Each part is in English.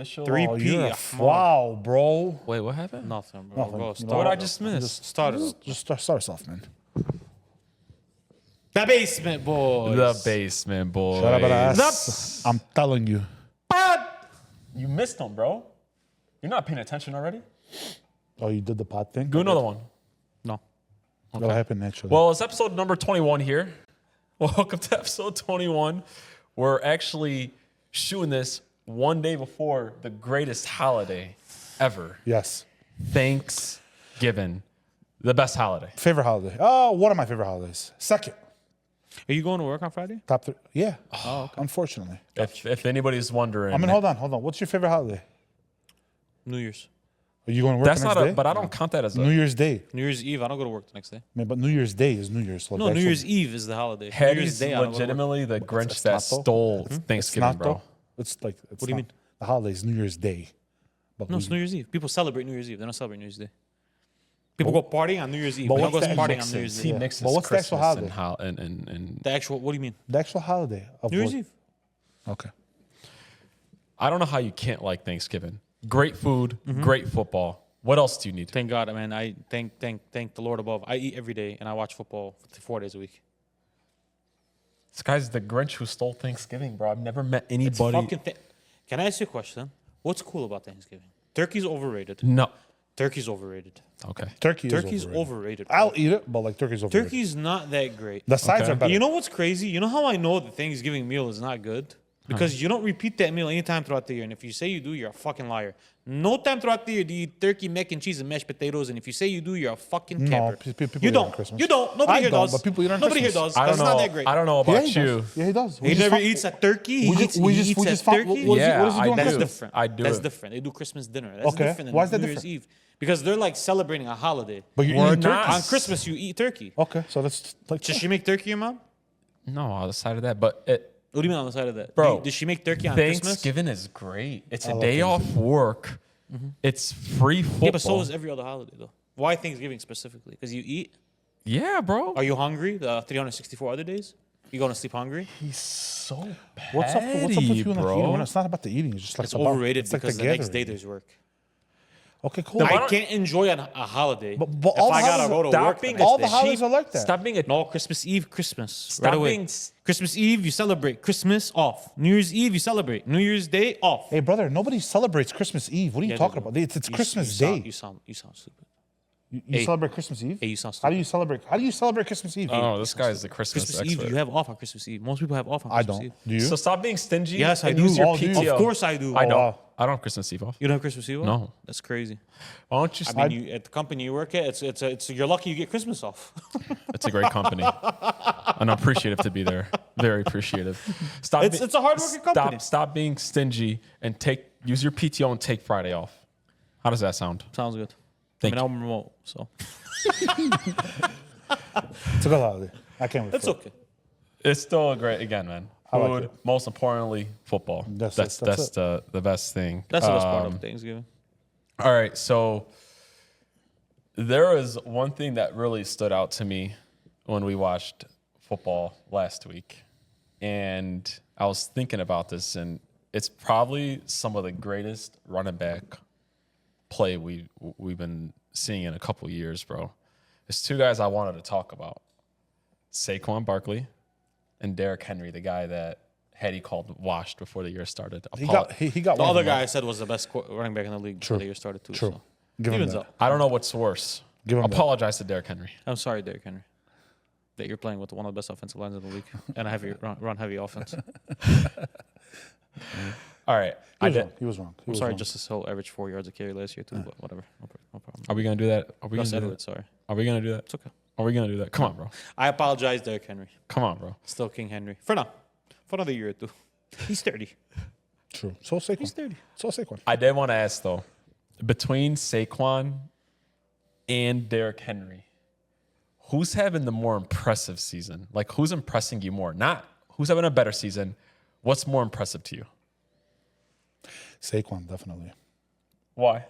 official. 3P. Wow, bro. Wait, what happened? Nothing, bro. Nothing. Go, You know start What did I it. just miss? Just start us off, man. The Basement Boys. The Basement Boys. Shut up, ass. I'm telling you. You missed them, bro. You're not paying attention already? Oh, you did the pod thing? Do another one. No. What happened naturally? Well, it's episode number 21 here. Welcome to episode 21. We're actually shooting this one day before the greatest holiday ever. Yes. Thanksgiving. The best holiday. Favorite holiday? Oh, one of my favorite holidays. Second. Are you going to work on Friday? Top three. Yeah. Oh, okay. Unfortunately. If anybody's wondering. I mean, hold on. What's your favorite holiday? New Year's. Are you going to work That's the next not day? but I don't count that as a. New Year's Day. New Year's Eve. I don't go to work the next day. Man, but New Year's Day is New Year's. So No, that's New what- Year's Eve is the holiday. New Year's Harry's Day, I don't go to work. legitimately the Grinch It's that not, though. stole It's Thanksgiving, not, bro. though. It's like, it's What do you not. mean? The holiday is New Year's Day. But No, we- it's New Year's Eve. People celebrate New Year's Eve. They don't celebrate New Year's Day. People go partying on New Year's Eve. but They don't what's go the- partying on New Year's He Eve. mixes But what's the actual Christmas holiday? and The actual, what do you mean? the actual holiday of New Year's what? Eve. Okay. I don't know how you can't like Thanksgiving. Great food, great football. What else do you need? Thank God, man. I thank the Lord above. I eat every day and I watch football 4 days a week. This guy's the Grinch who stole Thanksgiving, bro. I've never met It's anybody. fucking Can I ask you a question? What's cool about Thanksgiving? Turkey's overrated. No. Turkey's overrated. Okay. Turkey's Turkey's overrated. overrated. I'll eat it, but like turkey's overrated. Turkey's not that great. The sides Okay. are better. You know what's crazy? You know how I know the Thanksgiving meal is not good? Because you don't repeat that meal anytime throughout the year. And if you say you do, you're a fucking liar. No time throughout the year do you eat turkey, mac and cheese, and mashed potatoes. And if you say you do, you're a fucking capper. people You eat it on don't. Christmas. You don't. Nobody I here don't, does. but people eat it on Nobody here Christmas. does. I don't That's know. not that great. I don't know Yeah, about he you. does. Yeah, he does. He never eats a turkey. He eats a turkey. What Yeah, does he do on I That's do. Christmas? different. I do That's it. different. They do Christmas dinner. That's Okay. different than Why is that New Year's different? Eve. Because they're like celebrating a holiday. But you're We're eating not. turkey. On Christmas, you eat turkey. Okay, so that's like Does she make turkey, your mom? No, on the side of that. But What do you mean on the side of that? Bro, Does she make turkey on Christmas? Thanksgiving is great. It's a love day off work. It's free football. Yeah, but so is every other holiday, though. Why Thanksgiving specifically? Because you eat. Yeah, bro. Are you hungry the 364 other days? You going to sleep hungry? He's so bad. what's up with you and the bro? eating? When it's not about the eating. It's just like It's about, overrated it's like because the next day there's work. Okay, cool. why I don't- can't enjoy a holiday But if all I the gotta holidays- go to Stop work. being the all next the day. holidays are like that. Stop being a No, Christmas Eve, Christmas. Stop right away. being Christmas Eve, you celebrate. Christmas off. New Year's Eve, you celebrate. New Year's Day off. Hey, brother, nobody celebrates Christmas Eve. What are you Yeah, talking they do. about? It's You- Christmas you Day. Sound, you sound stupid. You Hey. celebrate Christmas Eve? Hey, you sound How do stupid. you celebrate? How do you celebrate Christmas Eve? Oh, this guy's the Christmas, Christmas expert. Eve, you have off on Christmas Eve. Most people have off on I Christmas don't. Eve. Do you? So stop being stingy. Yes, I and do. Use your Oh, do you? PTO. Of course I do. I don't. wow. I don't have Christmas Eve off. You don't have Christmas Eve off? No. That's crazy. Why don't you? I mean, you, at the company you work at, you're lucky you get Christmas off. It's a great company, and I'm appreciative to be there. Very appreciative. Stop. It's a hard-working company. Stop being stingy and use your PTO and take Friday off. How does that sound? Sounds good. Thank I mean, I'm remote, so It's a good holiday. I can't wait. it's for it. okay. It's still a great again, man. I like Food, it. most importantly, football. That's That's it. the best thing. That's the best part of Thanksgiving. All right, so there is one thing that really stood out to me when we watched football last week, and I was thinking about this, and it's probably some of the greatest running back play we've been seeing in a couple years, bro. There's two guys I wanted to talk about: Saquon Barkley and Derrick Henry, the guy that Hattie called washed before the year started. He got The one of other them, guy I right? said was the best running back in the league before the year started too. True. So. Give him Evens that. up. I don't know what's worse. Give him that. Apologize to Derrick Henry. I'm sorry, Derrick Henry, that you're playing with one of the best offensive lines in the league and a heavy run heavy offense. All right, He was wrong. I'm sorry, Justice Hill averaged 4 yards a carry last year too, but whatever, no problem. Are we gonna do that? Are we Gus gonna do that? Edwards, sorry, Are we gonna do that? it's okay. Are we gonna do that? Come on, bro. I apologize, Derrick Henry. Come on, bro. Still King Henry for now, for another year or two. He's 30. True. So Saquon. He's 30. So Saquon. I did want to ask though, between Saquon and Derrick Henry, who's having the more impressive season? Like, who's impressing you more? Not who's having a better season. What's more impressive to you? Saquon, definitely. Why?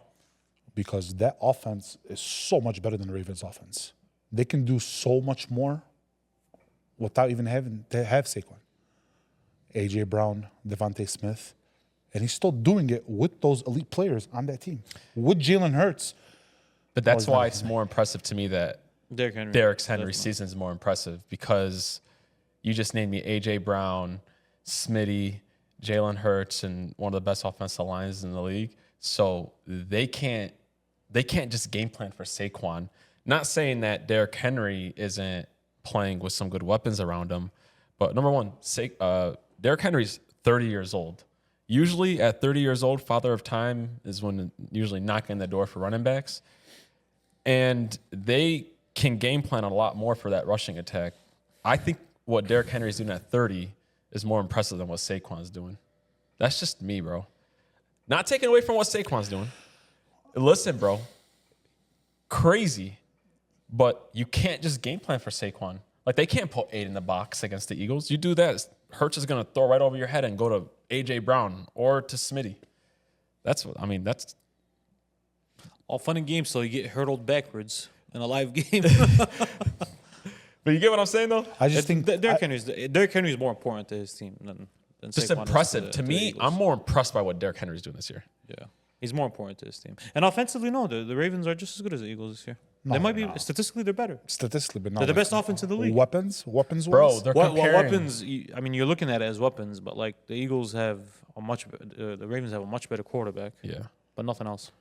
Because that offense is so much better than the Ravens' offense. They can do so much more without even having to have Saquon. A.J. Brown, Devontae Smith, And he's still doing it with those elite players on that team. With Jalen Hurts. But that's why it's more impressive to me that Derrick Henry's season is more impressive, because you just named me A.J. Brown, Smitty, Jalen Hurts, and one of the best offensive lines in the league. So they can't just game plan for Saquon. Not saying that Derrick Henry isn't playing with some good weapons around him, but number one, Derrick Henry's 30 years old. Usually at 30 years old, father of time is when usually knocking the door for running backs. And they can game plan a lot more for that rushing attack. I think what Derrick Henry's doing at 30 is more impressive than what Saquon's doing. That's just me, bro. Not taking away from what Saquon's doing. Listen, bro. Crazy. But you can't just game plan for Saquon. Like, they can't put 8 in the box against the Eagles. You do that, Hurts is going to throw right over your head and go to A.J. Brown or to Smitty. That's all fun and games till you get hurdled backwards in a live game. But you get what I'm saying, though? I just think Derrick Henry is more important to his team than just Saquon impressive. is To me, I'm more impressed by what Derrick Henry's doing this year. Yeah, he's more important to his team. And offensively, no, the Ravens are just as good as the Eagles this year. No, they might be no. statistically they're better. Statistically, but not They're the like best offense in the league. Weapons Bro, wise. they're What comparing. weapons? I mean, you're looking at it as weapons, but like the Eagles have the Ravens have a much better quarterback, Yeah. but nothing else.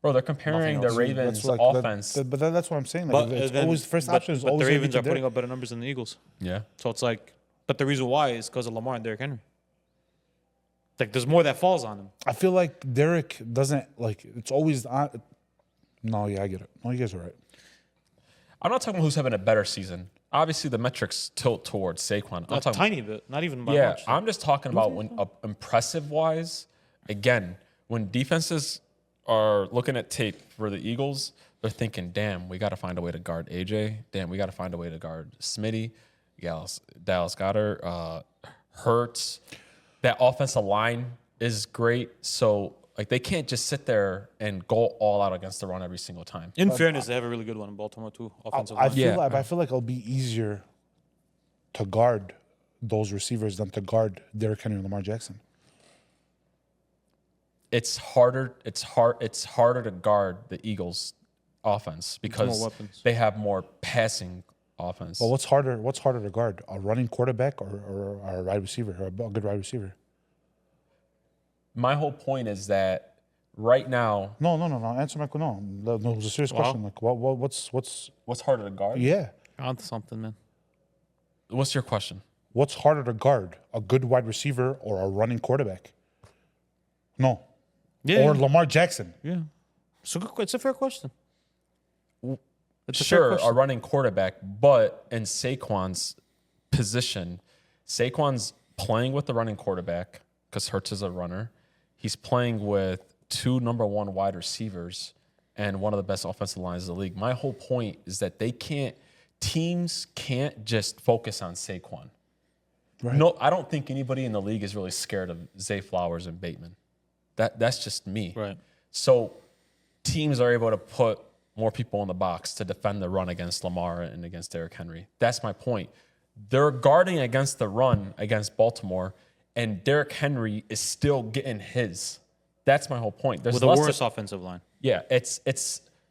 Bro, they're comparing the else. Ravens' That's offense. but that's what I'm saying. Like, it's then- always first but- option is but always the gonna be Ravens to are putting Derrick. up better numbers than the Eagles. Yeah. So it's like, but the reason why is because of Lamar and Derrick Henry. Like, there's more that falls on him. I feel like Derrick doesn't like. It's always on. No, yeah, I get it. No, you guys are right. I'm not talking about who's having a better season. Obviously, the metrics tilt towards Saquon. I'm A talking tiny bit, not even by Yeah, much. I'm just talking about when impressive wise. Again, when defenses are looking at tape for the Eagles, they're thinking, "Damn, we got to find a way to guard AJ. Damn, we got to find a way to guard Smitty, Dallas Goedert, Hurts." That offensive line is great, so like they can't just sit there and go all out against the run every single time. In fairness, they have a really good one in Baltimore too. Offensive I line. feel Yeah. like I feel like it'll be easier to guard those receivers than to guard Derrick Henry and Lamar Jackson. It's harder. It's harder to guard the Eagles' offense because weapons. they have more passing offense. But what's harder? What's harder to guard? A running quarterback or a wide receiver or a good wide receiver? My whole point is that right now, No. Answer my question. No, it was a serious question. Like, what's harder to guard? yeah? On to something, man. What's your question? What's harder to guard? A good wide receiver or a running quarterback? No. Yeah. Or Lamar Jackson. Yeah. So it's a fair question. It's a fair Sure, question. a running quarterback, but in Saquon's position, Saquon's playing with the running quarterback because Hurts is a runner. He's playing with 2 number 1 wide receivers and one of the best offensive lines in the league. My whole point is that teams can't just focus on Saquon. Right. No, I don't think anybody in the league is really scared of Zay Flowers and Bateman. That's just me. Right. So teams are able to put more people in the box to defend the run against Lamar and against Derrick Henry. That's my point. They're guarding against the run against Baltimore, and Derrick Henry is still getting his. That's my whole point. There's With a less worse offensive line. yeah,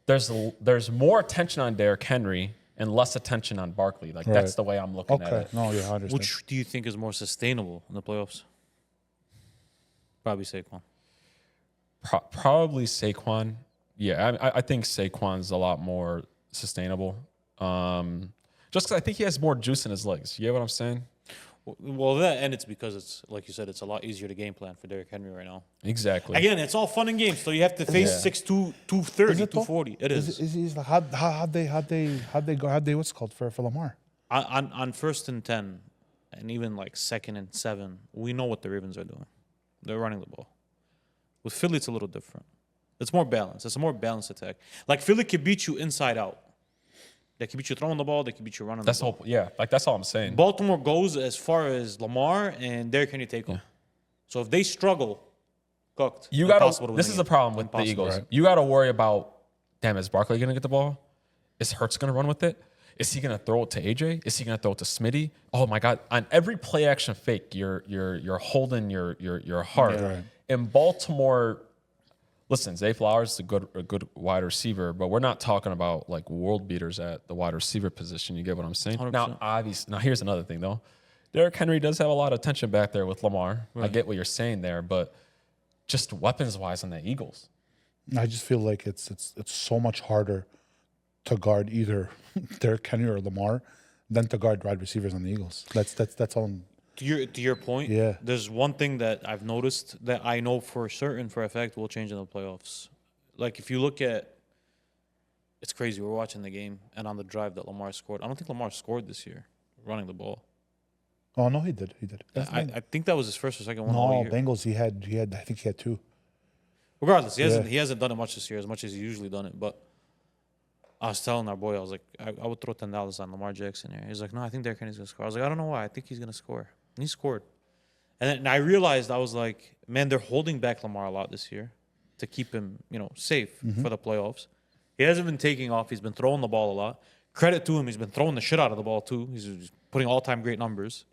there's more attention on Derrick Henry and less attention on Barkley. Like that's Right. the way I'm looking at Okay. it. No, yeah, I understand. Which do you think is more sustainable in the playoffs? Probably Saquon. Probably Saquon. Yeah, I think Saquon's a lot more sustainable. Just because I think he has more juice in his legs. You get what I'm saying? Well, that and it's because it's like you said, it's a lot easier to game plan for Derrick Henry right now. Exactly. Again, it's all fun and games. So you have to face Yeah. 6'2", 230, Is it though? 240. It is. Is how'd they what's it called for Lamar? On 1st and 10, and even like 2nd and 7, we know what the Ravens are doing. They're running the ball. With Philly, it's a little different. It's more balanced. It's a more balanced attack. Like Philly can beat you inside out. They can beat you throwing the ball. They can beat you running That's the the ball. whole. Yeah, like that's all I'm saying. Baltimore goes as far as Lamar and Derrick Henry take them. So if they struggle, cooked. You Impossible got to this win is the the game. problem with Impossible. the Eagles. Right. You got to worry about, damn, is Barkley going to get the ball? Is Hurts going to run with it? Is he going to throw it to AJ? Is he going to throw it to Smitty? Oh my God! On every play action fake, you're holding your heart. Yeah, right. In Baltimore, listen, Zay Flowers is a good wide receiver, but we're not talking about like world beaters at the wide receiver position. You get what I'm saying? 100%. Now, obviously, here's another thing though. Derrick Henry does have a lot of tension back there with Lamar. Right. I get what you're saying there, but just weapons wise on the Eagles. I just feel like it's so much harder to guard either Derrick Henry or Lamar than to guard wide receivers on the Eagles. That's all. To your point, Yeah. There's one thing that I've noticed that I know for certain, for a fact, will change in the playoffs. Like if you look at, it's crazy. We're watching the game, and on the drive that Lamar scored, I don't think Lamar scored this year running the ball. Oh no, he did. I think that was his first or second one No, all year. Bengals. He had. I think he had 2. Regardless, he hasn't done it much this year, as much as he's usually done it. But I was telling our boy, I was like, I would throw $10 on Lamar Jackson here. He's like, no, I think Derrick Henry's gonna score. I was like, I don't know why. I think he's gonna score. And he scored. And then I realized, I was like, man, they're holding back Lamar a lot this year to keep him, safe for the playoffs. He hasn't been taking off. He's been throwing the ball a lot. Credit to him, he's been throwing the shit out of the ball too. He's putting all-time great numbers.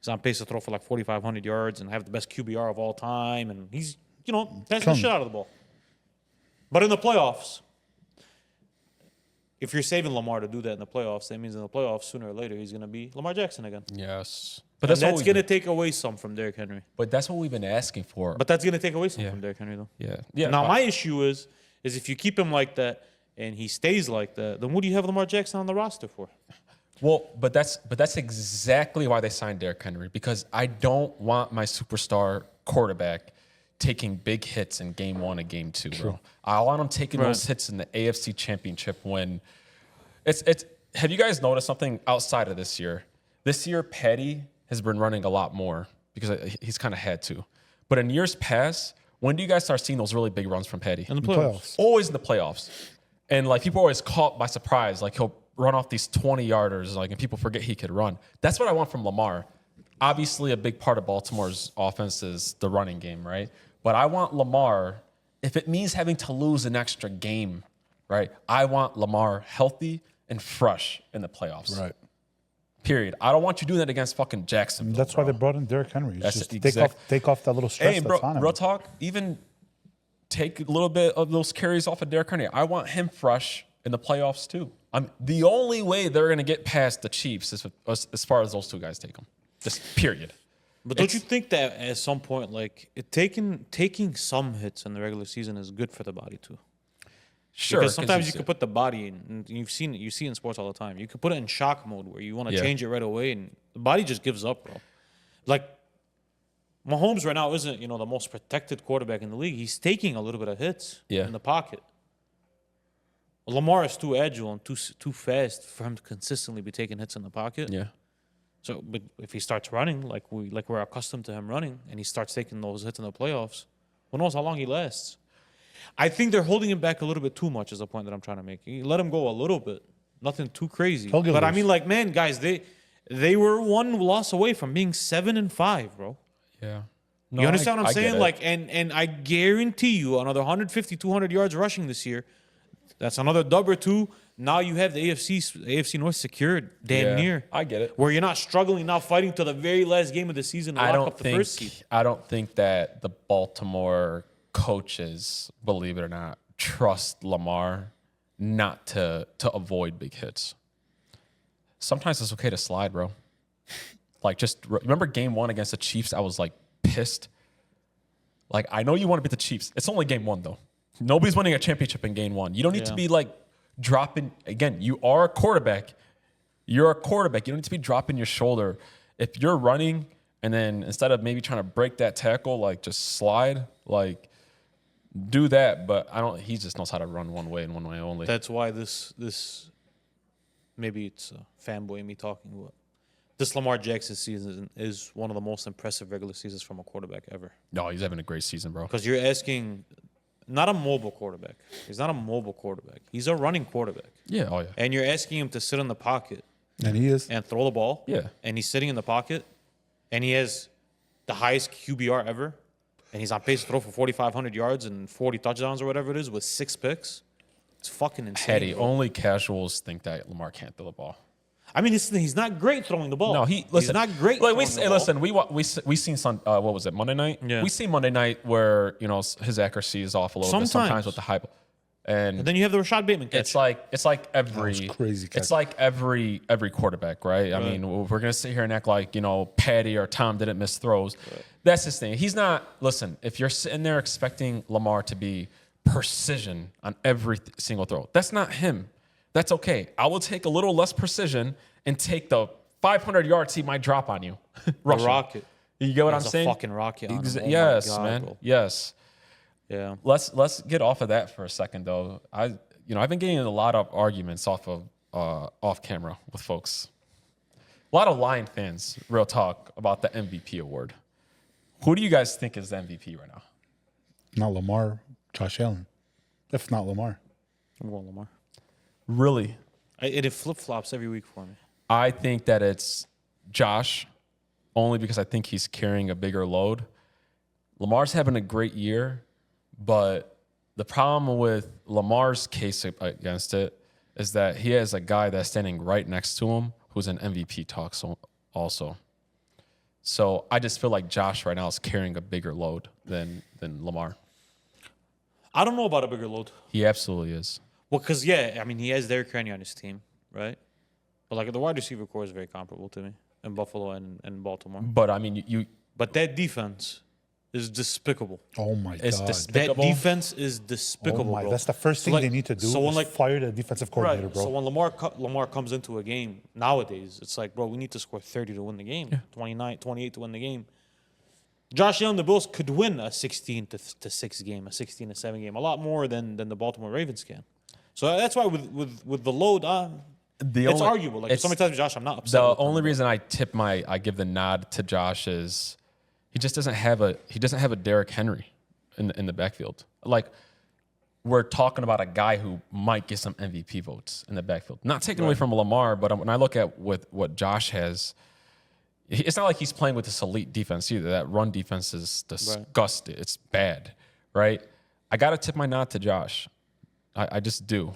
He's on pace to throw for like 4,500 yards and have the best QBR of all time. And he's, passing the shit out of the ball. But in the playoffs, if you're saving Lamar to do that in the playoffs, that means in the playoffs, sooner or later, he's going to be Lamar Jackson again. Yes. But that's going to take away some from Derrick Henry. But that's what we've been asking for. But that's going to take away some from Derrick Henry, though. Yeah. Now, my issue is if you keep him like that and he stays like that, then what do you have Lamar Jackson on the roster for? Well, but that's exactly why they signed Derrick Henry, because I don't want my superstar quarterback taking big hits in game 1 and game 2, bro. I want him taking those hits in the AFC Championship when it's have you guys noticed something outside of this year? This year, Patty has been running a lot more because he's kind of had to. But in years past, when do you guys start seeing those really big runs from Patty? In the playoffs. Always in the playoffs. And like people are always caught by surprise. Like he'll run off these 20-yarders, and people forget he could run. That's what I want from Lamar. Obviously, a big part of Baltimore's offense is the running game, right? But I want Lamar, if it means having to lose an extra game, right? I want Lamar healthy and fresh in the playoffs. Right. Period. I don't want you doing that against fucking Jacksonville. That's why they brought in Derrick Henry. That's just take off that little stress bro, that's on him. real talk, even take a little bit of those carries off of Derrick Henry. I want him fresh in the playoffs too. The only way they're going to get past the Chiefs is as far as those two guys take them. Just period. But don't you think that at some point, taking some hits in the regular season is good for the body too? Sure. Because sometimes you could put the body in, and you see it in sports all the time. You could put it in shock mode where you want to change it right away, and the body just gives up, bro. Like Mahomes right now isn't, the most protected quarterback in the league. He's taking a little bit of hits in the pocket. Lamar is too agile and too fast for him to consistently be taking hits in the pocket. Yeah. So, but if he starts running like we're accustomed to him running, and he starts taking those hits in the playoffs, who knows how long he lasts? I think they're holding him back a little bit too much. Is the point that I'm trying to make. You let him go a little bit, nothing too crazy. But I mean, man, guys, they were one loss away from being 7-5, bro. Yeah. No, you understand what I'm saying? And I guarantee you another 150, 200 yards rushing this year. That's another dub or two. Now you have the AFC North secured damn near. I get it. Where you're not struggling now, fighting to the very last game of the season to lock up the first seed. I don't think that the Baltimore coaches, believe it or not, trust Lamar not to avoid big hits. Sometimes it's okay to slide, bro. Just remember game 1 against the Chiefs? I was pissed. I know you want to beat the Chiefs. It's only game 1 though. Nobody's winning a championship in game 1. You don't need to be dropping. Again, you are a quarterback. You're a quarterback. You don't need to be dropping your shoulder. If you're running and then instead of maybe trying to break that tackle, just slide, do that. But he just knows how to run one way and one way only. That's why this maybe it's a fanboy me talking, but this Lamar Jackson season is one of the most impressive regular seasons from a quarterback ever. No, he's having a great season, bro. Because you're asking. Not a mobile quarterback. He's not a mobile quarterback. He's a running quarterback. Yeah, oh yeah. And you're asking him to sit in the pocket. And he is. And throw the ball. Yeah. And he's sitting in the pocket. And he has the highest QBR ever. And he's on pace to throw for 4,500 yards and 40 touchdowns or whatever it is with 6 picks. It's fucking insane. Petty. bro. Only casuals think that Lamar can't throw the ball. I mean, he's not great throwing the ball. No, he's not great. Like throwing the ball. listen, we seen some. What was it? Monday night. Yeah. We seen Monday night where his accuracy is off a little bit. Sometimes with the high ball. And then you have the Rashad Bateman catch. It's like every crazy catch. It's like every quarterback, right? I mean, we're gonna sit here and act like Patty or Tom didn't miss throws. Right. That's his thing. He's not. Listen, if you're sitting there expecting Lamar to be precision on every single throw, that's not him. That's okay. I will take a little less precision and take the 500 yards he might drop on you. Rocket. You get what I'm saying? A fucking rocket. On him. Oh yes, God, man. bro. Yes. Yeah. Let's get off of that for a second, though. I've been getting in a lot of arguments off camera with folks. A lot of Lion fans, real talk, about the MVP award. Who do you guys think is the MVP right now? Not Lamar, Josh Allen. If not Lamar. I'm going Lamar. Really? It flip-flops every week for me. I think that it's Josh, only because I think he's carrying a bigger load. Lamar's having a great year, but the problem with Lamar's case against it is that he has a guy that's standing right next to him who's in MVP talks also. So I just feel like Josh right now is carrying a bigger load than Lamar. I don't know about a bigger load. He absolutely is. Well, because, he has Derrick Henry on his team, right? But, like, the wide receiver core is very comparable to me in Buffalo and Baltimore. But, I mean, But that defense is despicable. Oh, my It's God. despicable. That defense is despicable, bro. That's the first thing they need to do is fire the defensive coordinator, right. bro. So when Lamar comes into a game nowadays, it's like, bro, we need to score 30 to win the game, 29, 28 to win the game. Josh Allen, the Bills could win a 16-6 game, a 16-7 game, a lot more than the Baltimore Ravens can. So that's why with the load, it's arguable. Like if somebody tells me Josh, I'm not upset. The only reason I give the nod to Josh is he just doesn't have a Derrick Henry in the backfield. Like we're talking about a guy who might get some MVP votes in the backfield. Not taking away from Lamar, but when I look at what Josh has, it's not like he's playing with this elite defense either. That run defense is disgusting. It's bad, right? I got to tip my nod to Josh. I just do.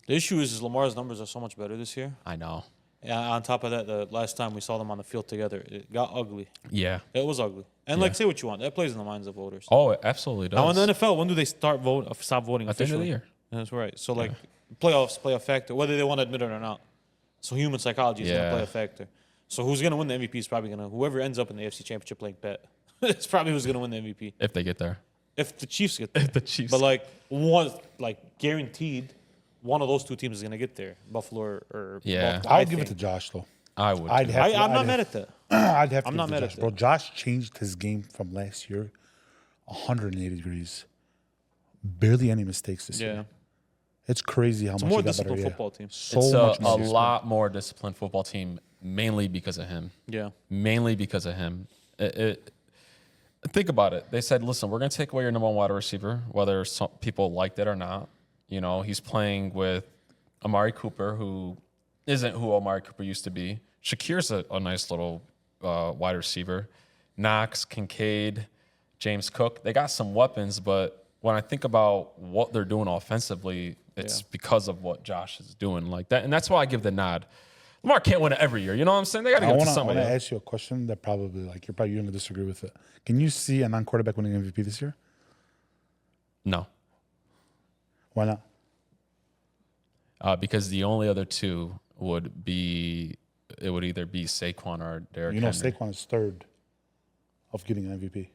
The issue is Lamar's numbers are so much better this year. I know. And on top of that, the last time we saw them on the field together, it got ugly. Yeah. It was ugly. And say what you want. That plays in the minds of voters. Oh, it absolutely does. Now in the NFL, when do they stop voting at the end of the officially? year? That's right. So playoffs play a factor, whether they want to admit it or not. So human psychology is going to play a factor. So who's going to win the MVP is probably going to whoever ends up in the AFC Championship playing bet. It's probably who's going to win the MVP. If they get there. If the Chiefs get there. If the Chiefs. But guaranteed, one of those two teams is going to get there. Buffalo or Yeah. Baltimore, I would give it to Josh, though. I would. I'm not mad at that. I'd have to I'm give not it to mad Josh. at that. Bro, Josh changed his game from last year 180 degrees. Barely any mistakes this year. It's crazy how much more he got better. disciplined football team. So It's much a more. lot more disciplined football team, mainly because of him. Yeah. Mainly because of him. Think about it. They said, listen, we're going to take away your number one wide receiver, whether some people liked it or not. He's playing with Amari Cooper, who isn't who Amari Cooper used to be. Shakir's a nice little wide receiver. Knox, Kincaid, James Cook. They got some weapons, but when I think about what they're doing offensively, it's because of what Josh is doing like that. And that's why I give the nod. Lamar can't win it every year. You know what I'm saying? They got to give it to I somebody. want to ask you a question that probably you're probably going to disagree with it. Can you see a non-quarterback winning MVP this year? No. Why not? Because the only other two would either be Saquon or Derrick Henry. Saquon is third of getting an MVP.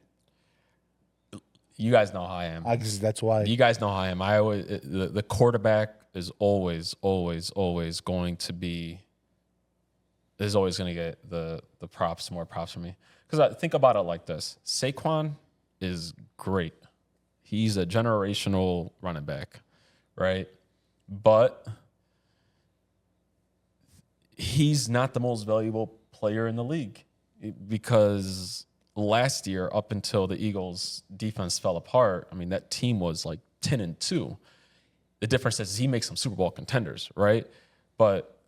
You guys know how I am. That's why. You guys know how I am. The quarterback is always going to be. Is always going to get the more props from me. Because I think about it like this: Saquon is great. He's a generational running back, right? But he's not the most valuable player in the league because last year, up until the Eagles' defense fell apart, I mean, that team was like 10-2. The difference is he makes some Super Bowl contenders, right? But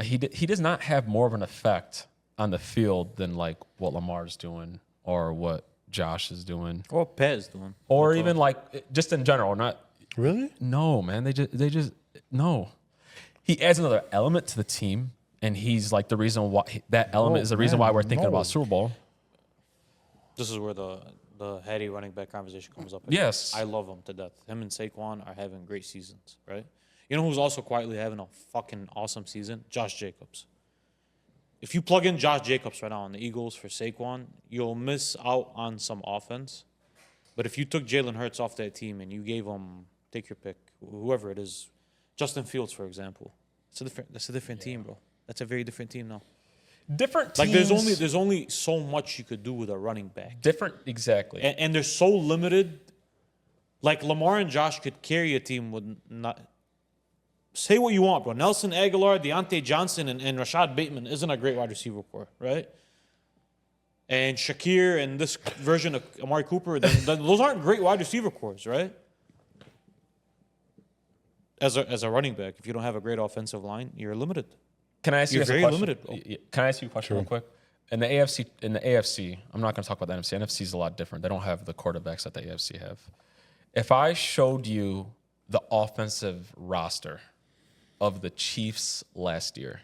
he does not have more of an effect on the field than like what Lamar's doing or what Josh is doing. Or Pez doing. Or even like just in general, not Really? No, man. They just no. He adds another element to the team, and he's like the reason why that element is the reason why we're thinking about Super Bowl. This is where the Hattie running back conversation comes up. Yes. I love him to death. Him and Saquon are having great seasons, right? You know who's also quietly having a fucking awesome season? Josh Jacobs. If you plug in Josh Jacobs right now on the Eagles for Saquon, you'll miss out on some offense. But if you took Jalen Hurts off that team and you gave him, take your pick, whoever it is, Justin Fields, for example, that's a different team, bro. That's a very different team now. Different Like teams. there's only so much you could do with a running back. Different, exactly. And they're so limited. Like Lamar and Josh could carry a team with not. Say what you want, bro. Nelson Aguilar, Deontay Johnson, and Rashad Bateman isn't a great wide receiver core, right? And Shakir and this version of Amari Cooper, those aren't great wide receiver cores, right? As a running back, if you don't have a great offensive line, you're limited. Can I ask you You're guys a very question? limited, bro. Can I ask you a question real quick? In the AFC, I'm not going to talk about the NFC. NFC is a lot different. They don't have the quarterbacks that the AFC have. If I showed you the offensive roster of the Chiefs last year,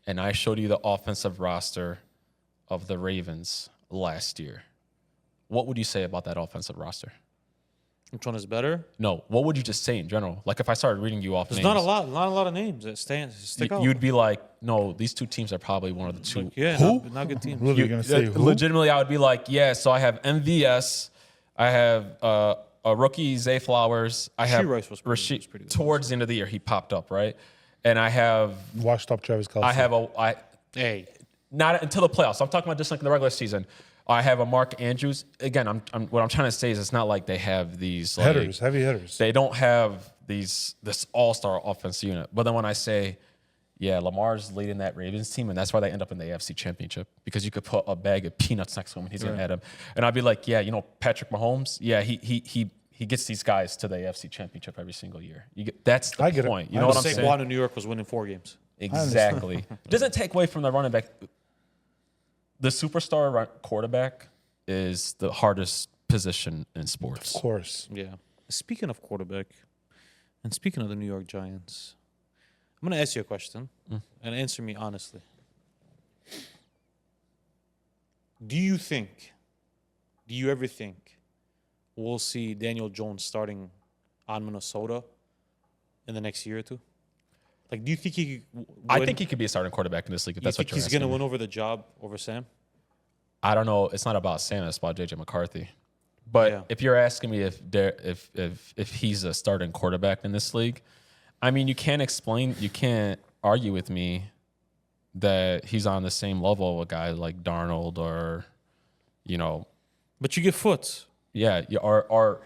and I showed you the offensive roster of the Ravens last year, what would you say about that offensive roster? Which one is better? No, what would you just say in general? Like if I started reading you off There's names, not a lot of names that stick out. you'd be like, no, these two teams are probably one of the two. Yeah, Who? not good teams. Really, you're gonna say who? Legitimately, I would be like, yeah. So I have MVS, I have a rookie Zay Flowers, I have Rice was pretty Rasheed. good. Towards the end of the year, he popped up, right? And I have, Washed up Travis Kelce. Hey, not until the playoffs. I'm talking about just like in the regular season. I have a Mark Andrews. Again, what I'm trying to say is it's not like they have these like, Headers, heavy hitters. They don't have this all-star offense unit. But then when I say, yeah, Lamar's leading that Ravens team, and that's why they end up in the AFC Championship, because you could put a bag of peanuts next to him and he's going to add him. And I'd be like, yeah, Patrick Mahomes, yeah, he gets these guys to the AFC Championship every single year. That's the point. You know what I'm saying? Saquon in New York was winning 4 games. Exactly. It doesn't take away from the running back. The superstar quarterback is the hardest position in sports. Of course. Yeah. Speaking of quarterback, and speaking of the New York Giants, I'm going to ask you a question and answer me honestly. Do you ever think we'll see Daniel Jones starting on Minnesota in the next year or two? Like, do you think he could I think he could be a starting quarterback in this league if that's what you're asking. He's going to win over the job over Sam? I don't know. It's not about Sam. It's about JJ McCarthy. But if you're asking me if he's a starting quarterback in this league, I mean, you can't argue with me that he's on the same level of a guy like Darnold or, But you get Foots. Yeah, or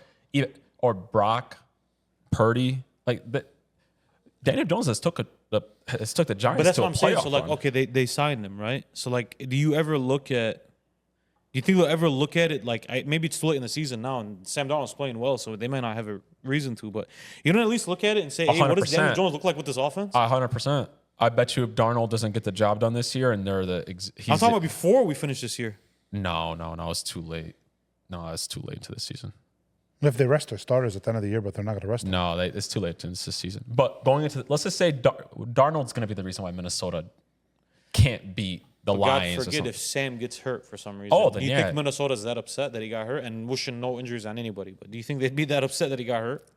Brock Purdy. Like Daniel Jones has took the Giants to a playoff. But that's what I'm saying. So, like, run. okay, they signed him, right? So, like, do you think they'll ever look at it? Like, maybe it's too late in the season now, and Sam Darnold's playing well, so they might not have a reason to. But you don't at least look at it and say, hey, what does Daniel 100%. Jones look like with this offense? 100%. I bet you if Darnold doesn't get the job done this year, and they're I'm talking about before we finish this year. No, it's too late. No, it's too late into the season. If they rest their starters at the end of the year, but they're not going to rest them. No, it's too late into this season. But going into, let's just say Darnold's going to be the reason why Minnesota can't beat the Lions. God or forbid something. if Sam gets hurt for some reason. Oh, then do you yeah. think Minnesota's that upset that he got hurt and wishing no injuries on anybody? But do you think they'd be that upset that he got hurt?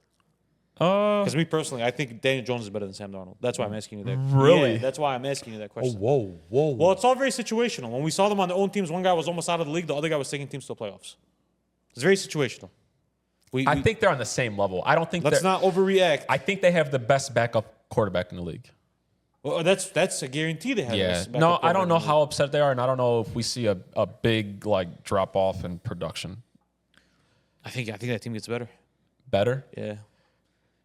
Because me personally, I think Daniel Jones is better than Sam Darnold. That's why I'm asking you that. Really? Yeah, that's why I'm asking you that Oh, question. whoa. Well, it's all very situational. When we saw them on their own teams, one guy was almost out of the league, the other guy was taking teams to the playoffs. It's very situational. I think they're on the same level. I don't think let's not overreact. I think they have the best backup quarterback in the league. Well, that's a guarantee they have. Yeah. this backup No, I don't quarterback know in the how league. upset they are, and I don't know if we see a big like drop off in production. I think that team gets better. Better? Yeah.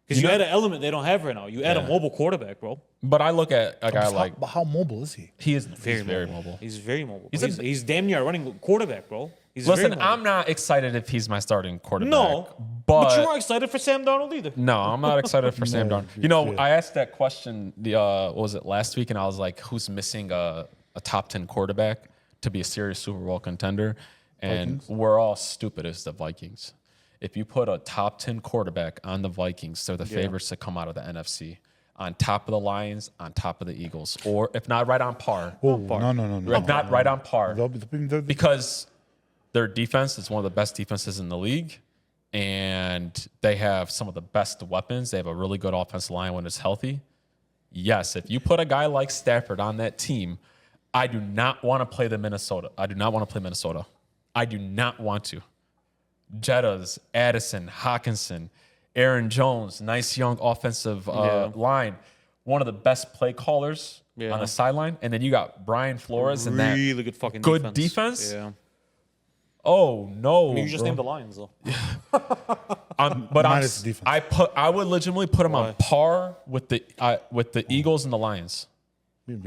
Because you add an element they don't have right now. You add a mobile quarterback, bro. But I look at a guy like But how mobile is he? he's very mobile. He's very mobile. He's He's damn near a running quarterback, bro. He's Listen, very mobile. I'm not excited if he's my starting quarterback. No, but you weren't excited for Sam Darnold either. No, I'm not excited for Sam No, Darnold. shit. I asked that question. What was it last week? And I was like, "Who's missing a top 10 quarterback to be a serious Super Bowl contender?" And we're all stupid as the Vikings. if you put a top 10 quarterback on the Vikings, they're the favorites to come out of the NFC. On top of the Lions, on top of the Eagles, or if not right on par. Oh, no. If not right on par. They'll- Because their defense is one of the best defenses in the league, and they have some of the best weapons. They have a really good offensive line when it's healthy. Yes, if you put a guy like Stafford on that team, I do not want to play Minnesota. I do not want to play Minnesota. I do not want to. Jettas, Addison, Hawkinson, Aaron Jones, nice young offensive line. One of the best play callers on the sideline. And then you got Brian Flores and that really good fucking good defense. Yeah. Oh no! I mean, you just bro. named the Lions though. But Minus the defense. I would legitimately put them on par with the Eagles and the Lions. Man.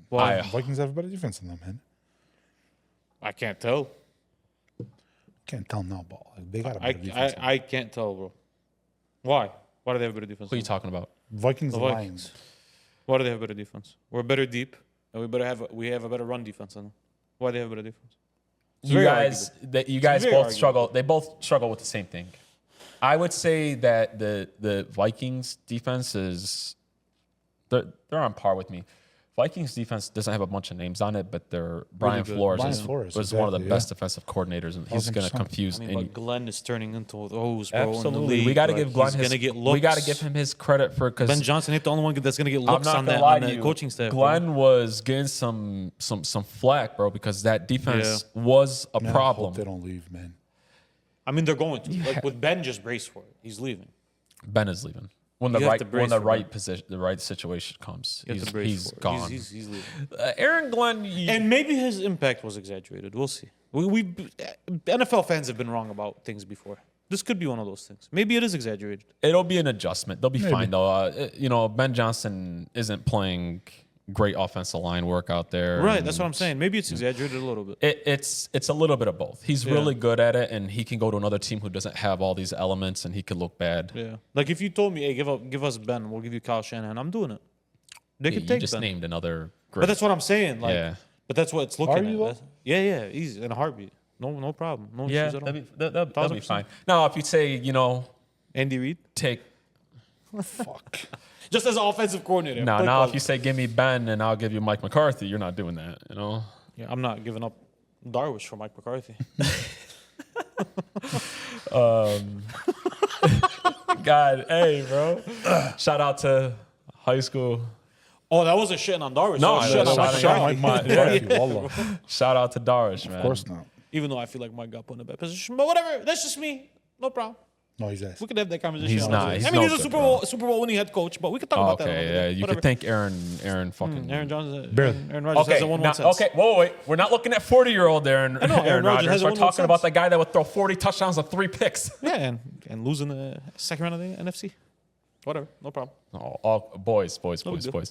Why? Vikings have a better defense than them, man. I can't tell. Can't tell now, ball. Like, they got a better defense. I can't tell, bro. Why? Why do they have better defense? What are you talking about? Vikings, The Lions. Vikings. Why do they have better defense? We're better deep, and we have a better run defense than them. Why do they have better defense? It's You very guys arguable. both very arguable. struggle. They both struggle with the same thing. I would say that the Vikings defense they're on par with me. Vikings defense doesn't have a bunch of names on it, but Brian good. Flores Brian was Flores, one of the exactly, best defensive coordinators, and he's going to 100%. confuse I mean, any. but Glenn is turning into those, bro. In the Absolutely, league. we got to Like, give Glenn he's his. gonna get We got to looks. give him his credit for because Ben Johnson ain't the only one that's gonna get I'm looks not on gonna that lie on to the you. coaching staff. Glenn was getting some flack, bro, because that defense was a Man, I problem. hope they don't leave, man. I mean, they're going to. Like with Ben, just brace for it. He's leaving. Ben is leaving when You the have to right brace for Ben. position, the right situation comes. You have to brace He's for it. gone. He's leaving. Aaron Glenn, And maybe his impact was exaggerated. We'll see. We NFL fans have been wrong about things before. This could be one of those things. Maybe it is exaggerated. it'll be an adjustment. They'll be fine though. Ben Johnson isn't playing great offensive line work out there. Right. and That's what I'm saying. Maybe it's exaggerated a little bit. It's a little bit of both. He's really good at it, and he can go to another team who doesn't have all these elements, and he could look bad. Yeah. Like if you told me, hey, give us Ben, we'll give you Kyle Shanahan. I'm doing it. They could You take just Ben. named another. Great. But that's what I'm saying. Like, Yeah. But that's what it's looking Are you at. though? That's- Yeah. Easy in a heartbeat. No problem. No Yeah, issues at all. that'll be 1000%. fine. Now, if you say Andy Reid, take Fuck. just as an offensive coordinator. now play if calling. you say give me Ben and I'll give you Mike McCarthy, you're not doing that. Yeah, I'm not giving up Darwish for Mike McCarthy. God, hey, bro. Shout out to high school. Oh, that wasn't shitting on Darwish. No, that was I shitting on was Mike shouting McCarthy. Mike McCarthy, wallah. Shout out to Darish, man. Of course not. Even though I feel like Mike got put in a bad position, but whatever. That's just me. No problem. No, he's ass. We could have that conversation. He's another not. day. He's I mean, no he's a good, Super Bowl winning head coach, but we could talk about that. Okay, another yeah, day. you Whatever. could thank Aaron fucking. Aaron Jones, Barely. Aaron Rodgers Okay, hasn't won now, one since. okay, wait. We're not looking at 40-year-old Aaron know, Aaron Rodgers Rodgers. hasn't We're won one talking about since. the guy that would throw 40 touchdowns and 3 picks. Yeah, and losing the second round of the NFC. Whatever, no problem. Boys. big deal.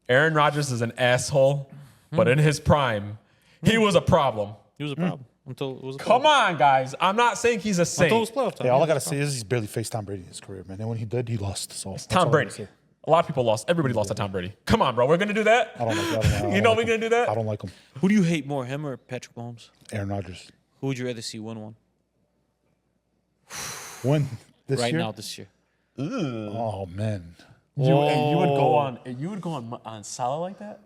Aaron Rodgers is an asshole, but in his prime, he was a problem. He was a problem until it was a Come on, guys. I'm not saying he's a Until it was saint. playoff time. Yeah, all I gotta say is he's barely faced Tom Brady in his career, man. And when he did, he lost. So that's all Tom I Brady. gotta say. A lot of people lost. Everybody lost to Tom Brady. Come on, bro. We're going to do that? I don't like that. You know we're going to do that? I don't like him. Who do you hate more, him or Patrick Mahomes? Aaron Rodgers. Who would you rather see win one When this right year? now this year? Oh man. You would go on Salah like that?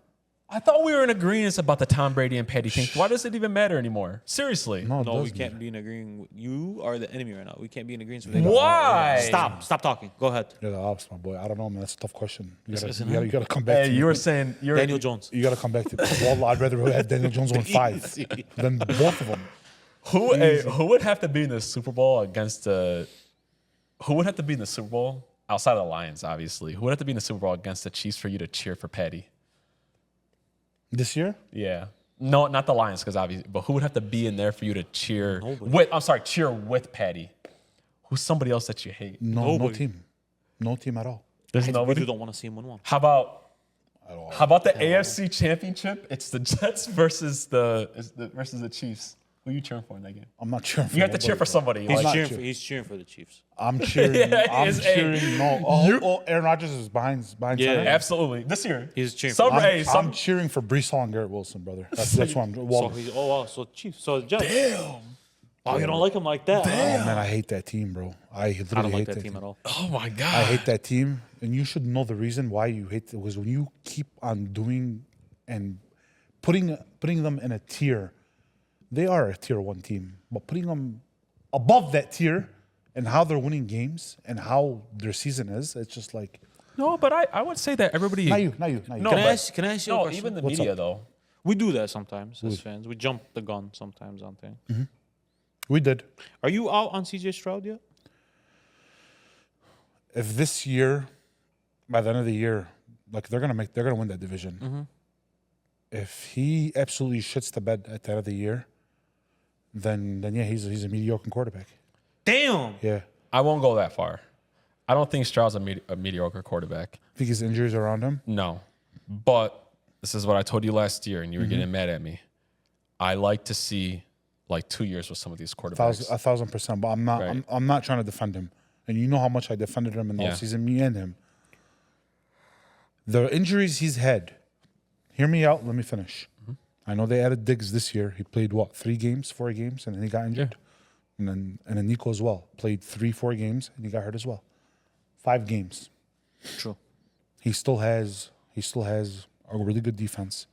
I thought we were in agreement about the Tom Brady and Patty thing. Why does it even matter anymore? Seriously. No, it No, we doesn't. can't be in agreement. You are the enemy right now. We can't be in agreement with Why? Stop talking. Go ahead. You're the opposite, my boy. I don't know, man. That's a tough question. Isn't You gotta come back Hey, to you were saying you're Daniel Jones. You gotta come back to well, I'd rather have Daniel Jones win 5 than both of them. who would have to be in the Super Bowl against the who would have to be in the Super Bowl outside of the Lions, obviously? Who would have to be in the Super Bowl against the Chiefs for you to cheer for Patty? This year? Yeah. No, not the Lions, because obviously, but who would have to be in there for you to cheer cheer with Patty? Who's somebody else that you hate? No Nobody. team. No team at all. There's I nobody. really don't want to see him win one. How about At all. the AFC Championship? It's the Jets versus the Chiefs. Who are you cheering for in that game? I'm not cheering for You have to cheer for somebody. He's Like, cheering for the Chiefs. I'm cheering. Yeah, I'm he is. cheering. No. Aaron Rodgers is behind Yeah. center. absolutely. This year. He's cheering for I'm cheering for Brees Hall and Garrett Wilson, brother. That's what I'm. So Well, he's so Chiefs. So Jets. Damn. Oh, you don't like him like that? Oh, Huh? man, I hate that team, bro. I literally I don't like hate that team at all. Oh my God. I hate that team, and you should know the reason why you hate it was when you keep on doing and putting them in a tier. They are a tier 1 team, but putting them above that tier and how they're winning games and how their season is, it's just like No, but I would say that everybody. not you. No, Can I but- ask you a No, question? even the What's media up? though. We do that sometimes as fans. We jump the gun sometimes on things. We did. Are you out on CJ Stroud yet? If this year, by the end of the year, like they're gonna win that division. If he absolutely shits the bed at the end of the year, then yeah, he's a mediocre quarterback. Damn. Yeah, I won't go that far. I don't think Stroud's a mediocre quarterback. I think his injuries around him. No, but this is what I told you last year, and you were getting mad at me. I like to see like 2 years with some of these quarterbacks. 1,000%. But I'm not. Right. I'm not trying to defend him. And you know how much I defended him in the Yeah. offseason, me and him. The injuries he's had. Hear me out. Let me finish. I know they added Diggs this year. He played 3 games, 4 games, and then he got injured. And then Nico as well played 3, 4 games, and he got hurt as well. 5 games. True. He still has a really good defense,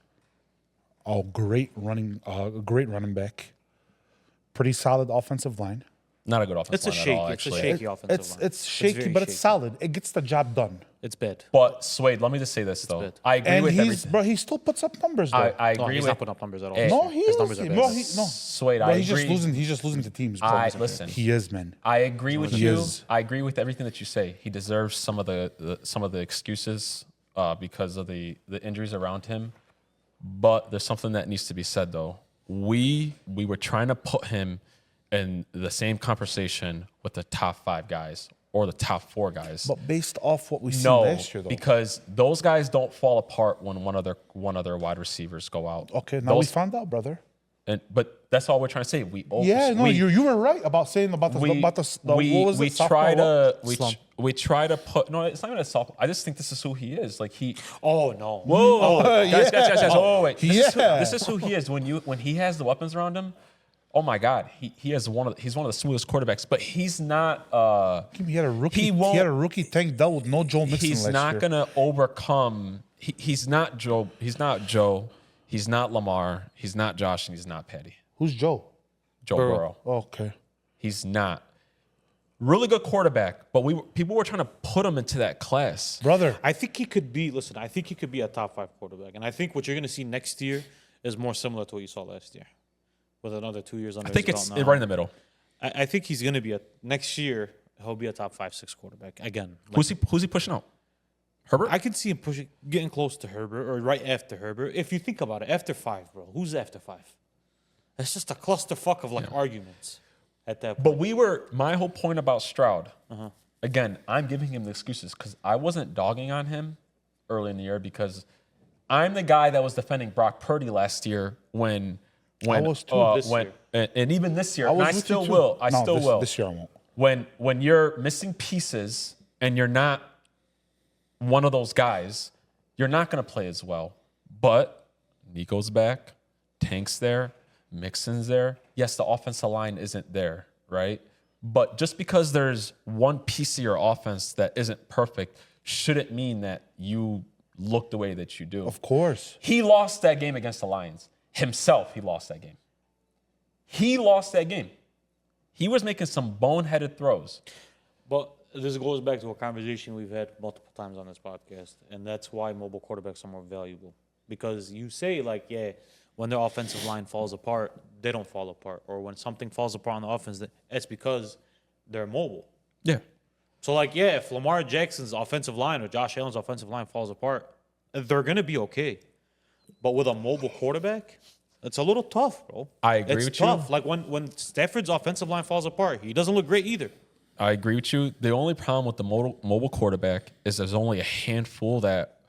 a great running back, pretty solid offensive line. Not a good offensive It's a line shaky. at all, It's a actually. shaky offensive line. It's shaky, very but it's shaky. solid. It gets the job done. It's bad. But Swade, let me just say this though. bad. I agree And with he's everything. he still puts up numbers though. I No, agree he's with. not putting up numbers at all. Eh, no, he His is. numbers are bad. No, Swade, Bro, I he's agree. He's just losing to teams. Bro. Listen. He is, man. I agree with He you. is. I agree with everything that you say. He deserves some of the excuses because of the injuries around him. But there's something that needs to be said though. We were trying to put him in the same conversation with the top 5 guys or the top 4 guys. But based off what we seen No, last year, though. because those guys don't fall apart when one other wide receivers go out. Okay, now we Those- found out, brother. but that's all we're trying to say. Yeah, no, you were right about saying about the what was it? Sophomore? We try to put no. It's not even a soft. I just think this is who he is. Like he. Oh no. Whoa, guys, yeah. Oh wait, Yeah. This is who he is when he has the weapons around him. Oh my God, he's one of the smoothest quarterbacks. But he's not. He had a rookie. He won't- He had a rookie tank dealt with no Joe Mixon He's last not year. gonna overcome. He's not Joe. He's not Joe. He's not Lamar. He's not Josh, and he's not Patty. Who's Joe? Joe Burrow. Okay. He's not. Really good quarterback, but people were trying to put him into that class. Brother, I think he could be. Listen, I think he could be a top 5 quarterback, and I think what you're going to see next year is more similar to what you saw last year, with another 2 years under. I think his it's belt now. right in the middle. I think he's going to be next year. He'll be a top 5, 6 quarterback again. Like, Who's he pushing out? Herbert? I can see him getting close to Herbert or right after Herbert. If you think about it, after 5, bro, who's after 5? That's just a clusterfuck of arguments at that point. But my whole point about Stroud, again, I'm giving him the excuses because I wasn't dogging on him early in the year because I'm the guy that was defending Brock Purdy last year when I was too this year. and even this year, I and was I with you still too. will. I No, still will. This year I won't. When you're missing pieces and you're not one of those guys, you're not going to play as well. But Nico's back, Tank's there, Mixon's there. Yes, the offensive line isn't there, right? But just because there's one piece of your offense that isn't perfect shouldn't mean that you look the way that you do. Of course. He lost that game against the Lions. Himself, he lost that game. He lost that game. He was making some boneheaded throws. But this goes back to a conversation we've had multiple times on this podcast, and that's why mobile quarterbacks are more valuable. Because you say, when their offensive line falls apart, they don't fall apart. Or when something falls apart on the offense, it's because they're mobile. Yeah. So, if Lamar Jackson's offensive line or Josh Allen's offensive line falls apart, they're going to be okay. But with a mobile quarterback, it's a little tough, bro. I agree with you. It's tough. Like when Stafford's offensive line falls apart, he doesn't look great either. I agree with you. The only problem with the mobile quarterback is there's only a handful that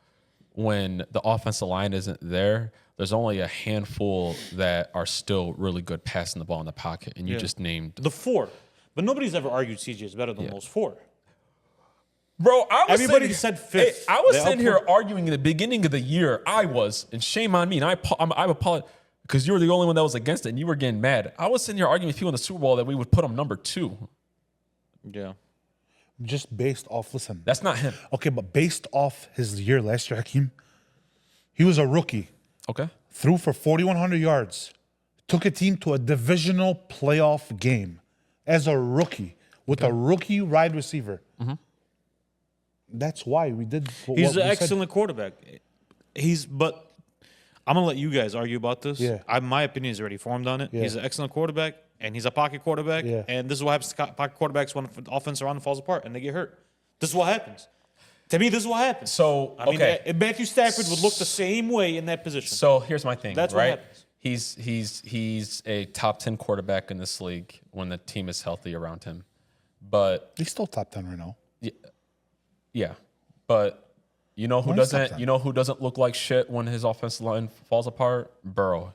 when the offensive line isn't there, there's only a handful that are still really good passing the ball in the pocket. And you just named. The 4. But nobody's ever argued CJ is better than those 4. Bro, Everybody said 5th. I was They sitting here arguing in the beginning of the year. And shame on me. And I apologize. because you were the only one that was against it and you were getting mad. I was sitting here arguing with you in the Super Bowl that we would put him number 2. Yeah. Just based off, listen. That's not him. Okay, but based off his year last year, Hakeem, he was a rookie. Okay. Threw for 4,100 yards. Took a team to a divisional playoff game as a rookie with a rookie wide receiver. That's why we did what He's we an said. excellent quarterback. But I'm going to let you guys argue about this. Yeah. My opinion is already formed on it. Yeah. He's an excellent quarterback, and he's a pocket quarterback. Yeah. And this is what happens to pocket quarterbacks when the offense around them falls apart and they get hurt. This is what happens. To me, this is what happens. So, I mean, okay. Matthew Stafford would look the same way in that position. So here's my thing. That's what right? happens. He's a top 10 quarterback in this league when the team is healthy around him. But He's still top 10 right now. yeah, but you know who Why is that doesn't? then? You know who doesn't look like shit when his offensive line falls apart? Burrow.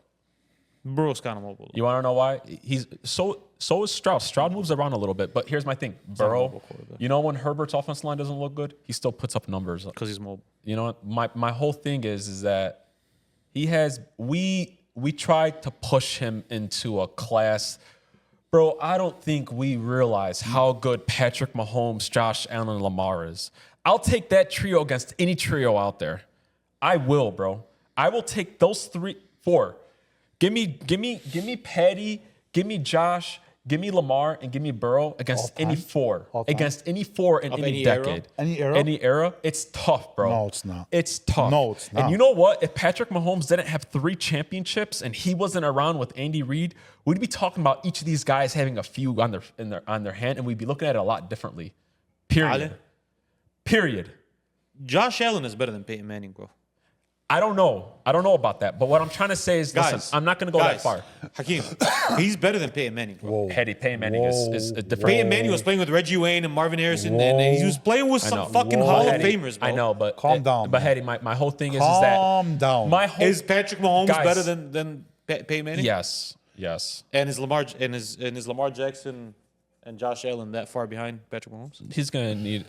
Burrow's kind of mobile. You want to know why? He's so is Stroud. Stroud moves around a little bit, but here's my thing. Burrow. mobile quarterback. You know when Herbert's offensive line doesn't look good, he still puts up numbers. Because he's mobile. You know what? My whole thing is that he has we tried to push him into a class. Bro, I don't think we realize how good Patrick Mahomes, Josh Allen, and Lamar is. I'll take that trio against any trio out there. I will, bro. I will take those 4. Give me Patty, give me Josh, give me Lamar, and give me Burrow against any 4. All time? Against any 4 in any any era? decade. Any era? Any era. It's tough, bro. No, it's not. It's tough. No, it's not. And you know what? If Patrick Mahomes didn't have 3 championships and he wasn't around with Andy Reid, we'd be talking about each of these guys having a few on their hand, and we'd be looking at it a lot differently. Period. Ale? Period. Josh Allen is better than Peyton Manning, bro. I don't know about that. But what I'm trying to say is, Guys, listen, I'm not going to go that far. Hakeem, he's better than Peyton Manning, bro. Whoa. Peyton Manning is a different. Peyton Manning was playing with Reggie Wayne and Marvin Harrison, and he was playing with I some know. fucking Whoa. Hall of Hetty, Famers, bro. I know, but Calm down, But man. Hetty, my whole thing is that Calm down. my whole Is Patrick Mahomes Guys. better than Peyton Manning? yes. And is Lamar Jackson and Josh Allen that far behind Patrick Mahomes? He's gonna need.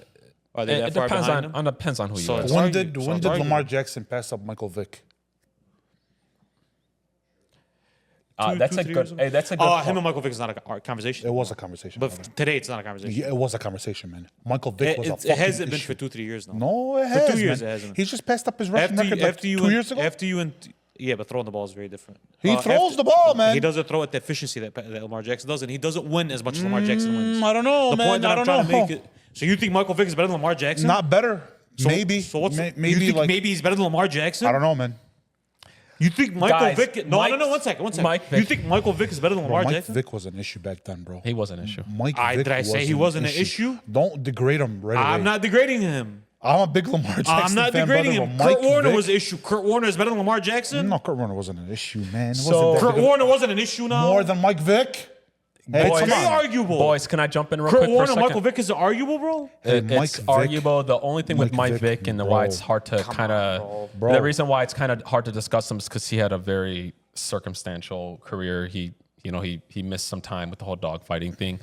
Are they It that far depends behind him? depends on who So you it's ask. When argue- did so when it's did Lamar arguable. Jackson pass up Michael Vick? That's Two, a 3 good. years ago? Hey, that's a good. Him point. and Michael Vick is not a conversation. It was a conversation. But brother. today it's not a conversation. Yeah, it was a conversation, man. Michael Vick was a It fucking hasn't been issue. for 2-3 years now. No, it For has, 2 years man. it hasn't. He's just passed up his rushing record like 2 years ago. Yeah, but throwing the ball is very different. He throws the ball, man. He doesn't throw at the efficiency that Lamar Jackson does, and he doesn't win as much as Lamar Jackson wins. I don't know, The man. point that I I'm don't trying to know. make it. So you think Michael Vick is better than Lamar Jackson? Not better. So- maybe. So what's Maybe you think like maybe he's better than Lamar Jackson? I don't know, man. You think Michael Guys, Vick? No, one second. Mike You Vick- think Michael Vick is better than Bro, Lamar Mike Jackson? Vick was an issue back then, bro. He was an issue. Mike Did I say he wasn't an issue? Don't degrade him right away. I'm not degrading him. I'm a big Lamar Jackson I'm not fan, degrading brother, him. but Mike Kurt Warner Vick- was an issue. Kurt Warner is better than Lamar Jackson. No, Kurt Warner wasn't an issue, man. It So- wasn't that Kurt big of- Warner wasn't an issue now. more than Mike Vick. Hey, Boys, come Very on. arguable. Boys, can I jump in real Kurt quick for a Warner, second? Michael Vick is arguable, bro. Hey, It's Mike Vick- arguable. The only thing with Mike Mike Vick, Vick and bro. why it's hard to kind of Bro. the reason why it's kind of hard to discuss him is because he had a very circumstantial career. He missed some time with the whole dogfighting thing.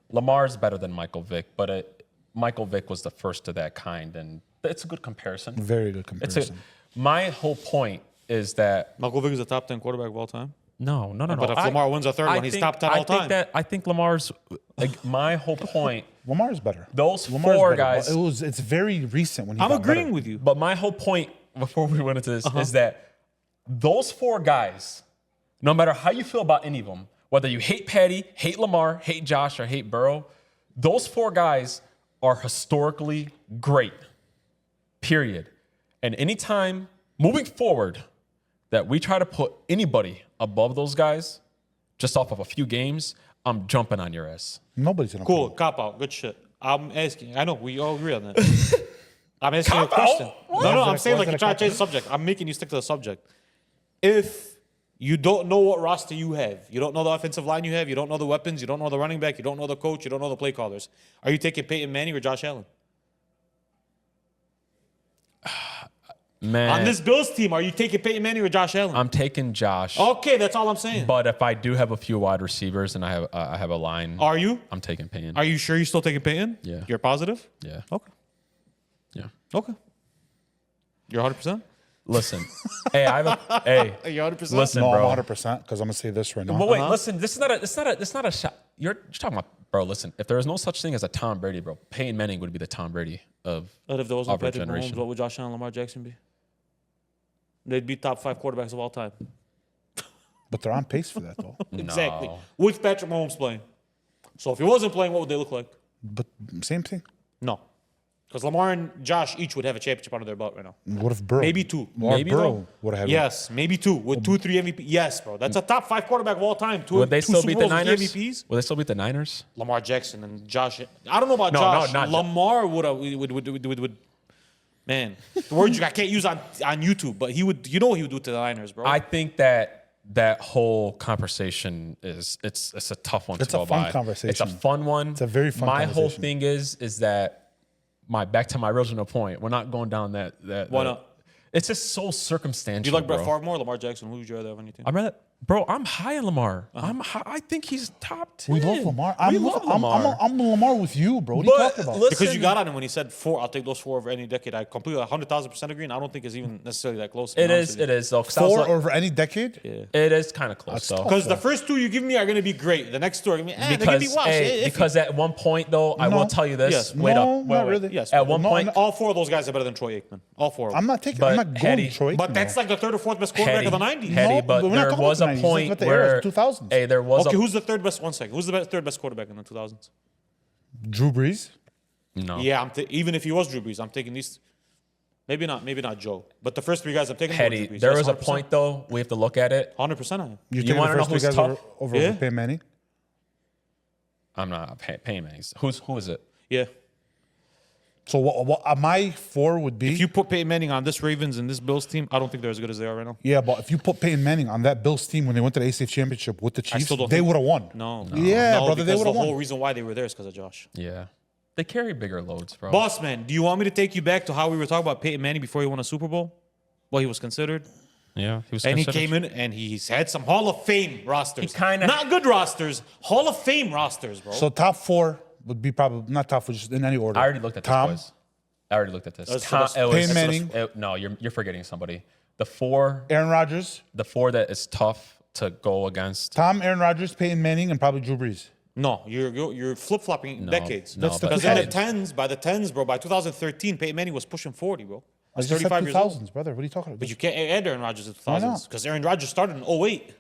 Lamar's better than Michael Vick, but Michael Vick was the first of that kind, and it's a good comparison. Very good It's comparison. my whole point is that Michael Vick is a top 10 quarterback of all time. no. But if Lamar wins a third one, he's top 10 all time. I think Lamar's like my whole point. Lamar's better. Those Lamar's four better, guys. but it's very recent when he I'm got agreeing better. with you. But my whole point before we went into this is that those four guys, no matter how you feel about any of them, whether you hate Patty, hate Lamar, hate Josh, or hate Burrow, those four guys are historically great. Period. And anytime moving forward that we try to put anybody above those guys just off of a few games, I'm jumping on your ass. Nobody's gonna Cool, cop out, good shit. I'm asking. I know we all agree on that. I'm asking you a Cop out? question. What? No, Why I'm is saying that like you're trying to change the subject. I'm making you stick to the subject. If you don't know what roster you have, you don't know the offensive line you have, you don't know the weapons, you don't know the running back, you don't know the coach, you don't know the play callers, are you taking Peyton Manning or Josh Allen? Man, On this Bills team, are you taking Peyton Manning or Josh Allen? I'm taking Josh. Okay, that's all I'm saying. But if I do have a few wide receivers and I have a line, Are you? I'm taking Payne. Are you sure you're still taking Peyton? Yeah. You're positive? Yeah. Okay. Yeah. Okay. You're 100%? Listen. Hey, hey. Are you 100%? Listen, No, bro. I'm 100% because I'm gonna say this right now. But wait, listen. This is not a shot. You're talking about, bro. Listen, if there was no such thing as a Tom Brady, bro, Peyton Manning would be the Tom Brady of But if there wasn't our Patrick Mahomes, generation. what would Josh Allen and Lamar Jackson be? They'd be top 5 quarterbacks of all time. But they're on pace for that though. Exactly. No. With Patrick Mahomes playing. So if he wasn't playing, what would they look like? But same thing. No. Because Lamar and Josh each would have a championship under their belt right now. What if Burrow? Maybe 2. Maybe Burrow though. would have had. Yes, maybe 2 with 2, 3 MVP. Yes, bro. That's a top 5 quarterback of all time. Would they still Super beat the Bowls with Niners? MVPs. Would they still beat the Niners? Lamar Jackson and Josh. I don't know about No, Josh. not Lamar would. Man, the words I can't use on YouTube, but he would. You know what he would do to the Niners, bro. I think that whole conversation it's a tough one It's to a go fun by. conversation. It's a fun one. It's a very fun My whole conversation. thing is that back to my original point. We're not going down that. Why not? It's just so circumstantial. Do you like bro. Brett Favre more, or Lamar Jackson? Who would you rather have on your team? I'm rather, bro. I'm high on Lamar. I think he's top 10. We love Lamar. We love Lamar. I'm Lamar with you, bro. What are you But talking about? listen, Because you got on him when he said 4, I'll take those 4 over any decade. I completely 100,000% agree, and I don't think it's even necessarily that close. it is though. 'Cause I was 4 like- over any decade? It is kind of close though. tough. Because the first 2 you give me are going to be great. The next 2 are going to be, they're going to be washed. because at one point though, I will No. tell you this. Yes. Wait No, up. not Wait. really. Yes. At one No, point, no. All 4 of those guys are better than Troy Aikman. All 4 of them. I'm not taking. But I'm not going Hetty- Detroit. But that's like the 3rd or 4th best quarterback of the 90s. Hetty, No, but but we're not there talking was about a the 90s. This is point about the era where of 2000s. Hey, there was Okay, a who's the 3rd best? One second. Who's the 3rd best quarterback in the 2000s? Drew Brees. no. Yeah, even if he was Drew Brees, I'm taking these. Maybe not Joe. But the first 3 guys I'm taking. Hetty, Drew Brees. there Yes, was a 100%. point though. We have to look at it. 100% I am. You're You taking wanna the know first 3 who's guys tough? over Yeah. Peyton Manning? I'm not paying Manning's. Who is it? Yeah. So what my 4 would be? If you put Peyton Manning on this Ravens and this Bills team, I don't think they're as good as they are right now. Yeah, but if you put Peyton Manning on that Bills team when they went to the AFC Championship with the Chiefs, still don't they think- would have won. No. Yeah, no, brother, they because would've the whole won. reason why they were there is because of Josh. Yeah, they carry bigger loads, bro. Boss man, do you want me to take you back to how we were talking about Peyton Manning before he won a Super Bowl? Well, he was considered. Yeah, he was. And he considered- came in and he's had some Hall of Fame rosters. He kinda- Not good rosters, Hall of Fame rosters, bro. So top 4 would be probably not top 4, just in any order. I already looked at Tom, this, boys. I already looked at this. That's- Tom, that's- it was- Peyton Manning. No, you're forgetting somebody. The 4 Aaron Rodgers, that is tough to go against. Aaron Rodgers, Peyton Manning, and probably Drew Brees. No, you're flip flopping decades. no, That's the but Because in the Hetty- tens, by the 10s, bro, by 2013, Peyton Manning was pushing 40, bro. I He's just said 35 years old. 2000s, brother. What are you talking about? But you can't add Aaron Rodgers in the Why 2000s not? because Aaron Rodgers started in 08.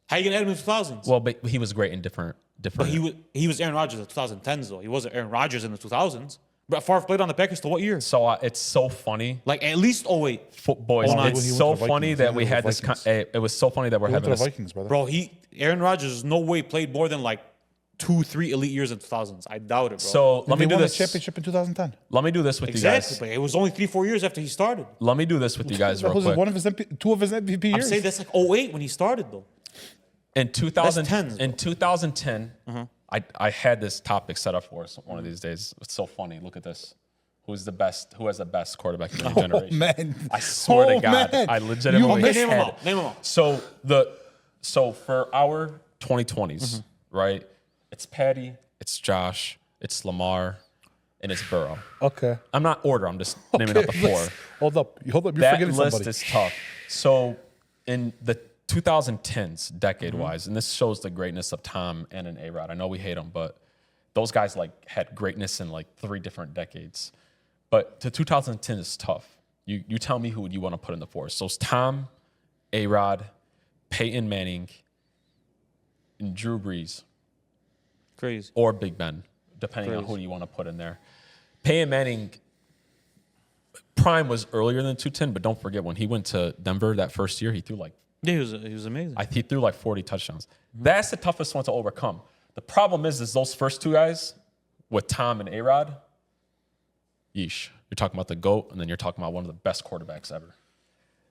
How you gonna add him in the 2000s? Well, but he was great in different. But he was Aaron Rodgers in the 2010s though. He wasn't Aaron Rodgers in the 2000s. Brett Favre played on the Packers till what year? So it's so funny. Like at least 08. Boys, Oh, no, it's he went so to the funny Vikings. that He we went to had the this. Vikings. It was so funny that we're He went to having the this. Vikings, brother. Bro, Aaron Rodgers no way played more than like 2-3 elite years in the 2000s. I doubt it, bro. So let me They do won this. the championship in 2010. Let me do this with exactly, you but guys. it was only 3-4 years after he started. Let me do this with you guys That real was quick. one of his 2 of his MVP I'm years. saying that's like 08 when he started though. In 2000, tens, in 2010, I had this topic set up for us one of these days. It's so funny. Look at this. Who has the best quarterback in their generation? Oh, man. I swear to God, man. I legitimately You Okay, name them had out. Name them out. So for our 2020s, right? It's Patty, it's Josh, it's Lamar, and it's Burrow. Okay. I'm not order. I'm just naming out the 4. Hold up. You're That forgetting list somebody. is tough. So in the 2010s, decade-wise, and this shows the greatness of Tom and an A-Rod. I know we hate them, but those guys like had greatness in like 3 different decades. But the 2010 is tough. You tell me who you want to put in the 4. So it's Tom, A-Rod, Peyton Manning, and Drew Brees, Crazy. or Big Ben, depending on who you want to put in there. Peyton Manning, prime was earlier than 210, but don't forget when he went to Denver that first year, he threw like Yeah, he was amazing. he threw like 40 touchdowns. That's the toughest one to overcome. The problem is those first 2 guys with Tom and A-Rod, yeesh. You're talking about the GOAT, and then you're talking about one of the best quarterbacks ever.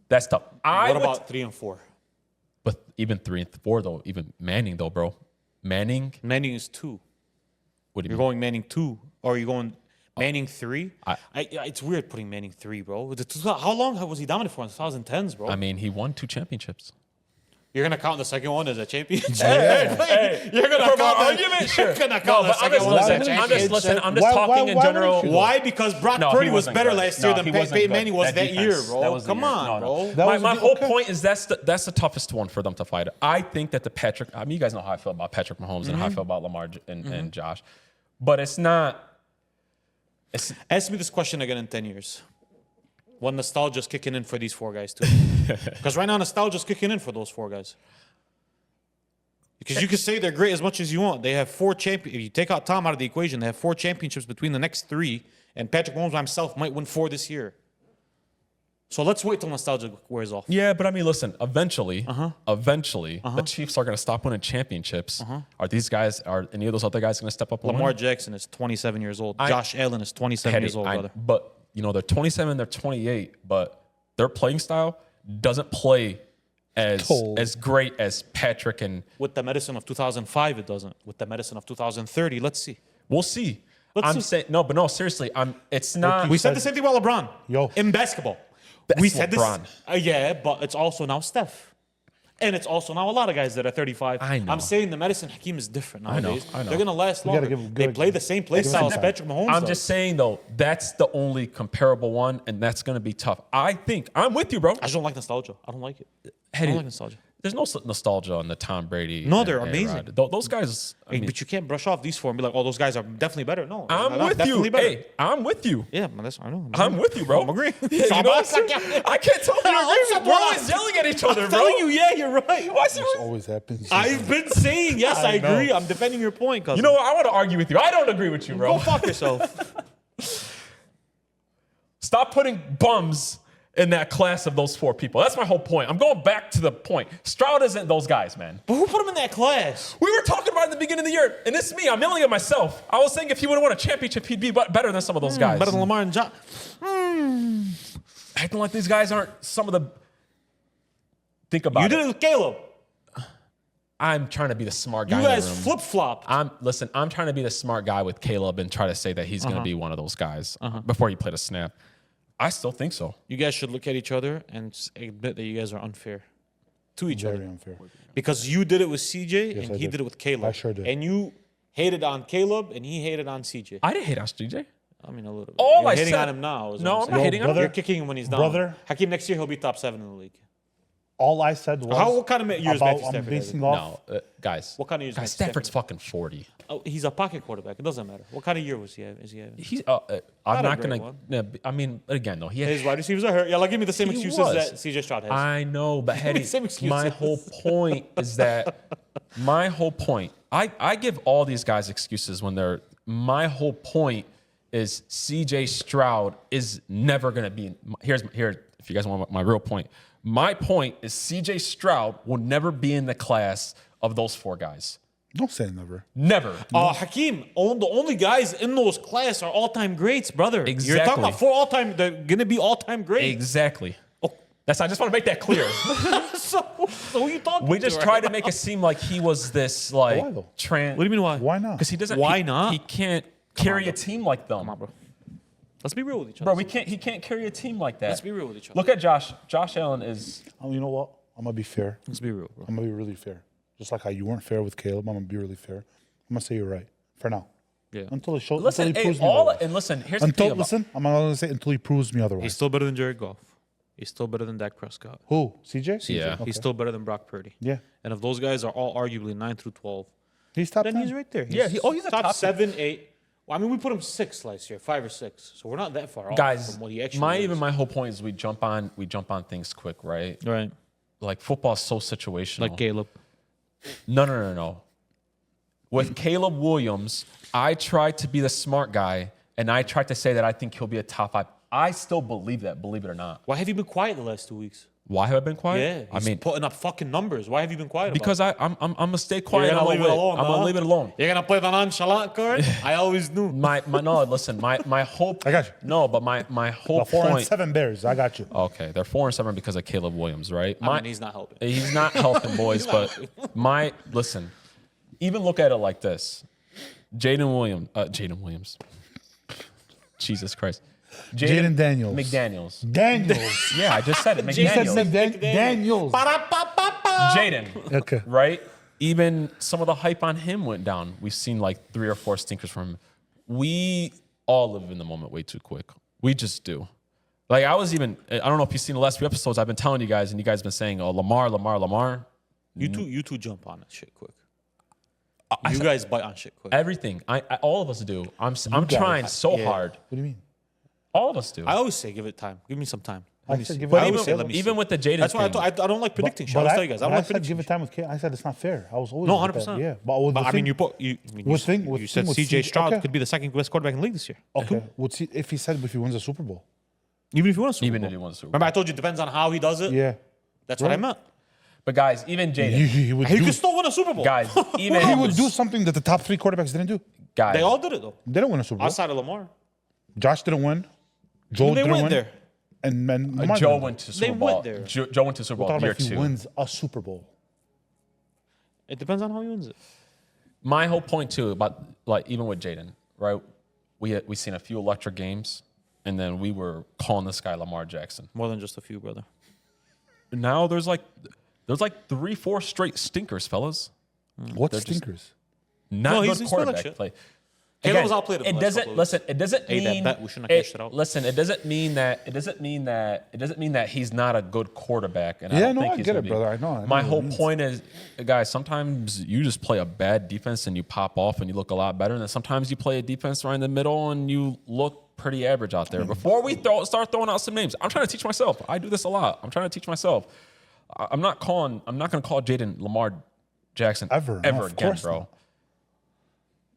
That's tough. What about 3 and 4? But even 3 and 4, though, even Manning, though, bro. Manning, Manning is 2. what do you You're mean? going Manning 2, or you're going Manning 3? It's weird putting Manning 3, bro. How long was he dominant for in the 2010s, bro? I mean, he won 2 championships. You're gonna count the second one as a championship. Hey, You're gonna from count our the argument, sure. You're gonna No, count the but I'm second just one as a listening. I'm championship. just talking Why in general. wouldn't you? Why? Because Brock No, he Purdy was wasn't better good. last year No, than he wasn't Peyton good. Manning was that year, defense, bro. that was the Come year. on, No, no. bro. That was My the- whole okay. point is that's the toughest one for them to fight. I think that the Patrick. I mean, you guys know how I feel about Patrick Mahomes and how I feel about Lamar and Josh, but it's not. Ask me this question again in 10 years. When nostalgia's kicking in for these four guys too. Because right now nostalgia's kicking in for those four guys. Because you can say they're great as much as you want. They have 4 champions. If you take out Tom out of the equation, they have 4 championships between the next 3. And Patrick Mahomes by himself might win 4 this year. So let's wait till nostalgia wears off. Yeah, but I mean, listen. Eventually, the Chiefs are going to stop winning championships. Are these guys? Are any of those other guys going to step up? And Lamar win? Jackson is 27 years old. Josh Allen is 27 years old, brother. But you know, they're 27, they're 28, but their playing style doesn't play as great as Patrick and. With the medicine of 2005, it doesn't. With the medicine of 2030, let's see. We'll see. Let's I'm see. saying no, but no, seriously. It's not. We said the same thing about LeBron. Yo. In basketball. That's We said LeBron. this. Yeah, but it's also now Steph. And it's also now a lot of guys that are 35. I know. I'm saying the medicine Hakeem is different nowadays. I know. They're going to last gotta longer. give They good- play the same play give him style as time. Patrick Mahomes I'm does. just saying though, that's the only comparable one, and that's going to be tough. I think I'm with you, bro. I just don't like nostalgia. I don't like it. I Hey, don't like nostalgia. There's no nostalgia on the Tom Brady. No, and they're A-Rod. amazing. Those guys. I mean, But you can't brush off these 4 and be like, oh, those guys are definitely better. No. I'm they're not with definitely you. better. Hey, I'm with you. Yeah, man, that's I know. I'm with you, bro. I'm agreeing. Yeah, you know what I'm saying? I can't tell you. I'm We're always yelling at each other, I'm bro. telling you, yeah, you're right. Why is it- This always happens. I've been saying, yes, I know. agree. I'm defending your point, cousin. You know what? I want to argue with you. I don't agree with you, bro. Go fuck yourself. Stop putting bums in that class of those 4 people. That's my whole point. I'm going back to the point. Stroud isn't those guys, man. But who put him in that class? We were talking about it at the beginning of the year, and it's me. I'm yelling at myself. I was saying if he would have won a championship, he'd be better than some of those guys. Better than Lamar and John. Acting like these guys aren't some of the. Think about You it. did it with Caleb. I'm trying to be the smart guy You in the guys room. flip flopped. I'm trying to be the smart guy with Caleb and try to say that he's going to be one of those guys before he played a snap. I still think so. You guys should look at each other and admit that you guys are unfair to each Very other. unfair. Because you did it with CJ Yes, and I he did. did it with Caleb. I sure did. And you hated on Caleb and he hated on CJ. I didn't hate Ash DJ. I mean, a little bit. All You're I hitting said- on him now. Is No, what I'm saying. not hitting on him. brother, You're kicking him when he's down. brother. Hakeem, next year he'll be top 7 in the league. All I said was What kind of years about Matthew I'm Stafford basing having? off. No, guys. What kind of years Guys, Matthew Stafford's Stafford? fucking 40. Oh, he's a pocket quarterback. It doesn't matter. What kind of year was he having? Is he having? He's. Not I'm a not great gonna. one. I mean, again, though, he. His wide receivers are hurt. Yeah, like give me the same He excuses was. that CJ Stroud has. I know, but Hetty, Same excuses. my whole point is that my whole point. I give all these guys excuses when they're. My whole point is CJ Stroud is never gonna be. Here. If you guys want my real point, my point is CJ Stroud will never be in the class of those 4 guys. Don't say never. Never. Hakeem, the only guys in those class are all-time greats, brother. You're Exactly. talking about 4 all-time. They're gonna be all-time greats. Exactly. Oh. I just want to make that clear. So who are you talking We to just right tried now? to make it seem like he was this Why, like though? trans. What do you mean why? Why not? Because he doesn't. Why he- not? He can't carry bro. a team like them. Come on, bro. Let's be real with each other. Bro, he can't carry a team like that. Let's be real with each other. Look at Josh. Josh Allen is. Oh, you know what? I'm gonna be fair. Let's be real, bro. I'm gonna be really fair. Just like how you weren't fair with Caleb, I'm gonna be really fair. I'm gonna say you're right for now. Yeah. Until it shows. Listen, until he proves me all otherwise. and listen. Here's the thing about. I'm not gonna say until he proves me otherwise. He's still better than Jared Goff. He's still better than Dak Prescott. Who? CJ? Yeah. Okay. He's still better than Brock Purdy. Yeah. And if those guys are all arguably 9 through 12, He's top then 10. he's right there. Yeah, he's a top 7, 8. Well, I mean, we put him 6 last year, 5 or 6. So we're not that far off Guys, from what he actually is. my whole point is we jump on things quick, right? Right. Like football's so situational. Like Caleb. No. With Caleb Williams, I tried to be the smart guy, and I tried to say that I think he'll be a top 5. I still believe that, believe it or not. Why have you been quiet the last 2 weeks? Why have I been quiet? Yeah. I mean, putting up fucking numbers. Why have you been quiet because I'm gonna stay quiet. You're and going to I'm leave it alone, I'm gonna huh? leave it alone. You're going to play the nonchalant card? I always knew. My listen, my whole I got you. No, but my whole The 4 and point. 7 Bears. I got you. Okay, they're 4-7 because of Caleb Williams, right? I mean, he's not helping. He's not helping, boys. But listen, even look at it like this: Jaden Williams. Jesus Christ. Jaden Daniels. McDaniels. Daniels. Yeah, I just said it. He said McDaniels. Daniels. Jaden, Okay. right? Even some of the hype on him went down. We've seen like 3 or 4 stinkers from him. We all live in the moment way too quick. We just do. Like I don't know if you've seen the last few episodes, I've been telling you guys, and you guys been saying, oh, Lamar. You two jump on that shit quick. You guys bite on shit quick. Everything. All of us do. I'm guys. trying so hard. What do you mean? All of us do. I always say, give it time. Give me some time. I said give it But time. always even, say, let me even see. with the Jaden That's why thing, I don't like predicting shit. I always tell you guys. I don't like I said predicting give it shit. time with K. I said it's not fair. I was always No, with that. 100%. Yeah, but But I mean, you said with CJ Stroud okay. could be the second best quarterback in the league this year. Okay. If he said if he wins the Super Bowl. Even if he wins Super even Bowl. if he wants to. Remember, I told you it depends on how he does it. Yeah. That's what I meant. But guys, even Jaden, He would He do, could still win a Super Bowl. guys, even he would do something that the top 3 quarterbacks didn't do. guys, They all did it though. They didn't win a Super Bowl. Outside of Lamar, Josh didn't win. Joel they didn't went win. there. And Lamar Joe didn't went to They Super went Bowl. there. Joe went to Super We're Bowl talking year about if he 2. wins a Super Bowl. It depends on how he wins it. My whole point too about like even with Jaden, right? We seen a few electric games, and then we were calling this guy Lamar Jackson. More than just a few, brother. Now there's like 3-4 straight stinkers, fellas. What stinkers? Not No, good he's played like quarterback shit. play. Caleb Again, was outplayed him it the last doesn't couple of listen. It doesn't Hey, that mean bet, we shouldn't have cashed it out. Listen, it doesn't mean that he's not a good quarterback. And I Yeah, don't no, think I he's get gonna it, be. brother. I know My what it whole means. point is, guys, sometimes you just play a bad defense and you pop off and you look a lot better. And then sometimes you play a defense right in the middle and you look pretty average out there. Before we start throwing out some names, I'm trying to teach myself. I do this a lot. I'm trying to teach myself. I'm not going to call Jaden Lamar Jackson Ever. No, of again, course bro. not.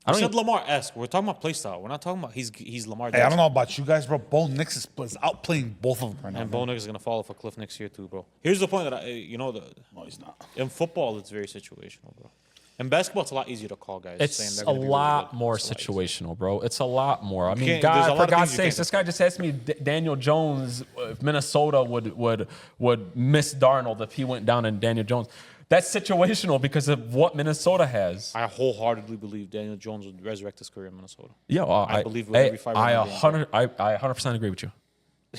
I said Lamar-esque. We're talking about play style. We're not talking about he's Lamar Hey, Jackson. I don't know about you guys, bro. Bo Nix is outplaying both of them right now. And Bo Nix is going to fall off a cliff next year too, bro. Here's the point that No, he's not. in football, it's very situational, bro. In basketball, it's a lot easier to call guys. saying It's they're a gonna be really lot good. more It's a lot easier. situational, bro. It's a lot more. I mean, can't- there's a lot for of God's things you sakes, can't this guy just asked me Daniel Jones if Minnesota would miss Darnold if he went down in Daniel Jones. That's situational because of what Minnesota has. I wholeheartedly believe Daniel Jones would resurrect his career in Minnesota. Yeah, I believe with every fiber I in my being, 100% agree with you.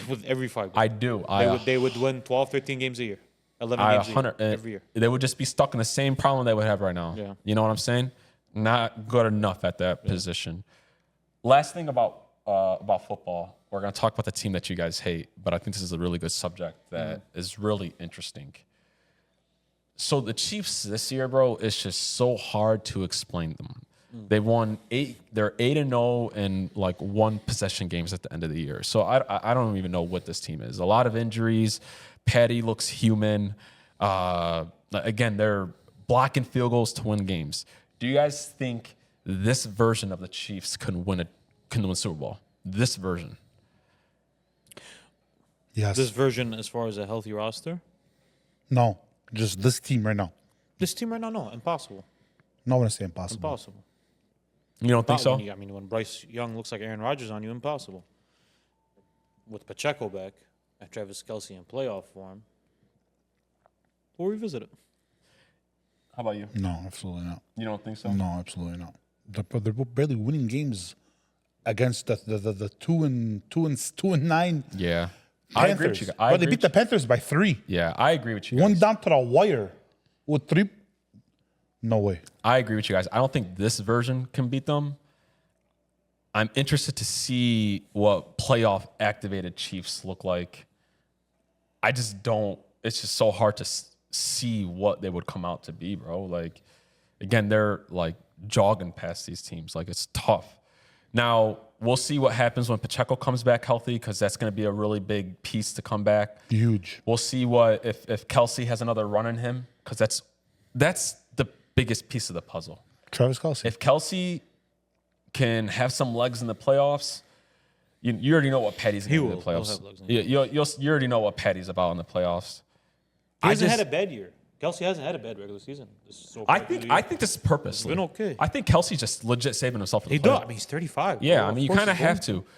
With every five. I do. They would win 12, 13 games a year. 11 I games a year, 100 every year. They would just be stuck in the same problem they would have right now. Yeah. You know what I'm saying? Not good enough at that position. Last thing about football, we're going to talk about the team that you guys hate, but I think this is a really good subject that is really interesting. So the Chiefs this year, bro, it's just so hard to explain them. They won 8. They're 8-0 in like 1 possession games at the end of the year. So I don't even know what this team is. A lot of injuries. Patty looks human. Again, they're blocking field goals to win games. Do you guys think this version of the Chiefs can win Super Bowl? This version. Yes. This version, as far as a healthy roster, No. Just this team right now. this team right now, no, impossible. No, I want to say impossible. Impossible. You don't think so? When Bryce Young looks like Aaron Rodgers on you, impossible. With Pacheco back and Travis Kelce in playoff form, we'll revisit it. How about you? No, absolutely not. You don't think so? No, absolutely not. They're barely winning games against the 2-9 Yeah. I agree Panthers. with you. Bro, they beat the Panthers by 3. Yeah, I agree with you. One Guys. down to the wire with 3. No way. I agree with you guys. I don't think this version can beat them. I'm interested to see what playoff activated Chiefs look like. I just don't. It's just so hard to see what they would come out to be, bro. Like, again, they're like jogging past these teams. Like, it's tough. Now, we'll see what happens when Pacheco comes back healthy because that's going to be a really big piece to come back. Huge. We'll see what if Kelce has another run in him because that's the biggest piece of the puzzle. Travis Kelce. If Kelce can have some legs in the playoffs, you already know what Patty's going to do in the will. He'll playoffs. have legs in the You already know what Patty's about in the playoffs. He hasn't had a bad year. Kelsey hasn't had a bad regular season. I think this is purposely. been okay. I think Kelsey's just legit saving himself for the He does. playoffs. I mean, he's 35. Yeah, bro. I mean, you course kind of he's have going to.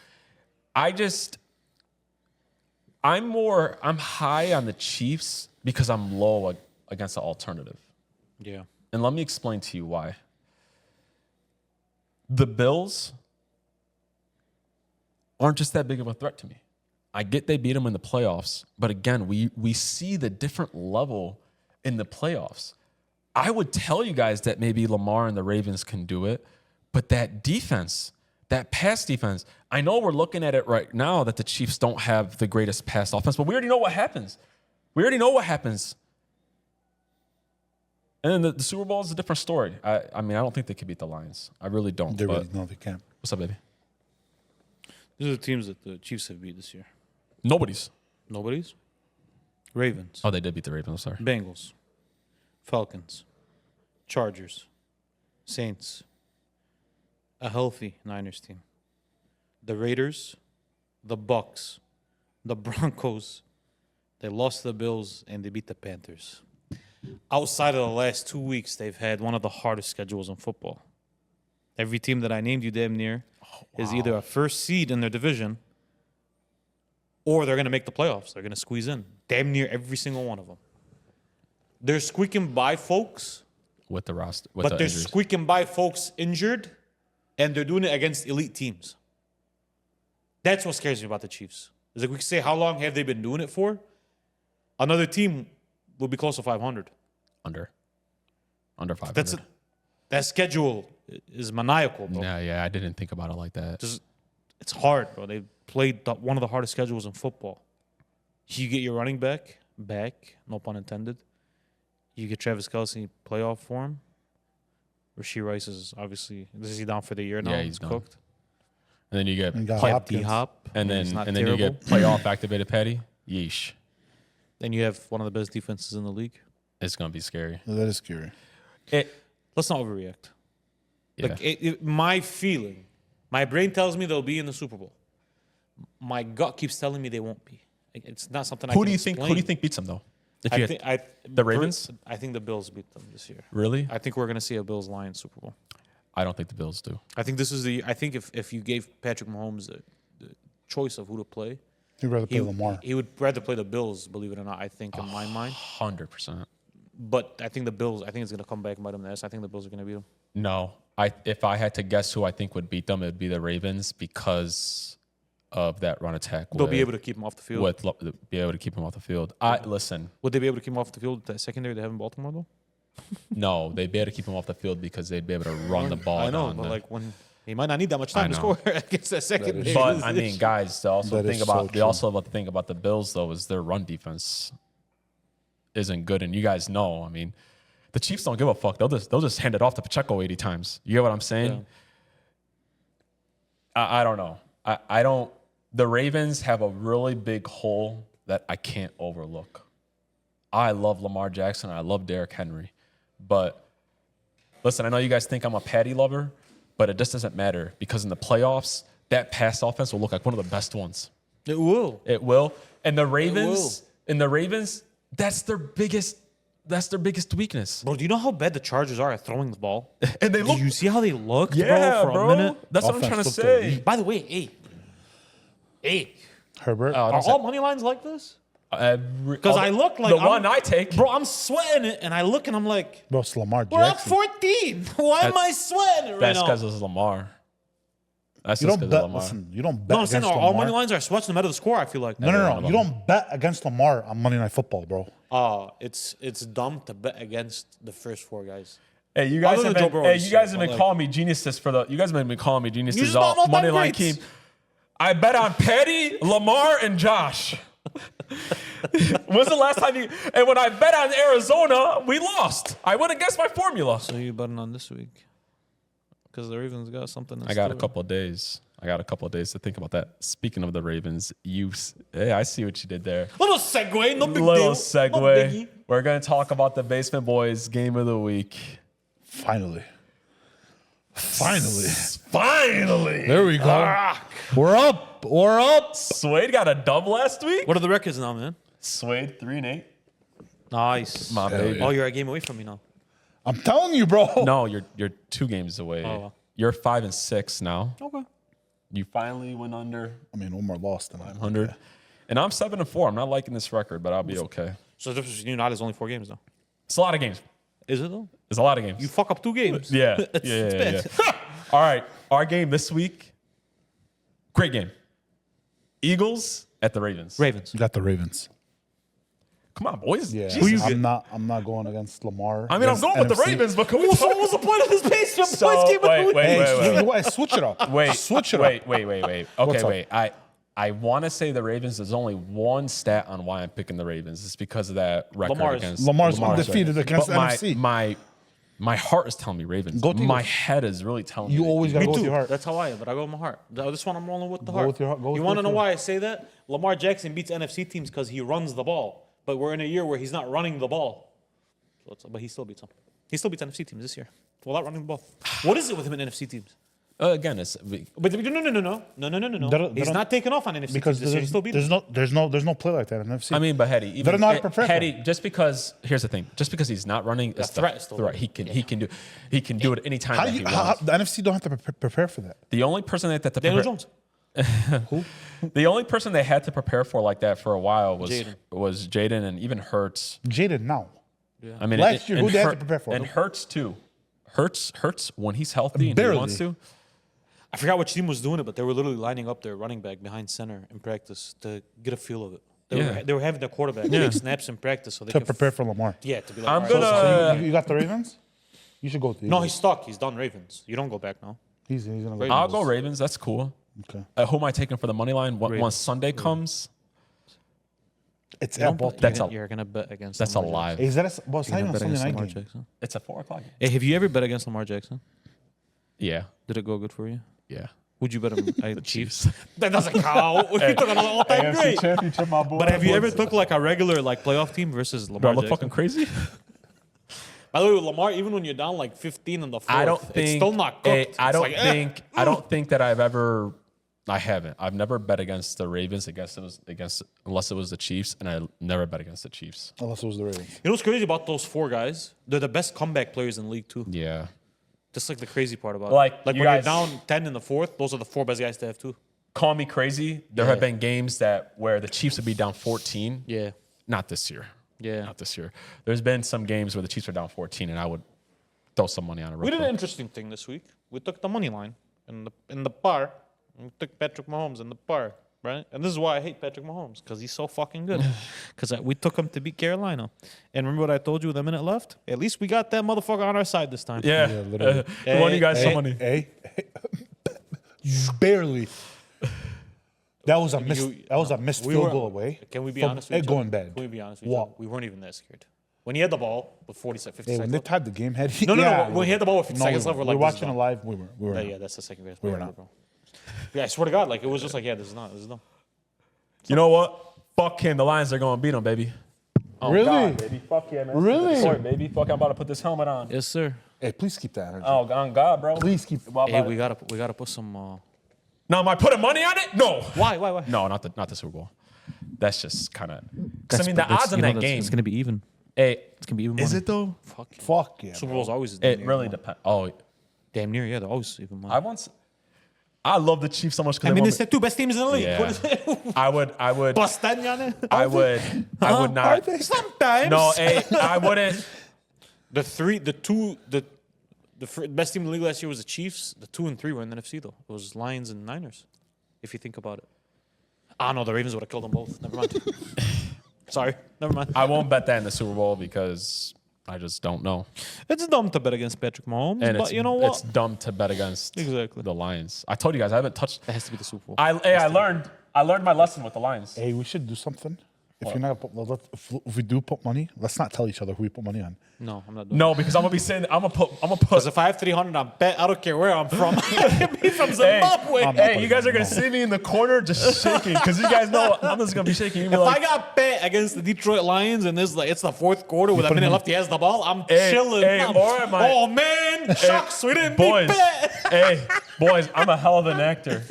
I'm high on the Chiefs because I'm low against the alternative. Yeah. And let me explain to you why. The Bills aren't just that big of a threat to me. I get they beat them in the playoffs, but again, we see the different level in the playoffs. I would tell you guys that maybe Lamar and the Ravens can do it, but that defense, that pass defense, I know we're looking at it right now that the Chiefs don't have the greatest pass offense, but we already know what happens. We already know what happens. And then the Super Bowl is a different story. I mean, I don't think they could beat the Lions. I really don't. No, they can't. What's up, baby? These are the teams that the Chiefs have beat this year. Nobody's. Ravens. Oh, they did beat the Ravens. I'm sorry. Bengals. Falcons. Chargers. Saints. A healthy Niners team. The Raiders. The Bucks. The Broncos. They lost to the Bills and they beat the Panthers. Outside of the last 2 weeks, they've had one of the hardest schedules in football. Every team that I named you damn near is either a first seed in their division or they're going to make the playoffs. They're going to squeeze in. Damn near every single one of them. They're squeaking by folks. With the roster. But they're squeaking by folks injured, and they're doing it against elite teams. That's what scares me about the Chiefs. It's like we can say, how long have they been doing it for? Another team will be close to 500. Under 500. That schedule is maniacal, bro. Yeah, I didn't think about it like that. It's hard, bro. They played one of the hardest schedules in football. You get your running back, no pun intended. You get Travis Kelce playoff form. Rasheed Rice is obviously, is he down for the year now? Yeah, he's cooked. And then you get D-Hop. and then you get playoff activated Patty. Yeesh. Then you have one of the best defenses in the league. It's gonna be scary. That is scary. Let's not overreact. Yeah. Like my feeling, my brain tells me they'll be in the Super Bowl. My gut keeps telling me they won't be. It's not something I can explain. Who do you think beats them though? The Ravens? I think the Bills beat them this year. Really? I think we're going to see a Bills-Lions Super Bowl. I don't think the Bills do. I think this is I think if you gave Patrick Mahomes the choice of who to play, He'd rather play Lamar. He would rather play the Bills, believe it or not, I think, in my mind. 100%. But I think the Bills, I think it's going to come back and bite them in the ass. I think the Bills are going to beat them. No. If I had to guess who I think would beat them, it would be the Ravens because of that run attack. They'll be able to keep them off the field. Be able to keep them off the field. Listen. Would they be able to keep them off the field with that secondary they have in Baltimore, though? No, they'd be able to keep them off the field because they'd be able to run the ball. I know, but like when he might not need that much time to score against that secondary. But I mean, guys, they also have to think about the Bills though is their run defense isn't good, and you guys know. I mean, the Chiefs don't give a fuck. They'll just hand it off to Pacheco 80 times. You get what I'm saying? Yeah. I don't know. I don't. The Ravens have a really big hole that I can't overlook. I love Lamar Jackson. I love Derrick Henry. But listen, I know you guys think I'm a Patty lover, but it just doesn't matter because in the playoffs, that pass offense will look like one of the best ones. It will. It will. And the Ravens, that's their biggest weakness. Bro, do you know how bad the Chargers are at throwing the ball? And they look. Do you see how they looked, Yeah, bro, for a minute? That's what I'm trying to say. By the way, hey, Herbert. are all money lines like this? Because I look like one I take. Bro, I'm sweating it, and I look and I'm like, Bro, it's Lamar we're up Jackson. 14. Why am I sweating it right That's now? because it's Lamar. That's You just don't because of bet. Lamar. Listen, you don't bet No, I'm against saying Lamar. all money lines are sweats no matter the score, I feel like. No. You don't bet against Lamar on Monday Night Football, bro. It's dumb to bet against the first four guys. Hey, you guys Other have than Joe been, Burrow hey, you guys have been like- calling me geniuses for the. You guys have been calling me geniuses just bought all all-time money line greats. team. I bet on Petty, Lamar, and Josh. When's the last time you? And when I bet on Arizona, we lost. I went against my formula. So you betting on this week? Because the Ravens got something. I got a couple of days. To think about that. Speaking of the Ravens, hey, I see what you did there. Little segue, no big deal. Little No segue. biggie. We're gonna talk about the Basement Boys game of the week. Finally. There we go. We're up. Suede got a dub last week. What are the records now, man? Suede 3-8. Nice. My baby. Oh, you're a game away from me now. I'm telling you, bro. No, you're 2 games away. Oh. You're 5-6 now. Okay. You finally went under I mean, one more loss than 100. And I'm 7-4. I'm not liking this record, but I'll be okay. So the difference between you and I is only 4 games, though. It's a lot of games. Is it, though? It's a lot of games. You fuck up 2 games. Yeah. It's bad. All right. Our game this week, great game. Eagles at the Ravens. Ravens. You got the Ravens. Come on, boys. Yeah, Jesus. I'm not going against Lamar. I mean, I'm against going with the NFC. Ravens, but can we What talk? was the point of this Basement So, Boyz game? Hey, you want to switch it up? Wait, switch it wait, up. wait. What's Okay, up? wait. I want to say the Ravens. There's only one stat on why I'm picking the Ravens. It's because of that record against Lamar's Lamar's undefeated against but the NFC. My heart is telling me Ravens. Go to My Eagles. head is really telling You me. always gotta Me go with too. your heart. That's how I am, but I go with my heart. This one I'm rolling with the Go heart. with your heart. Go with You want to know your why I say that? Lamar Jackson beats NFC teams because he runs the ball. But we're in a year where he's not running the ball. But he still beats them. He still beats NFC teams this year without running the ball. What is it with him in NFC teams? Again, it's But no. They're He's not taking off on NFC because teams this year. He still beats there's no play like that in NFC. I mean, but Hetty, even They're not prepared for Hetty, just because here's the thing, just because he's not running, it's threat the is still threat. there. He can do it anytime how that do he you, how, wants. the NFC don't have to prepare for that. The only person that had to Daniel prepare, Jones. the only person they had to prepare for like that for a while was Jaden. Jaden and even Hurts. Jaden now. I mean, Last year, and who they had to Hurt- prepare for? And Hurts too. Hurts when he's healthy and Barely. he wants to. I forgot which team was doing it, but they were literally lining up their running back behind center in practice to get a feel of it. They were having their quarterback take snaps in practice so they To can prepare for Lamar. Yeah, to be like, I'm all right, gonna- So you got the Ravens? You should go to the No, Eagles. he's stuck. He's done Ravens. You don't go back now. He's gonna go. I'll go Ravens. That's cool. Okay. Who am I taking for the money line? Once Sunday comes, It's You don't at bet- Baltimore. That's a- you're gonna bet against. that's a Lamar lie. Jackson. Is that a, well, it's not You're even gonna a bet Sunday against night Lamar game. Jackson. It's a 4:00 game. Hey, have you ever bet against Lamar Jackson? Yeah, Did it go good for you? yeah. Would you bet him? The Chiefs. That doesn't count. We took an all-time great. championship, my boy. But have you ever took like a regular like playoff team versus Do I Lamar look Jackson? fucking crazy? By the way, Lamar, even when you're down like 15 in the fourth, I don't think. it's still not Hey, cooked. I It's don't like, think. I don't think that I've ever. I haven't. I've never bet against the Ravens. Unless it was the Chiefs, and I never bet against the Chiefs. Unless it was the Ravens. You know what's crazy about those four guys? They're the best comeback players in the league too. Yeah. Just like the crazy part about Like, it. Like you when guys- you're down 10 in the fourth, those are the four best guys to have too. Call me crazy. There have been games where the Chiefs would be down 14. Yeah. Not this year. Yeah. Not this year. There's been some games where the Chiefs are down 14, and I would throw some money on it. We did an interesting thing this week. We took the money line in the par. And we took Patrick Mahomes in the par, right? And this is why I hate Patrick Mahomes, because he's so fucking good. Because we took him to beat Carolina. And remember what I told you with a minute left? At least we got that motherfucker on our side this time. Yeah. literally. We won you guys some money. Hey, barely. That was a missed we field were- goal away. Can we be from honest with it you? going bad. Can we be honest with you? What? We weren't even that scared. When he had the ball with 50 Hey, seconds when they left. tied the game, had he? No. yeah, When he had the ball with 50 seconds left, we're like, this is watching it dumb. live. We were. Yeah, not. that's the second greatest We were player not. ever, bro. Yeah, I swear to God, like it was just like, yeah, this is dumb. You know what? Fuck him. The Lions are going to beat him, baby. Oh, Really? God, baby. Fuck yeah, man. Really? Sorry, baby. Fuck, I'm about to put this helmet on. Yes, sir. Hey, please keep that energy. Oh, on God, bro. Please keep. Hey, we gotta put some. Now, am I putting money on it? No. Why? No, not the Super Bowl. That's just kind of. I mean, the odds in that game. It's gonna be even. Hey, It's gonna be even. is money. it though? Fuck yeah. Super Bowl's always It damn near, really man. depends. Oh, Damn near, yeah. They're always even money. I love the Chiefs so much because I mean, it's the two best teams in the league. Yeah. What is it? I would Bastanyane? I would not. Sometimes. No, hey, I wouldn't. The best team in the league last year was the Chiefs. The 2 and 3 were in the NFC though. It was Lions and Niners. If you think about it. Ah no, the Ravens would have killed them both. Never mind. Sorry, never mind. I won't bet that in the Super Bowl because I just don't know. It's dumb to bet against Patrick Mahomes, And but you know what? It's dumb to bet against Exactly. the Lions. I told you guys I haven't touched. It has to be the Super Bowl. I learned my lesson with the Lions. Hey, we should do something. If you're not, if we do put money, let's not tell each other who we put money on. No, I'm not doing it. No, because I'm gonna be saying I'm gonna put. Because if I have 300 on bet, I don't care where I'm from. I can be from Zimbabwe. I'm- Hey, you guys are gonna see me in the corner just shaking because you guys know I'm just gonna be shaking. You'll be If like, I got bet against the Detroit Lions and this it's the fourth quarter with a put minute him in- left, he has the ball, I'm Hey, chilling. hey, I'm- or am I- oh man, shucks, we didn't boys, beat bet. hey, boys, I'm a hell of an actor.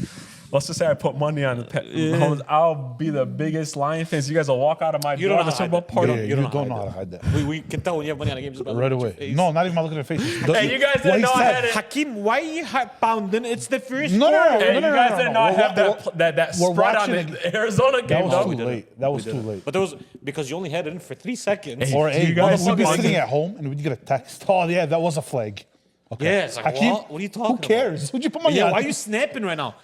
Let's just say I put money on the Mahomes. I'll be the biggest Lion fans. You guys will walk out of my You door don't at the know Super how Bowl to- party. Yeah, you don't know how to hide that. We can tell when you have money on a game just by Right looking at away. your face. No, not even by looking at face. Hey, you guys didn't know I had it. Hakeem, why you pounding? It's the first No, no, quarter. no, Hey, you guys no, didn't no. know I have We're- that we're spread on watching the Arizona That game. was dog. too late. That was too late. But there was because you only had it in for 3 seconds. Or Do hey, you guys we'd be fucking- sitting at home and we'd get a text. Oh yeah, that was a flag. Okay. Yeah, it's like, Hakeem, what are you talking Who cares? Who'd you put money Yeah, on? why are you snapping right now?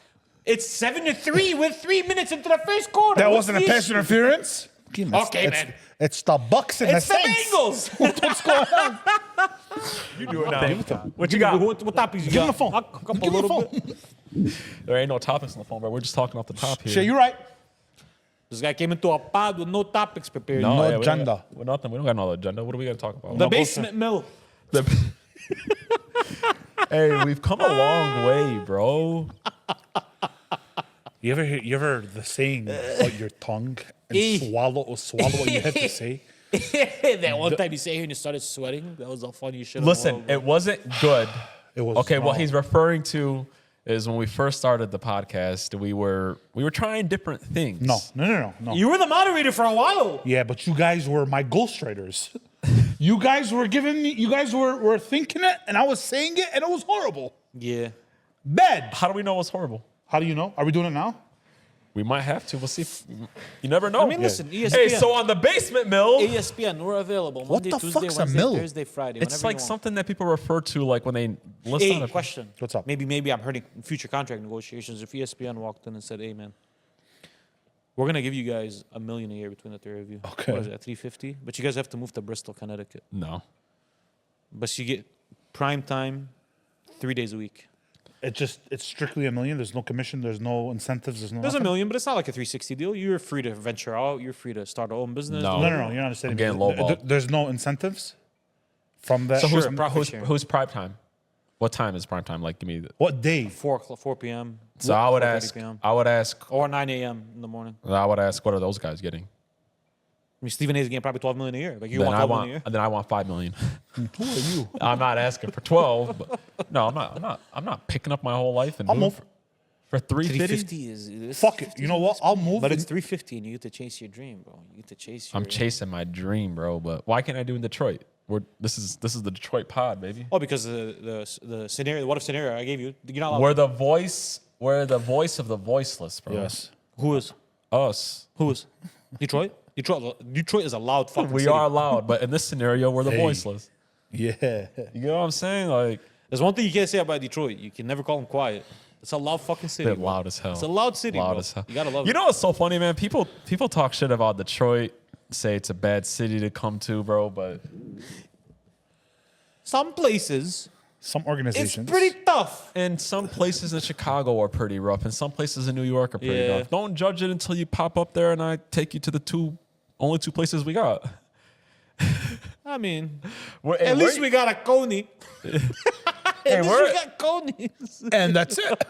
It's 7-3 with 3 minutes into the first quarter. That What's wasn't a the pass issue? interference. game. Okay, it's, man. It's the Bucks and It's the the Saints. Bengals. What's going on? You do it now. Give it to him. What you got? What topics you Give him got? the phone. I'll cook up a Give him the little phone. bit. There ain't no topics on the phone, bro. We're just talking off the top here. Shit, you're right. This guy came into a pod with no topics prepared. No we don't agenda. got- We're nothing. We don't got no agenda. What do we got to talk about? The basement mill. Hey, we've come a long way, bro. You ever the saying "bite your tongue and Eh. swallow what you have to say"? That one time you say here and you started sweating. That was the funniest shit. in the Listen, world, it wasn't good. It was Okay, what no. he's referring to is when we first started the podcast, we were trying different things. No. You were the moderator for a while. Yeah, but you guys were my ghostwriters. You guys were giving me. You guys were thinking it, and I was saying it, and it was horrible. Yeah. Bad. How do we know it's horrible? How do you know? Are we doing it now? We might have to. We'll see. You never know. I mean, listen, ESPN. Hey, so on the basement mill, ESPN, we're available Monday, the Tuesday, fuck's a Wednesday, mill? Thursday, Friday. it's whenever like you want. something that people refer to like when they list on Hey, a question. What's up? Maybe I'm hurting future contract negotiations. If ESPN walked in and said, "Hey, man, we're gonna give you guys $1 million a year between the three of you." Okay. What is it, $350? But you guys have to move to Bristol, Connecticut. No. But you get prime time 3 days a week. It's strictly $1 million. There's no commission. There's no incentives. There's no. There's $1 nothing? million, but it's not like a 360 deal. You're free to venture out. You're free to start your own business. No. No. You're not understanding. I'm getting me. lowballed. There's no incentives from that. So Sure, profit sharing. who's prime time? What time is prime time? Like, give me. What day? 4 p.m. So I would 4:30 ask. p.m. I would ask. Or 9 a.m. in the morning. I would ask. What are those guys getting? I mean, Stephen A's getting probably $12 million a year. Like you Then want I 12 million a year? want. Then I want $5 million. Who are you? I'm not asking for 12. But no, I'm not picking up my whole life and I'll moving move. for 350. 350 is Fuck it. You know what? I'll move. But it's 350 and you get to chase your dream, bro. You get to chase your I'm chasing my dream, bro. But why can't I do it in Detroit? This is the Detroit pod, baby. Oh, because the scenario, the what if scenario I gave you, you're not allowed. We're the voice of the voiceless, bro. Yes. Who is? Us. Who is? Detroit? Detroit is a loud fucking We city. are loud, but in this scenario, we're the Hey. voiceless. Yeah. You get what I'm saying? Like, There's one thing you can't say about Detroit. You can never call them quiet. It's a loud fucking city. they're bro. loud as hell. It's a loud city, Loud bro. as hell. You gotta love You it. know what's so funny, man? People talk shit about Detroit, say it's a bad city to come to, bro. But Some places, Some it's organizations. pretty tough. and some places in Chicago are pretty rough, and some places in New York are pretty Yeah. rough. Don't judge it until you pop up there, and I take you to the only two places we got. I mean, We're- at and least we're- we got a Coney. Hey, At least we're- we got Conies. And that's it.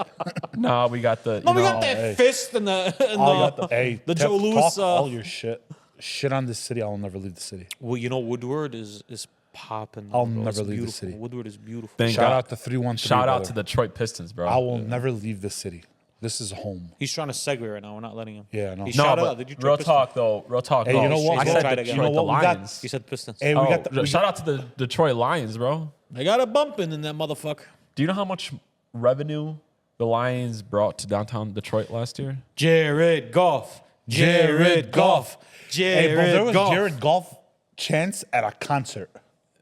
Nah, we got the. No, you we know, got that hey. fist and Hey, the talk Joe Louis. all your shit. Shit on this city. I'll never leave the city. Well, you know, Woodward is popping. I'll bro. never It's leave the beautiful. city. Woodward is beautiful. Thank Shout God. out to 313. Shout out brother. to Detroit Pistons, bro. I will never leave the city. This is home. He's trying to segue right now. We're not letting him. Yeah, I know. He No, shouted but out. Did you real talk though. Real talk. Hey, no. you know what? I We'll said try it Detroit, again. You know the what? We got- Lions. He said Pistons. Hey, we Oh, got the, shout out to the Detroit Lions, bro. They got a bumping in that motherfucker. Do you know how much revenue the Lions brought to downtown Detroit last year? Jared Goff. Jared Goff. Jared Hey, bro, there was Goff. Jared Goff chants at a concert.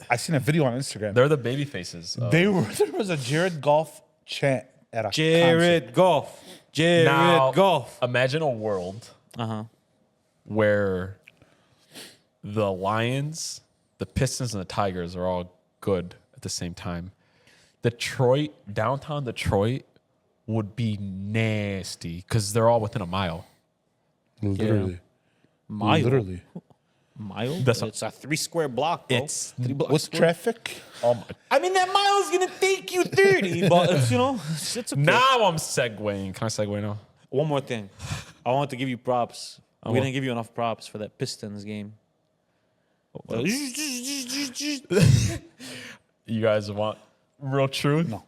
I seen a video on Instagram. They're the baby faces. There was a Jared Goff chant at a concert. Jared Goff. Jared Now, Goff. imagine a world where the Lions, the Pistons, and the Tigers are all good at the same time. Downtown Detroit would be nasty because they're all within a mile. Literally. Mile. Literally. Mile? That's It's a 3 square block, bro. It's- 3 blocks With square. traffic? Oh my! I mean, that mile is going to take you 30, but, it's, you know, it's okay. Now I'm segueing. Can I segue now? One more thing. I want to give you props. We what? didn't give you enough props for that Pistons game. You guys want real truth? No. What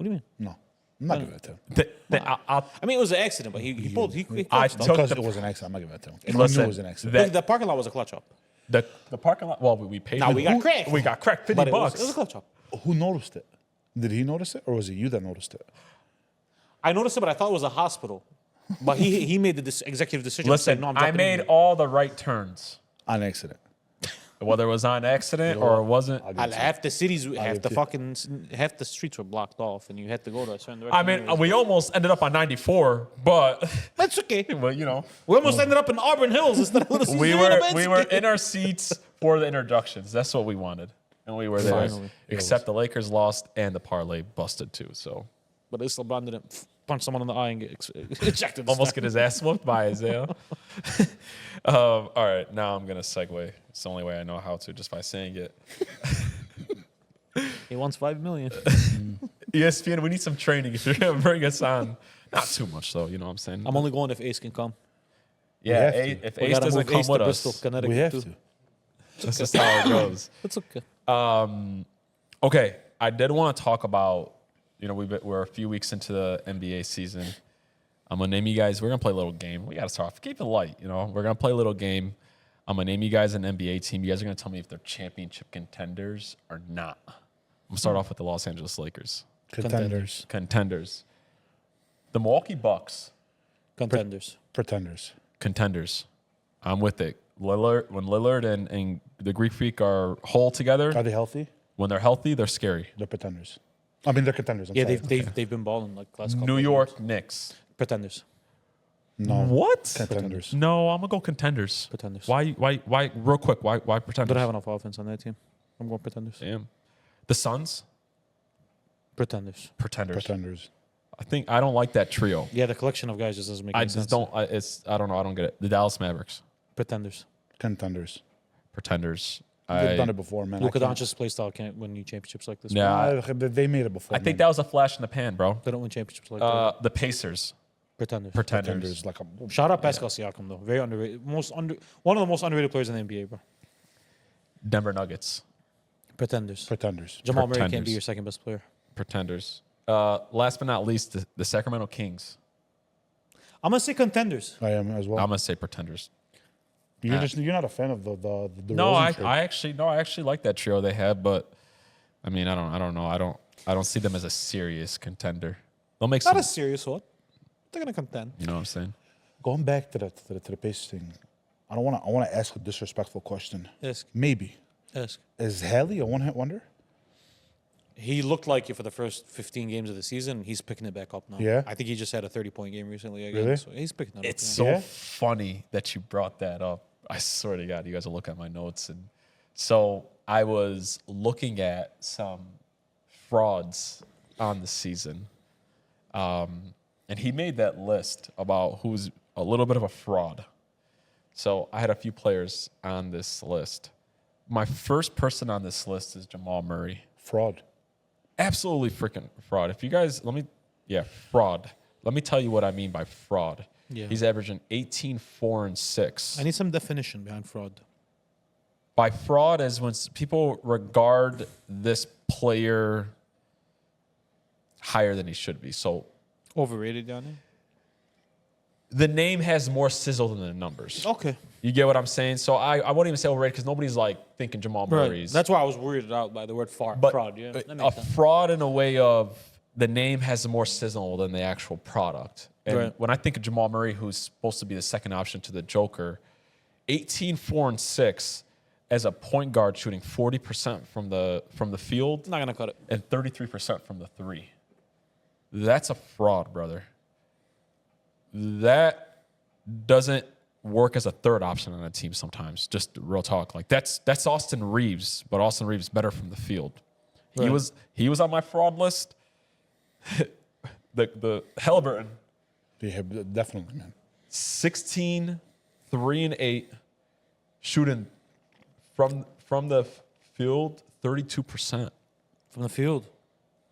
do you mean? No. I'm not giving it to him. I mean, it was an accident, but he pulled. He I clutched them. took Because the- it was an accident, I'm not giving it to him. And Listen, I knew it was an accident. The parking lot was a clutch up. the parking lot. Well, we paid. Now we got Who- cracked. We got cracked. 50 But it was bucks. a clutch up. Who noticed it? Did he notice it, or was it you that noticed it? I noticed it, but I thought it was a hospital. But he made the executive decision. to say, Listen, no, I'm I jumping made in. all the right turns. On accident. whether it was on accident or it wasn't. Half the cities, half the streets were blocked off, and you had to go to a certain direction. I mean, we almost ended up on 94, but that's okay. well, you know, We almost ended up in Auburn Hills instead of Little we Caesars. were in our seats for the introductions. That's what we wanted, and we were there. Finally. Except the Lakers lost and the parlay busted too. So But at least LeBron didn't punch someone in the eye and get ejected. almost get his ass whooped by Isaiah. All right, now I'm gonna segue. It's the only way I know how to, just by saying it. He wants $5 million. ESPN, we need some training if you're gonna bring us on. Not too much though, you know what I'm saying? I'm only going if Ace can come. Yeah, have to. if We Ace gotta doesn't move come Ace to with Bristol, us, Connecticut. We have too. to. that's just how it goes. It's okay. Okay, I did want to talk about, you know, we're a few weeks into the NBA season. I'm going to name you guys, we're going to play a little game. We got to start off, keep it light, you know. We're going to play a little game. I'm going to name you guys an NBA team. You guys are going to tell me if they're championship contenders or not. I'm going to start off with the Los Angeles Lakers. Contenders. Contenders. The Milwaukee Bucks. Contenders. Pretenders. Contenders. I'm with it. When Lillard and the Greek Freak are whole together, Are they healthy? when they're healthy, they're scary. They're pretenders. I mean, they're contenders. I'm Yeah, sorry. they've been balling like last couple New of York years. Knicks. Pretenders. No. What? Contenders. No, I'm gonna go contenders. Pretenders. Why? Real quick. Why pretenders? Don't have enough offense on that team. I'm going pretenders. Damn. The Suns. Pretenders. Pretenders. Pretenders. I don't like that trio. Yeah, the collection of guys just doesn't make I any just sense. don't. I don't know. I don't get it. The Dallas Mavericks. Pretenders. Contenders. Pretenders. They've done it before, man. Luka I can't- Doncic's play style can't win you championships like this. Yeah. They made it before. I think that was a flash in the pan, bro. They don't win championships like that. The Pacers. Pretenders. Pretenders. Pretenders. Like a, Shout out Pascal Siakam though. Very underrated. One of the most underrated players in the NBA, bro. Denver Nuggets. Pretenders. pretenders. Jamal Murray can't be Pretenders. your second best player. Pretenders. Last but not least, the Sacramento Kings. I'm gonna say contenders. I am as well. I'm gonna say pretenders. You're not a fan of the No, DeRozan trade. I actually like that trio they had, but I mean, I don't know. I don't see them as a serious contender. They'll make Not some. a serious one. They're gonna contend. You know what I'm saying? Going back to the Pacers thing, I want to ask a disrespectful question. Ask. Maybe Ask. is Haley a one-hit wonder? He looked like it for the first 15 games of the season. He's picking it back up now. Yeah? I think he just had a 30-point game recently again. Really? So he's picking it It's up. so Yeah. funny that you brought that up. I swear to God, you guys will look at my notes. And so I was looking at some frauds on the season. And he made that list about who's a little bit of a fraud. So I had a few players on this list. My first person on this list is Jamal Murray. Fraud. Absolutely freaking fraud. If you guys, fraud. Let me tell you what I mean by fraud. Yeah. He's averaging 18, 4, and 6. I need some definition behind fraud. By fraud is when people regard this player higher than he should be. So Overrated down there? the name has more sizzle than the numbers. Okay. You get what I'm saying? So I won't even say overrated because nobody's like thinking Jamal Murray's. That's why I was weirded out by the word But fraud. Yeah. That a makes sense. fraud in a way of the name has more sizzle than the actual product. And Right. when I think of Jamal Murray, who's supposed to be the second option to the Joker, 18, 4, and 6 as a point guard shooting 40% from the field Not gonna cut it. and 33% from the three. That's a fraud, brother. That doesn't work as a third option on a team sometimes. Just real talk. Like that's Austin Reeves, but Austin Reeves better from the field. Right. He was on my fraud list. the Halliburton, Yeah, definitely, man. 16, 3, and 8, shooting from the field 32%. From the field.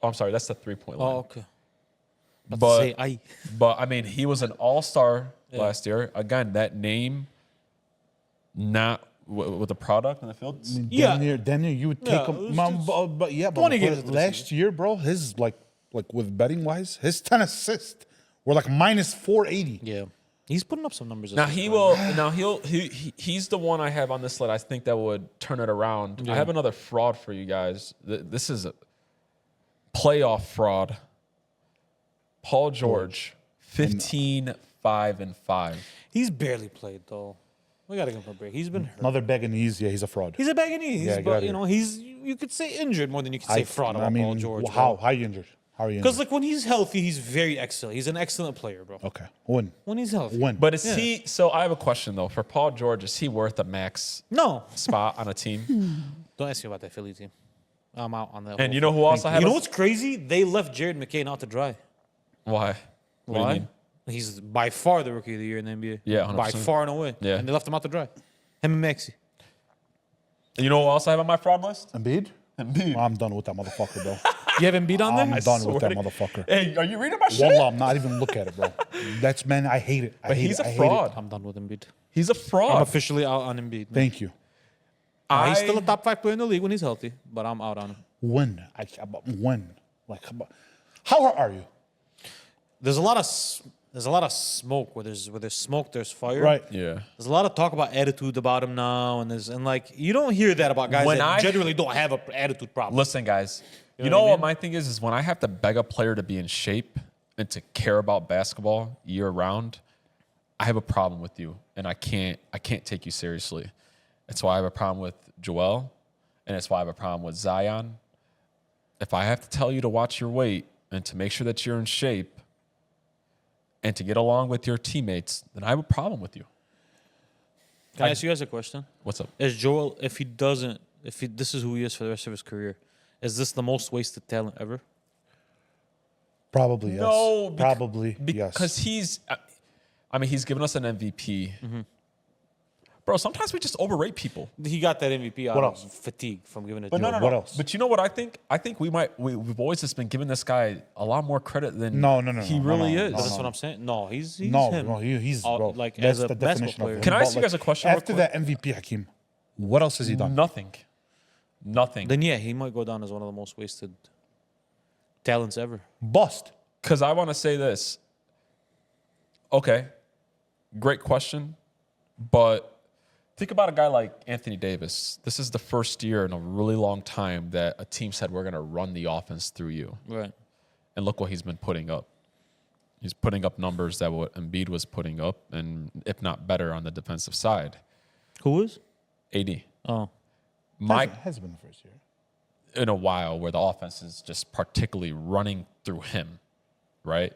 Oh, I'm sorry, that's the 3-point line. Oh, okay. But Say aye. But I mean, he was an all-star last year. Again, that name, not with the product in the field. Yeah. Damn near, you would take Yeah, him. it was Man, just but yeah, 20 but games into the last year, bro, his like with betting wise, his 10 assists were like minus 480. Yeah. He's putting up some numbers. Now he's the one I have on this list. I think that would turn it around. I have another fraud for you guys. This is a playoff fraud. Paul George, 15, 5, and 5. He's barely played though. We gotta give him a break. He's been hurt. Another bag of knees. Yeah, he's a fraud. He's a bag of knees, Yeah, get but outta you know you could say injured more than you could say fraud about Paul George. How are you injured? How are you injured? Because like when he's healthy, he's very excellent. He's an excellent player, bro. Okay, when When he's healthy. But is he? So I have a question though. For Paul George, is he worth a max No. spot on a team? Don't ask me about that Philly team. I'm out on that. And you know who else I have? You know what's crazy? They left Jared McCain out to dry. Why? What do you Why? mean? He's by far the rookie of the year in the NBA. Yeah, 100%. By far and away. Yeah. And they left him out to dry. Him and Maxey. And you know who else I have on my fraud list? Embiid? Embiid. I'm done with that motherfucker, bro. You have Embiid on there? I'm done with that swear to- motherfucker. Hey, are you reading my shit? Wallah, I'm not even look at it, bro. That's man, I hate it. I But hate he's it. I a hate fraud. it. I'm done with Embiid. He's a I'm fraud. officially out on Embiid. Man. Thank you. He's still a top 5 player in the league when he's healthy, but I'm out on him. When? When? Like, how are you? There's a lot of smoke. Where there's smoke, there's fire. Right. Yeah. There's a lot of talk about attitude about him now, and like you don't hear that about guys When that I- generally don't have an attitude problem. Listen, guys. You know know what I what mean? my thing is when I have to beg a player to be in shape and to care about basketball year round, I have a problem with you, and I can't take you seriously. That's why I have a problem with Joel, and that's why I have a problem with Zion. If I have to tell you to watch your weight and to make sure that you're in shape and to get along with your teammates, then I have a problem with you. Can I ask you guys a question? What's up? Is Joel, if this is who he is for the rest of his career, is this the most wasted talent ever? Probably yes. No, Probably yes. Because he's given us an MVP. Bro, sometimes we just overrate people. He got that MVP out What of else? fatigue from giving it But to no, him. no, no. What else? But you know what I think? I think we've always just been giving this guy a lot more credit than No, he no, really no, is. no, That's what I'm saying. No, he's him. he's Oh, bro. like, That's as a the basketball definition player. of him. Can I But, ask you guys a question real After quick? that MVP, Hakeem, what else has he done? Nothing. Then yeah, he might go down as one of the most wasted talents ever. Bust. Because I want to say this. Okay, great question, but think about a guy like Anthony Davis. This is the first year in a really long time that a team said we're going to run the offense through you. Right. And look what he's been putting up. He's putting up numbers that what Embiid was putting up, and if not better on the defensive side. Who is? AD. Oh. Has been the first year. In a while where the offense is just particularly running through him, right?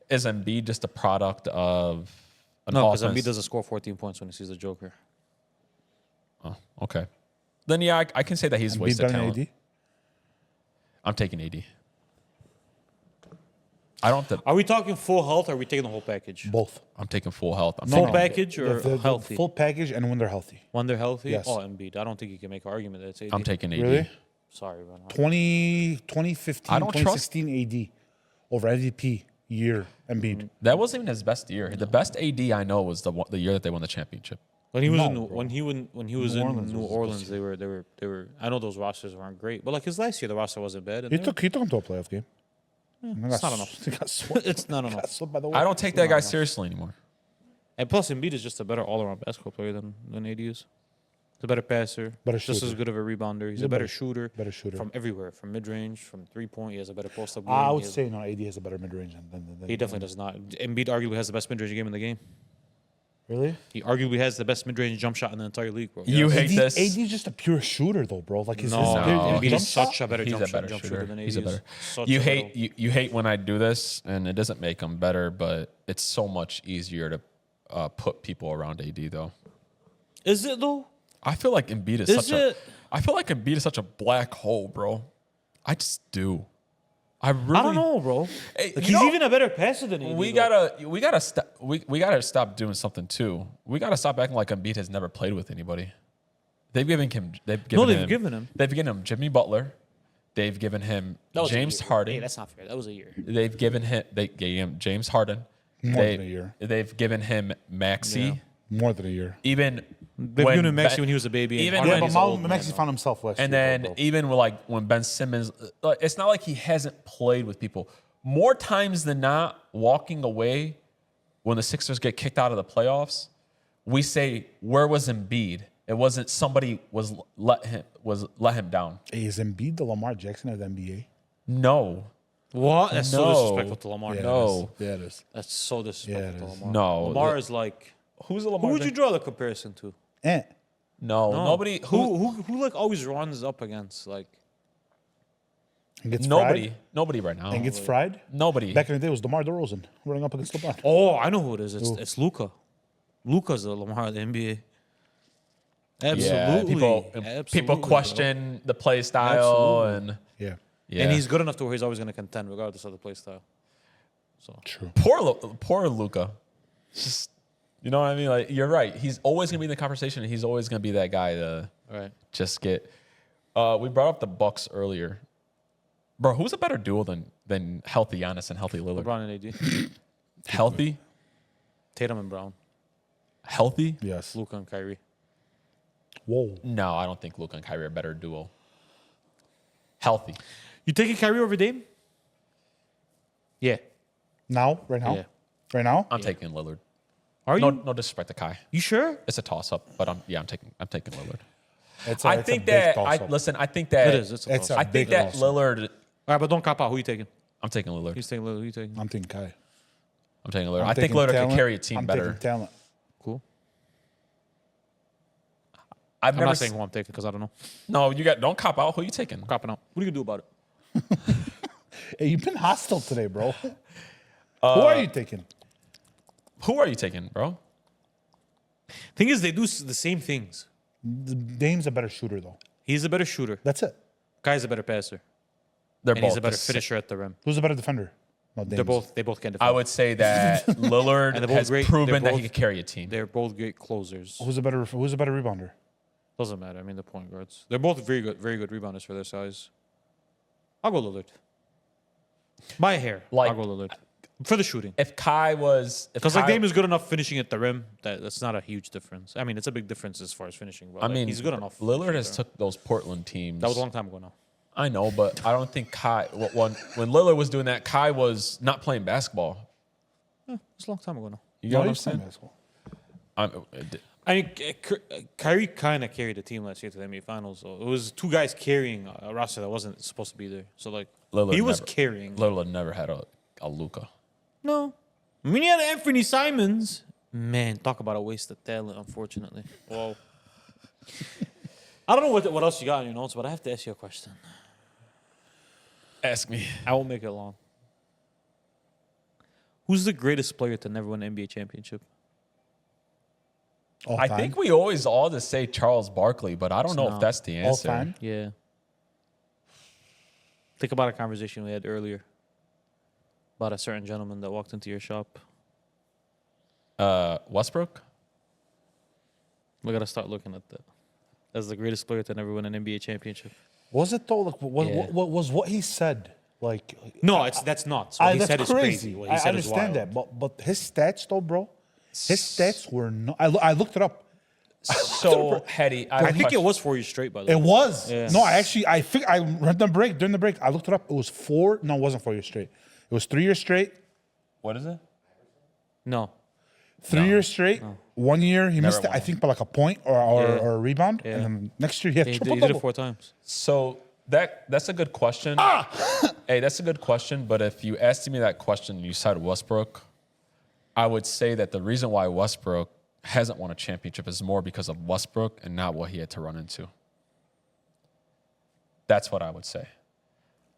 Is Embiid just a product of an No, because offense? Embiid doesn't score 14 points when he sees the Joker. Oh, okay. Then yeah, I can say that he's Embiid wasted better than talent. AD? I'm taking AD. I don't have to. Are we talking full health or are we taking the whole package? Both. I'm taking full health. I'm Full taking, package or The healthy? full package and when they're healthy. When they're healthy? Yes. Oh, Embiid. I don't think you can make an argument that it's AD. I'm taking AD. Really? Sorry, man. 2015, I don't trust- 2016 AD over MVP year Embiid. That wasn't even his best year. The best AD I know was the year that they won the championship. When he was No, in bro. when he was New in Orleans New was Orleans, they were. I know those rosters weren't great, but like his last year, the roster wasn't bad. and He they took him to a playoff game. it's not enough. He got swept. It's not Got enough. swept by the way. I don't take that guy seriously anymore. And plus, Embiid is just a better all-around basketball player than AD is. He's a better passer. Better Just shooter. as good of a rebounder. He's a better shooter. Better shooter. From everywhere, from mid-range, from three-point. He has a better post-up game. I He would has- say no. AD has a better mid range than he definitely does not. Embiid arguably has the best mid-range game in the game. Really. He arguably has the best mid-range jump shot in the entire league, bro. You hate AD, this. AD is just a pure shooter though, bro. Like his No, Embiid jump is shot? such a better He's jump a better shooter shooter. than AD He's a is. better. Such You a hate better- you hate when I do this, and it doesn't make him better, but it's so much easier to put people around AD though. Is it though? I feel like Embiid is, Is such a. it? I feel like Embiid is such a black hole, bro. I just do. I really. I don't know, bro. Hey, Like, you he's know- even a better passer than AD. We though. gotta stop doing something too. We gotta stop acting like Embiid has never played with anybody. They've given him. They've given him Jimmy Butler. They've given him That was a James year. Harden. Hey, that's not fair. That was a year. They've given him. They gave him James Harden. More than a year. They've given him Maxey. Yeah. More than a year. Even They've given him Maxey when he was a baby. even Harden when- Yeah, is but old man Maxey now. found himself last And year. then bro. even with like when Ben Simmons, it's not like he hasn't played with people. More times than not, walking away when the Sixers get kicked out of the playoffs, we say, "Where was Embiid?" It wasn't somebody was let him down. Hey, is Embiid the Lamar Jackson of the NBA? No, What? That's so No. disrespectful to Lamar. Yeah, No. it is. That's so disrespectful Yeah, it to is. Lamar. No. Lamar is like Who's the Who Lamar? would you draw the comparison to? No, No. nobody. Who like always runs up against like? And gets Nobody. fried. Nobody right now. And gets fried. Nobody. Back in the day, it was DeMar DeRozan running up against LeBron. Oh, I know who it is. It's Luka. Luka's the Lamar of the NBA. Absolutely. Yeah, people question the play style and Yeah, And he's good enough to where he's always going to contend regardless of the play style. So true. poor Luka. Just you know what I mean? Like you're right. He's always gonna be in the conversation, and he's always gonna be that guy to right. just get. We brought up the Bucks earlier, bro. Who's a better duo than healthy Giannis and healthy Lillard? LeBron and AD. Healthy, Tatum and Brown. healthy. Yes. Luka and Kyrie. Whoa. No, I don't think Luka and Kyrie are a better duo. Healthy. You taking Kyrie over Dame? Yeah. Now, right now, Yeah. right now. I'm taking Lillard. Are No, you? no disrespect to Kai. You sure? It's a toss up, but I'm taking Lillard. It's I it's think big that toss-up. listen. I think that It is. It's a It's toss. a I think big that toss-up. Lillard. All right, but don't cop out. Who you taking? I'm taking Lillard. He's taking Lillard. Who you taking? I'm thinking Kai. I'm taking Lillard. I'm I think taking Lillard talent. can carry a team I'm better. taking talent. Cool. I've I'm never not saying who I'm taking because I don't know. No, you got. Don't cop out. Who you taking? Copping out. What are you gonna do about it? Hey, you've been hostile today, bro. Who are you taking? Who are you taking, bro? Thing is, they do the same things. Dame's a better shooter, though. He's a better shooter. That's it. Guy's a better passer. They're And both he's a better the same. finisher at the rim. Who's a better defender? No, They Dame's. both can defend. I would say that Lillard And they're both has great. proven They're that he both- can carry a team. They're both great closers. Who's a better rebounder? Doesn't matter. I mean, the point guards. They're both very good rebounders for their size. I'll go Lillard. By a hair. Like- I'll go Lillard. For the shooting. If Kai was, Because like Dame is good enough finishing at the rim, that's not a huge difference. I mean, it's a big difference as far as finishing. But I like, mean, he's good enough. Lillard finishing has at the rim. took those Portland teams. That was a long time ago now. I know, but I don't think Kai. When Lillard was doing that, Kai was not playing basketball. It's a long time ago now. You know what I'm he's playing saying? basketball. I mean, Kyrie kind of carried the team last year to the NBA Finals. So it was two guys carrying a roster that wasn't supposed to be there. So like, Lillard he was never- carrying. Lillard never had a Luka. No. I mean, he had Anthony Simons. Man, talk about a waste of talent, unfortunately. Well, I don't know what else you got in your notes, but I have to ask you a question. Ask me. I won't make it long. Who's the greatest player to never win an NBA championship? All I time? think we always all just say Charles Barkley, but I don't know not. if that's the all answer. time. Yeah. Think about a conversation we had earlier about a certain gentleman that walked into your shop. Westbrook. We got to start looking at that. As the greatest player to never win an NBA championship. Was it though? Like, Yeah. what was what he said? Like, No, that's not. What he that's said is crazy. What he I said is understand wild. that, but his stats though, bro. His stats were not. I looked it up. So Hetty, I think it was 4 years straight, by the It way. was. Yeah. No, I think I read the break during the break. I looked it up. It was 4. No, it wasn't 4 years straight. It was 3 years straight. What is it? No. 3 years straight. 1 year he missed it, won I think by like a point or Yeah. or a rebound. Yeah. And then next year he had He triple did it double. 4 times. So that's a good question. Hey, that's a good question. But if you asked me that question and you cited Westbrook, I would say that the reason why Westbrook hasn't won a championship is more because of Westbrook and not what he had to run into. That's what I would say.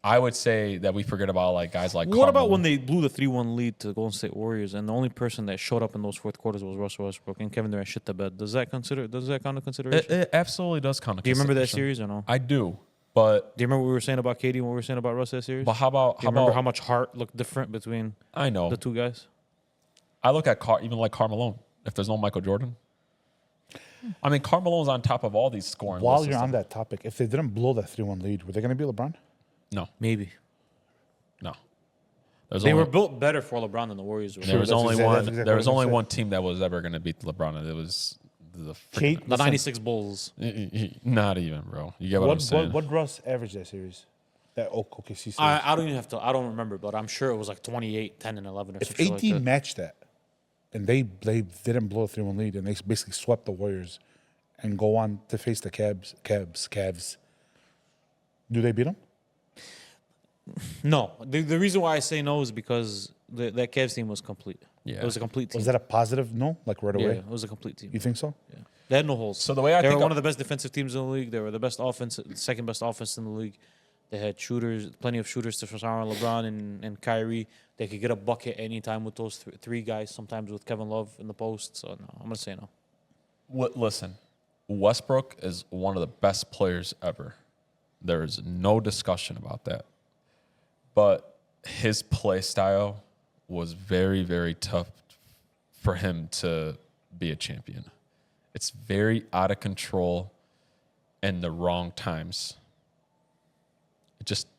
I would say that we forget about like guys like. What about Carmelo. when they blew the 3-1 lead to the Golden State Warriors, and the only person that showed up in those fourth quarters was Russell Westbrook, and Kevin Durant shit the bed? Does that count into consideration? It absolutely does count. Do you remember that series or no? I do, but Do you remember what we were saying about KD and what we were saying about Russ that series? how about Do you remember how much heart looked different between I know. the two guys? I look at even like Carmelo. If there's no Michael Jordan, I mean Carmelo's on top of all these scoring. While lists and you're on stuff. that topic, if they didn't blow that 3-1 lead, were they going to be LeBron? No, Maybe. no. There's They only, were built better for LeBron than the Warriors were. there was that's only exactly- one. that's exactly There what was I was only gonna say. one team that was ever going to beat LeBron, and it was the Kate, The 96 Bulls. not even, bro. You get what I'm saying? What Russ averaged that series? That OKC series. I don't even have to. I don't remember, but I'm sure it was like 28, 10, and 11 or If something like 18 that. matched that, and they didn't blow a 3-1 lead, and they basically swept the Warriors, and go on to face the Cavs. Do they beat them? No, the reason why I say no is because that Cavs team was complete. Yeah. It was a complete team. Was that a positive? No, like right yeah, away. it was a complete team. You think so? Yeah. They had no holes. So the way I they think were one of the best defensive teams in the league. They were the best offense, second best offense in the league. They had shooters, plenty of shooters to surround LeBron and Kyrie. They could get a bucket anytime with those three guys. Sometimes with Kevin Love in the post. So no, I'm gonna say no. Listen, Westbrook is one of the best players ever. There is no discussion about that. But his play style was very, very tough for him to be a champion. It's very out of control in the wrong times.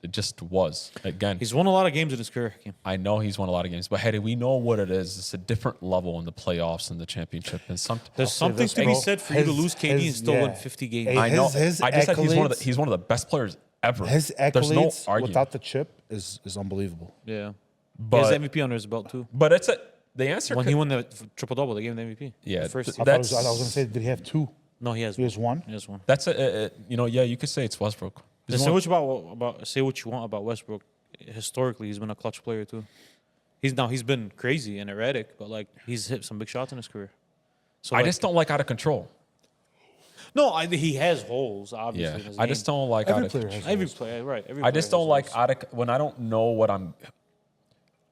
It just was. Again, He's won a lot of games in his career. Hakeem. I know he's won a lot of games, but hey, we know what it is. It's a different level in the playoffs and the championship. And There's something this, to be bro. said for you to lose KD and still win 50 games. Hey, I know. his I just said accolades- he's one of the best players ever. His There's no accolades argument. without the chip is unbelievable. Yeah. He has But MVP under his belt too. but it's the answer. When could- he won the triple double, they gave him the MVP. Yeah, The first th- team. I was That's- going to say, did he have two? No, he has. He has one. He has one. That's yeah. You could say it's Westbrook. He's Say one- what you want about Westbrook. Historically, he's been a clutch player too. He's been crazy and erratic, but like he's hit some big shots in his career. So I like, just don't like out of control. he has holes obviously. Yeah, in his I game. just don't like Every out player of. has Every holes. player, right? Every I just player don't has like holes. out of when I don't know what I'm.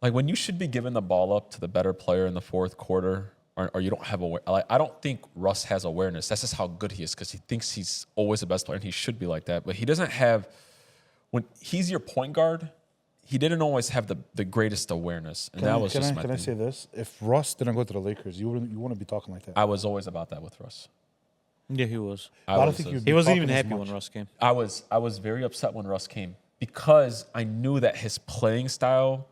Like when you should be giving the ball up to the better player in the fourth quarter, or you don't have I don't think Russ has awareness. That's just how good he is because he thinks he's always the best player, and he should be like that. But he doesn't have. When he's your point guard, he didn't always have the greatest awareness, and that was just my Can I thing. say this? If Russ didn't go to the Lakers, you wouldn't be talking like that. I was always about that with Russ. Yeah, he was. I don't think you'd He be wasn't talking even as happy much. when Russ came. I was very upset when Russ came because I knew that his playing style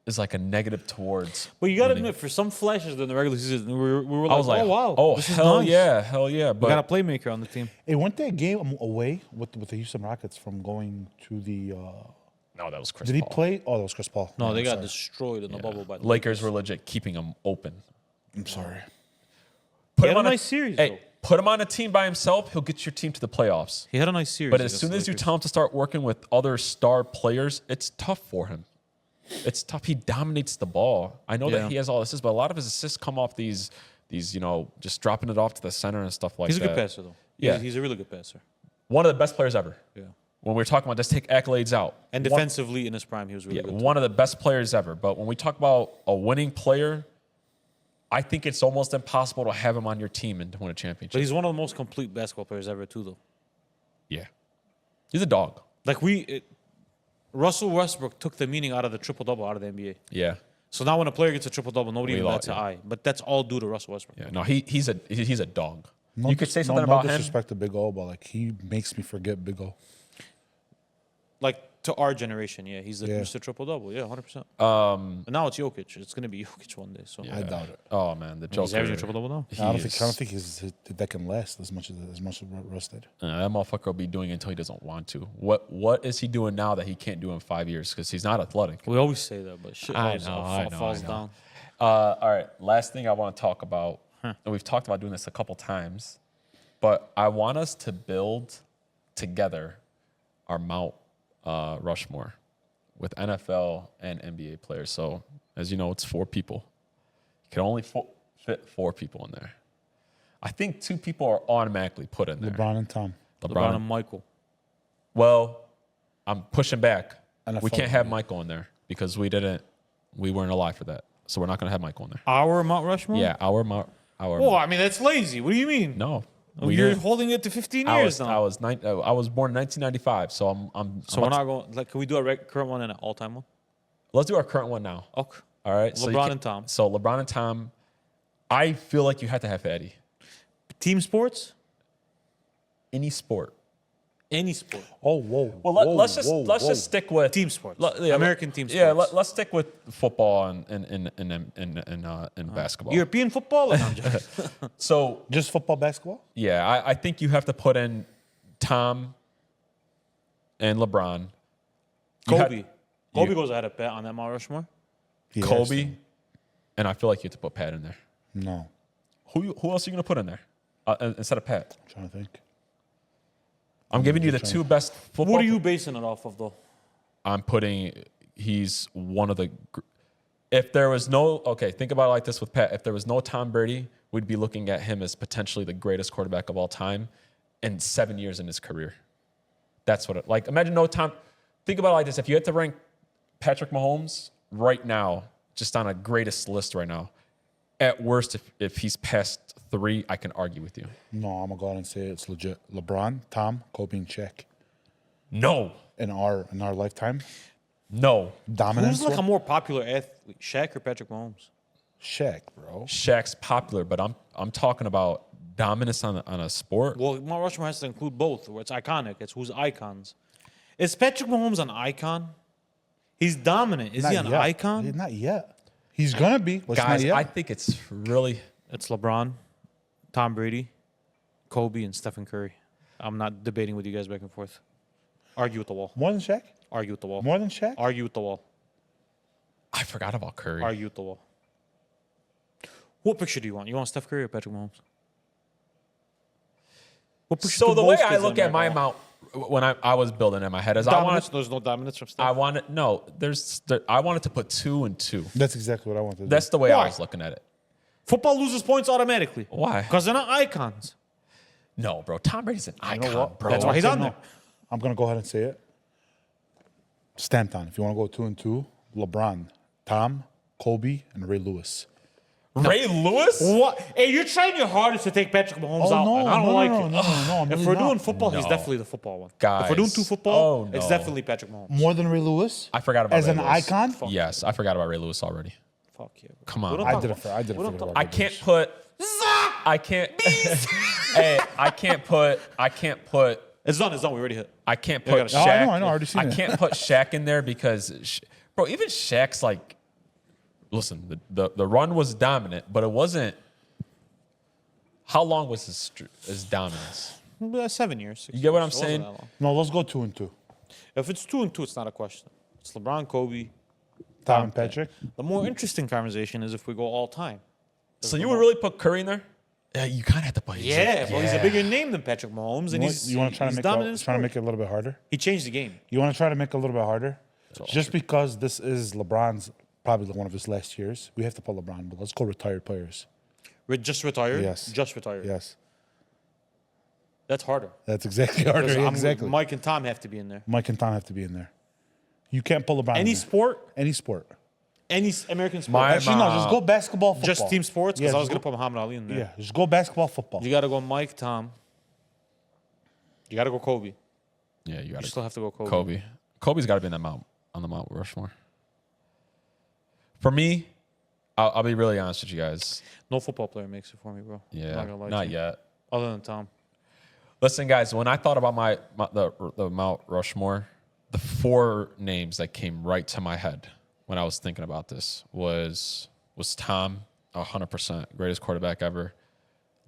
is like a negative towards. But you got to winning. admit, for some flashes in the regular season, we were like, I was like, oh wow, oh this is hell nice. yeah, hell yeah. We got a But playmaker on the team. Hey, weren't they a game away with the Houston Rockets from going to the? no, that was Chris. Did he Paul. play? Oh, that was Chris Paul. No, Yeah, they I'm got sorry. destroyed in the bubble by the Lakers were legit keeping him open. I'm sorry. Put He him had a on nice series, Hey, though. put him on a team by himself. He'll get your team to the playoffs. He had a nice series. But as against soon the as you Lakers. tell him to start working with other star players, it's tough for him. It's tough. He dominates the ball. I know Yeah. that he has all assists, but a lot of his assists come off these just dropping it off to the center and stuff like he's a that. good passer though. Yeah. He's a really good passer. One of the best players ever. Yeah. When we're talking about just take accolades out. And defensively in his prime, he was really Yeah, good. one of the best players ever. But when we talk about a winning player, I think it's almost impossible to have him on your team and to win a But championship. he's one of the most complete basketball players ever too, though. Yeah. He's a dog. Like Russell Westbrook took the meaning out of the triple double out of the NBA. Yeah. So now when a player gets a triple double, nobody We even love- bats an yeah. eye. But that's all due to Russell Westbrook. Yeah. No, he's a dog. No You could say something no about him. disrespect to Big O, but like he makes me forget Big O. Like to our generation, yeah, he's the Yeah. Mr. Triple Double, yeah, 100%. And now it's Jokic. It's gonna be Jokic one day. So I doubt it. Oh man, the Joker. he's averaging a triple double now. I don't think that can last as much as Russ did. That motherfucker will be doing it until he doesn't want to. What is he doing now that he can't do in 5 years? Because he's not athletic. We always say that, but shit I always know, falls I know. down. All right, last thing I want to talk about, and we've talked about doing this a couple times, but I want us to build together our Mount Rushmore with NFL and NBA players. So, as you know, it's 4 people. You can only fit 4 people in there. I think 2 people are automatically put in there. LeBron and Tom. LeBron and Michael. Well, I'm pushing back. NFL We can't have Michael in there because we weren't alive for that. So we're not going to have Michael in there. Our Mount Rushmore? Yeah, our Oh, I mean, that's lazy. What do you mean? no. You're didn't. holding it to 15 I years was now. I was born in 1995, so So we're not going. Like, can we do a current one and an all-time one? Let's do our current one now. Okay. All right. So you LeBron can- and Tom. So LeBron and Tom. I feel like you have to have Eddie. Team sports? Any sport. Any sport. Oh, whoa. Well, whoa, let's whoa. just stick with Team sports. yeah, American team sports. Yeah, let's stick with football and basketball. European football? No, I'm joking. So Just football, basketball? yeah, I think you have to put in Tom and LeBron. You had- Kobe. Kobe goes ahead of Pat on that Mount Rushmore. He has Kobe, to. and I feel like you have to put Pat in there. No. Who else are you going to put in there instead of Pat? I'm trying to think. I'm giving you the 2 best football. What are you basing it off of, though? I'm putting. He's one of the. If there was no, okay, think about it like this with Pat. If there was no Tom Brady, we'd be looking at him as potentially the greatest quarterback of all time in 7 years in his career. That's what like, imagine no Tom. Think about it like this. If you had to rank Patrick Mahomes right now, just on a greatest list right now, at worst, if he's past 3, I can argue with you. No, I'm going to go out and say it's legit. LeBron, Tom, Kobe, and Shaq. No. In our lifetime. No. Dominance. Who's like a more popular athlete, Shaq or Patrick Mahomes? Shaq, bro. Shaq's popular, but I'm talking about dominance on a sport. Well, Mount Rushmore has to include both, where it's iconic. It's who's icons. Is Patrick Mahomes an icon? He's dominant. Is Not he an yet. icon? Not yet. He's going to be. But Guys, not yet. I think it's really... It's LeBron, Tom Brady, Kobe, and Stephen Curry. I'm not debating with you guys back and forth. Argue with the wall. More than Shaq? Argue with the wall. More than Shaq? Argue with the wall. I forgot about Curry. Argue with the wall. What picture do you want? You want Steph Curry or Patrick Mahomes? What picture So do the way most I kids look in at my America amount when I was building in my head is dominance? There's no dominance from Steph. I wanted to put 2 and 2. That's exactly what I want to do. That's the way I Why? was looking at it. Football loses points automatically. Why? Because they're not icons. No, bro. Tom Brady's an icon, what? bro. That's why he's on No. there. I'm going to go ahead and say it. Stamped on. If you want to go 2 and 2, LeBron, Tom, Kobe, and Ray Lewis. Ray Lewis? What? Hey, you're trying your hardest to take Patrick Mahomes out, and I don't like it. No, I'm If really we're not. doing football, he's No. definitely the football one. Guys. If we're doing 2 football, Oh, it's no. definitely Patrick Mahomes. More than Ray Lewis? I forgot about As Ray an Lewis. icon? Yes, I forgot about Ray Lewis already. Fuck yeah. Bro. Come on. We don't I talk did it about- for I did it we for don't the talk- I Ray can't Lewis. put. I can't. Hey, I can't put. It's done. We already hit. I can't Yeah, put I got it. Shaq. I know, I already seen I it. can't put Shaq in there because, bro, even Shaq's like, listen, the run was dominant, but it wasn't. How long was his dominance? 7 years. 6 You get what I'm years. It wasn't saying? that long. No, let's go 2 and 2. If it's 2 and 2, it's not a question. It's LeBron, Kobe. Tom and Patrick. The more interesting conversation is if we go all time. So you would really put Curry in there? Yeah, you kind of have to put. Yeah, well, he's a bigger name than Patrick Mahomes, and You want to try to he's make dominant in trying to sport. make it a little bit harder? He changed the game. You want to try to make it a little bit harder? Just because this is LeBron's probably one of his last years, we have to put LeBron, but let's go retired players. Just retired? Yes. Just retired. Yes. That's harder. That's exactly harder. Because Exactly. Mike and Tom have to be in there. Mike and Tom have to be in there. You can't pull LeBron. Any in there. sport, Any sport. any American sport. My- Actually, no, just go basketball, football. Just team sports? Because Yeah, I was just going to put Muhammad Ali in there. Yeah, just go basketball, football. You got to go Mike, Tom. You got to go Kobe. Yeah, you got You to. still have to go Kobe. Kobe. Kobe's got to be in that on the Mount Rushmore. For me, I'll be really honest with you guys. No football player makes it for me, bro. I'm Yeah, gonna lie to not you. yet. Other than Tom. Listen, guys, when I thought about the Mount Rushmore, the 4 names that came right to my head when I was thinking about this was Tom, 100%, greatest quarterback ever.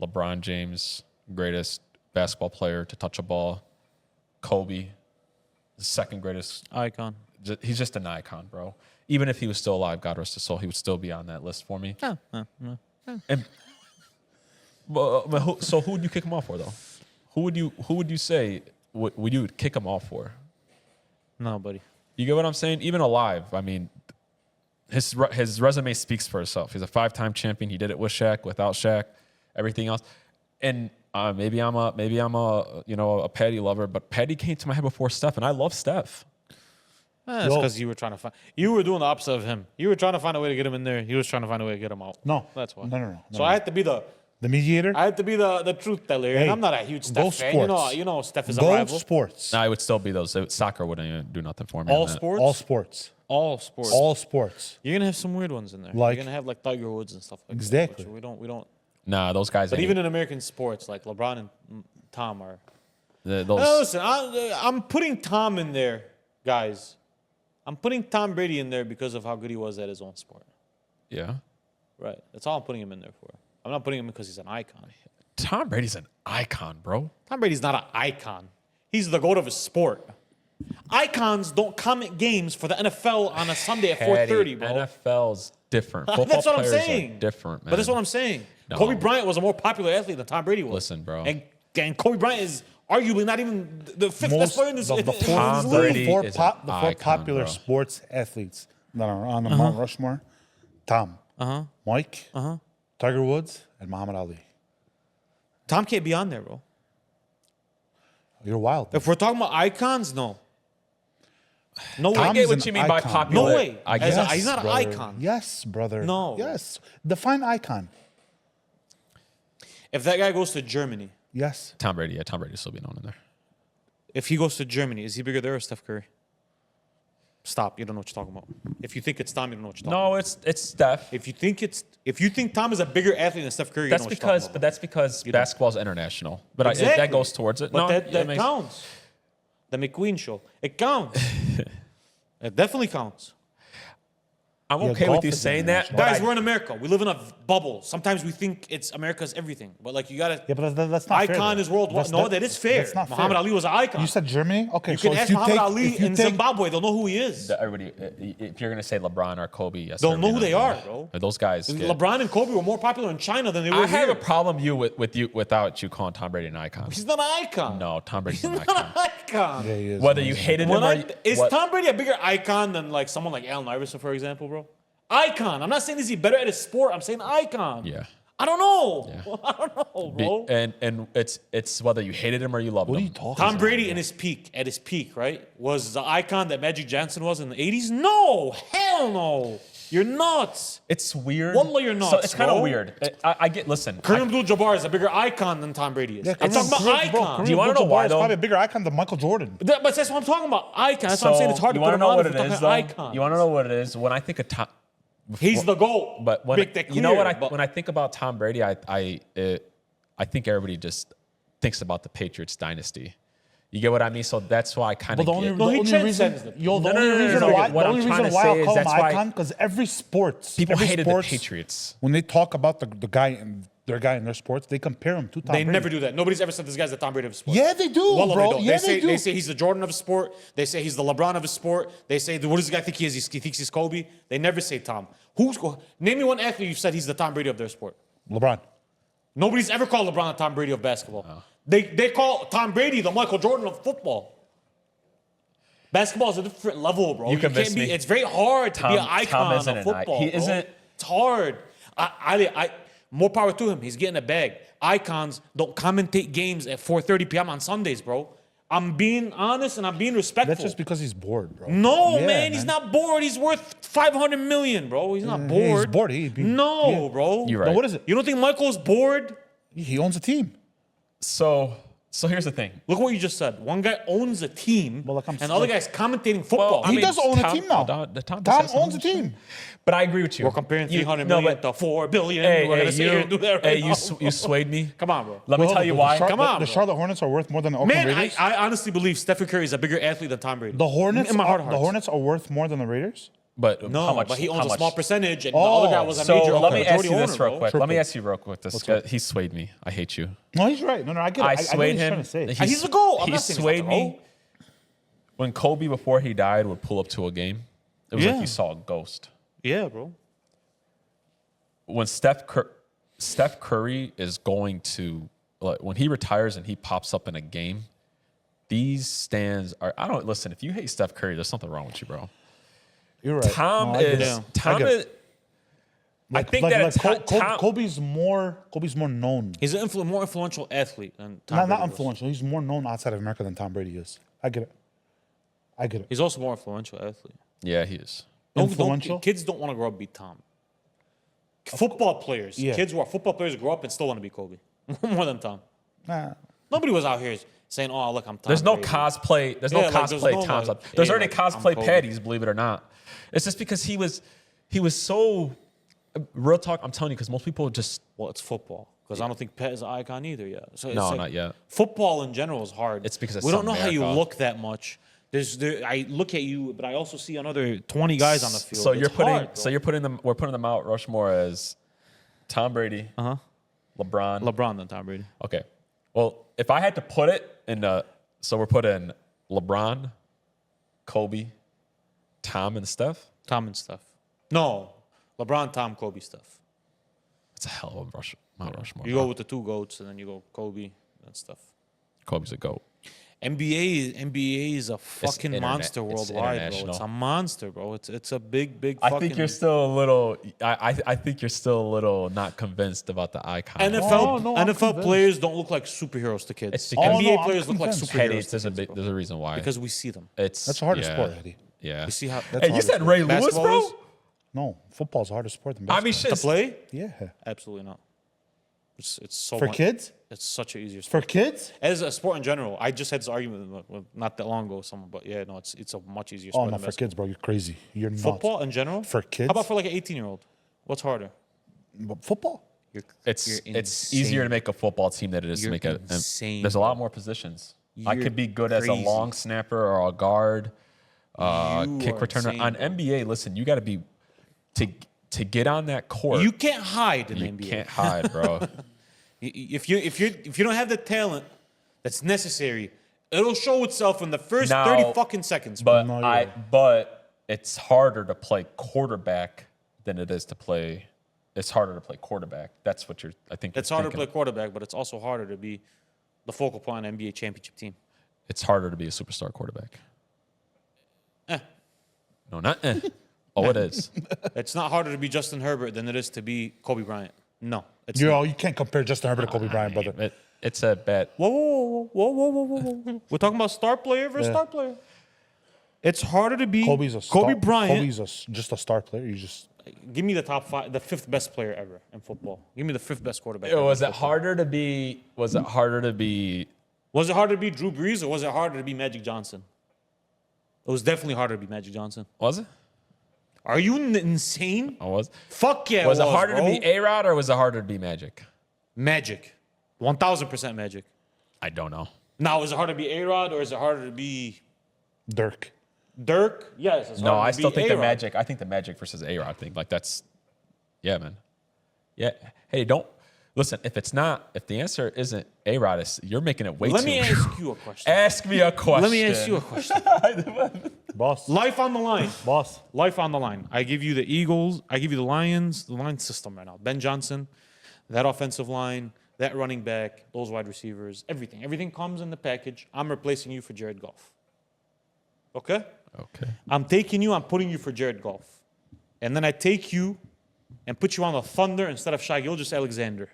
LeBron James, greatest basketball player to touch a ball. Kobe, the second greatest. Icon. He's just an icon, bro. Even if he was still alive, God rest his soul, he would still be on that list for me. And so who would you kick him off for, though? Who would you say would you kick him off for? No, buddy. You get what I'm saying? Even alive, I mean, his resume speaks for itself. He's a 5-time champion. He did it with Shaq, without Shaq, everything else. And maybe I'm a Patty lover, but Patty came to my head before Steph, and I love Steph. That's because you were trying to find. You were doing the opposite of him. You were trying to find a way to get him in there. He was trying to find a way to get him out. No. That's why. No. So I had to be the mediator? the truth teller, and Hey, I'm not a huge go Steph fan. sports. You know, Steph is a Go rival. sports. No, I would still be those. Soccer wouldn't even do nothing for me. All on that. sports. All sports. All sports. All sports. You're gonna have some weird ones in there. Like- You're gonna have like Tiger Woods and stuff like Exactly. that. Which we don't. Nah, those guys. But ain't- even in American sports, like LeBron and Tom are. those. No, listen, I'm putting Tom in there, guys. I'm putting Tom Brady in there because of how good he was at his own sport. Yeah. Right. That's all I'm putting him in there for. I'm not putting him because he's an icon. Tom Brady's an icon, bro. Tom Brady's not an icon. He's the GOAT of his sport. Icons don't comment games for the NFL on a Sunday at 4:30, bro. NFL's different. Football That's what I'm players saying. are different, man. But that's what I'm saying. No. Kobe Bryant was a more popular athlete than Tom Brady was. Listen, bro. And Kobe Bryant is arguably not even the fifth best player in this the Tom four, Brady the four is pop- an the four icon, popular bro. sports athletes that are on the Mount Rushmore, Tom, Uh-huh. Mike, Uh-huh. Tiger Woods, and Muhammad Ali. Tom can't be on there, bro. You're wild. If we're talking about icons, no. No way. I get Tom's what an you mean by icon. popular. No way. I As guess. a- he's not an brother. icon. Yes, brother. No. Yes. Define icon. If that guy goes to Germany, Yes. Tom Brady. Yeah, Tom Brady will still be known in there. if he goes to Germany, is he bigger there or Steph Curry? Stop. You don't know what you're talking about. If you think it's Tom, you don't know what you're talking about. No, it's Steph. If you think Tom is a bigger athlete than Steph Curry, you That's know what you're talking but about. that's because basketball's international. But Exactly. that goes towards it. But No, that it makes- counts. The McQueen show. It counts. It definitely counts. I'm Yeah, okay golf with you is saying that. international. but Guys, I- we're in America. We live in a bubble. Sometimes we think it's America's everything. But like you gotta Yeah, but that's not fair. icon though. is worldwide. No, that is fair. That's not fair. Muhammad Ali was an icon. You said Germany? Okay, you so can if ask you Muhammad take, Ali if you in take, Zimbabwe, they'll know who he is. everybody, if you're gonna say LeBron or Kobe, yes, They'll know who everybody they knows are, that. bro. Those guys. get- LeBron and Kobe were more popular in China than they were I have here. a problem without you calling Tom Brady an icon. He's not an icon. No, Tom Brady's He's an not icon. an icon. Yeah, he is. Whether you hated him When or is what- Tom Brady a bigger icon than like someone like Allen Iverson, for example, bro? Icon. I'm not saying is he better at his sport. I'm saying icon. Yeah. I don't know. Yeah. I don't know, Be- bro. and it's whether you hated him or you loved What are him. you talking Tom about? Brady at his peak, right, was the icon that Magic Johnson was in the 80s? No. Hell no. You're nuts. It's weird. Wallah, you're So nuts, it's kind of bro. weird. I get. Listen. Kareem Abdul-Jabbar is a bigger icon than Tom Brady is. Yeah, I'm talking about icon. Do you wanna know why, He's though? probably a bigger icon than Michael Jordan. But that's what I'm talking about. Icon. That's what I'm saying. It's hard to you put wanna him know on what if it we're is, talking though? icon. You want to know what it is? When I think of Tom, He's the GOAT. but when Make that you know what? clear, but- When I think about Tom Brady, I think everybody just thinks about the Patriots dynasty. You get what I mean? So that's why I kind But of the only, get. the No, he only transcends reason, them. yo, the No, only no, no, reason no, no. why, What the I'm only trying reason to why say I'll is call him that's why icon, because every sports, People every hated sports, the Patriots. when they talk about the guy in their guy in their sports, they compare him to Tom They Brady. never do that. Nobody's ever said this guy's the Tom Brady of sport. Yeah, they do, Wallah, bro. They don't. Yeah, say, they do. They say he's the Jordan of sport. They say he's the LeBron of his sport. They say, what does this guy think he is? He thinks he's Kobe. They never say Tom. Name me one athlete you've said he's the Tom Brady of their sport. LeBron. Nobody's ever called LeBron the Tom Brady of basketball. They call Tom Brady the Michael Jordan of football. Basketball is a different level, bro. You convinced can't be. me. It's very hard to be an Tom icon isn't of an football. He bro. isn't- It's hard. More power to him. He's getting a bag. Icons don't commentate games at 4:30 p.m. on Sundays, bro. I'm being honest and I'm being respectful. That's just because he's bored, bro. No, Yeah, man, he's not bored. He's worth 500 million, bro. He's not He's bored. bored. No, yeah. bro. You're Now, right. what is it? You don't think Michael's bored? He owns a team. So here's the thing. Look what you just said. One guy owns a team, Well, like I'm and the other guy's commentating football. I He mean, does own a Tom- team now. Tom Tom does owns a own team. But I agree with you. We're comparing You- 300 no, million but- to 4 billion. Hey, We're hey, gonna sit here and do that right hey, now. you swayed me. Come on, bro. Let me tell you why. Come on, The bro. Charlotte Hornets are worth more than the Oakland Man, Raiders. I honestly believe Stephen Curry is a bigger athlete than Tom Brady. The Hornets, in my heart of the hearts. Hornets are worth more than the Raiders. But No, how much? but he how owns a much? small percentage, and the Oh, other guy was a So major let me ask majority you this owner, real bro. quick. Let me ask you real quick. What's up? He swayed me. I hate you. No, he's right. No, I get it. I I know what swayed he's him. trying to say. He's the GOAT. I'm He not saying he's swayed not the me. GOAT. When Kobe, before he died, would pull up to a game, it was Yeah. like you saw a ghost. Yeah, bro. When Steph Curry is going to, like, when he retires and he pops up in a game, these stands are. I don't listen. If you hate Steph Curry, there's something wrong with you, bro. You're right. Tom No, I get is it. Tom get is. it. I think that Tom, Kobe's more known. He's an more influential athlete than Tom Not Brady was. influential. He's more known outside of America than Tom Brady is. I get it. He's also more influential athlete. yeah, he is. Influential? Kids don't want to grow up and be Tom. Football players, Yeah. kids who are football players grow up and still want to be Kobe. More than Tom. Nah. Nobody was out here saying, "Oh, look, I'm Tom." There's no Brady." cosplay. There's no Yeah, like, there's cosplay no, Tom's like, up. There's hey, already like, I'm cosplay Kobe. Patties, believe it or not. It's just because he was so real talk. I'm telling you, because most people just Well, it's football because I don't think Pet is an icon either yet. So it's no, like, not yet. Football in general is hard. It's because it's we don't know how you America. look that much. I look at you, but I also see another 20 guys on the field. So It's you're putting hard, bro. so you're putting them. We're putting them out Rushmore as Tom Brady, LeBron. LeBron than Tom Brady. Okay. Well, if I had to put it in so we're putting LeBron, Kobe, Tom, and Steph. Tom and stuff. No, LeBron, Tom, Kobe stuff. It's a hell of a Mount Rushmore. You go with the two goats, and then you go Kobe and stuff. Kobe's a goat. NBA is a fucking monster it's worldwide, bro. international. It's a monster, bro. It's a big I fucking. think you're still a little. I think you're still a little not convinced about the icon. NFL no, I'm NFL convinced. players don't look like superheroes to kids. It's because- NBA Oh, no, I'm players look like convinced. superheroes. Eddie, to there's kids, bro. there's a reason why. Because we see them. It's That's the hardest yeah, sport, Eddie. Yeah. You see how That's Hey, you hardest said sport. Ray Lewis, basketball bro? is? No, football's the hardest sport than I basketball. mean, To shit. play? Yeah. Absolutely not. It's so For much. kids? It's such an easier For sport. kids? As a sport in general, I just had this argument not that long ago with someone, but yeah, no, it's a much easier sport. Oh, no, than for basketball. kids, bro. You're crazy. You're nuts. Football in general? For kids? How about for like an 18-year-old? What's harder? But football? It's You're easier to insane. make a football team than it is to You're make a. insane, There's a lot more positions. I You're could be good as a crazy. long snapper or a guard, You kick are returner. insane, On bro. NBA, listen, you got to be to get on that court. You can't hide in the you NBA. can't hide, bro. If you don't have the talent that's necessary, it'll show itself in the first Now, 30 fucking seconds. Bro. But No, but it's harder to play quarterback than it is to play. It's harder to play quarterback. That's what I think. It's you're harder to play thinking. quarterback, but it's also harder to be the focal point on an NBA championship team. It's harder to be a superstar quarterback. Eh. No, not eh. Oh, it is. It's not harder to be Justin Herbert than it is to be Kobe Bryant. No. It's You not. know, you can't compare Justin Herbert to Kobe Bryant, brother. It's a bet. Whoa. We're talking about star player versus Yeah. star player. It's harder to be Kobe's a star, Kobe Bryant. Kobe's just a star player. You just Give me the top five, the fifth best player ever in football. Give me the fifth best quarterback. ever Was in it football. harder to be? Was it harder to be? Was it harder to be Drew Brees or was it harder to be Magic Johnson? It was definitely harder to be Magic Johnson. Was it? Are you insane? Oh, was. Fuck yeah. Was it harder bro. to be A-Rod or was it harder to be Magic? Magic? 1000% Magic. I don't know. Now, is it harder to be A-Rod or is it harder to be Dirk. Dirk? Yes. It's No, harder I to still be think the A-Rod. Magic. I think the Magic versus A-Rod thing. Like that's, yeah, man. Yeah. Hey, don't listen. If the answer isn't A-Rod, you're making it way Let too. me ask you a question. Ask me a question. Let me ask you a question. Boss. Life on the line. Boss. Life on the line. I give you the Eagles. I give you the Lions. The line system right now. Ben Johnson, that offensive line, that running back, those wide receivers, everything. Everything comes in the package. I'm replacing you for Jared Goff. Okay? Okay. I'm taking you. I'm putting you for Jared Goff. And then I take you and put you on the Thunder instead of Shai Gilgeous-Alexander.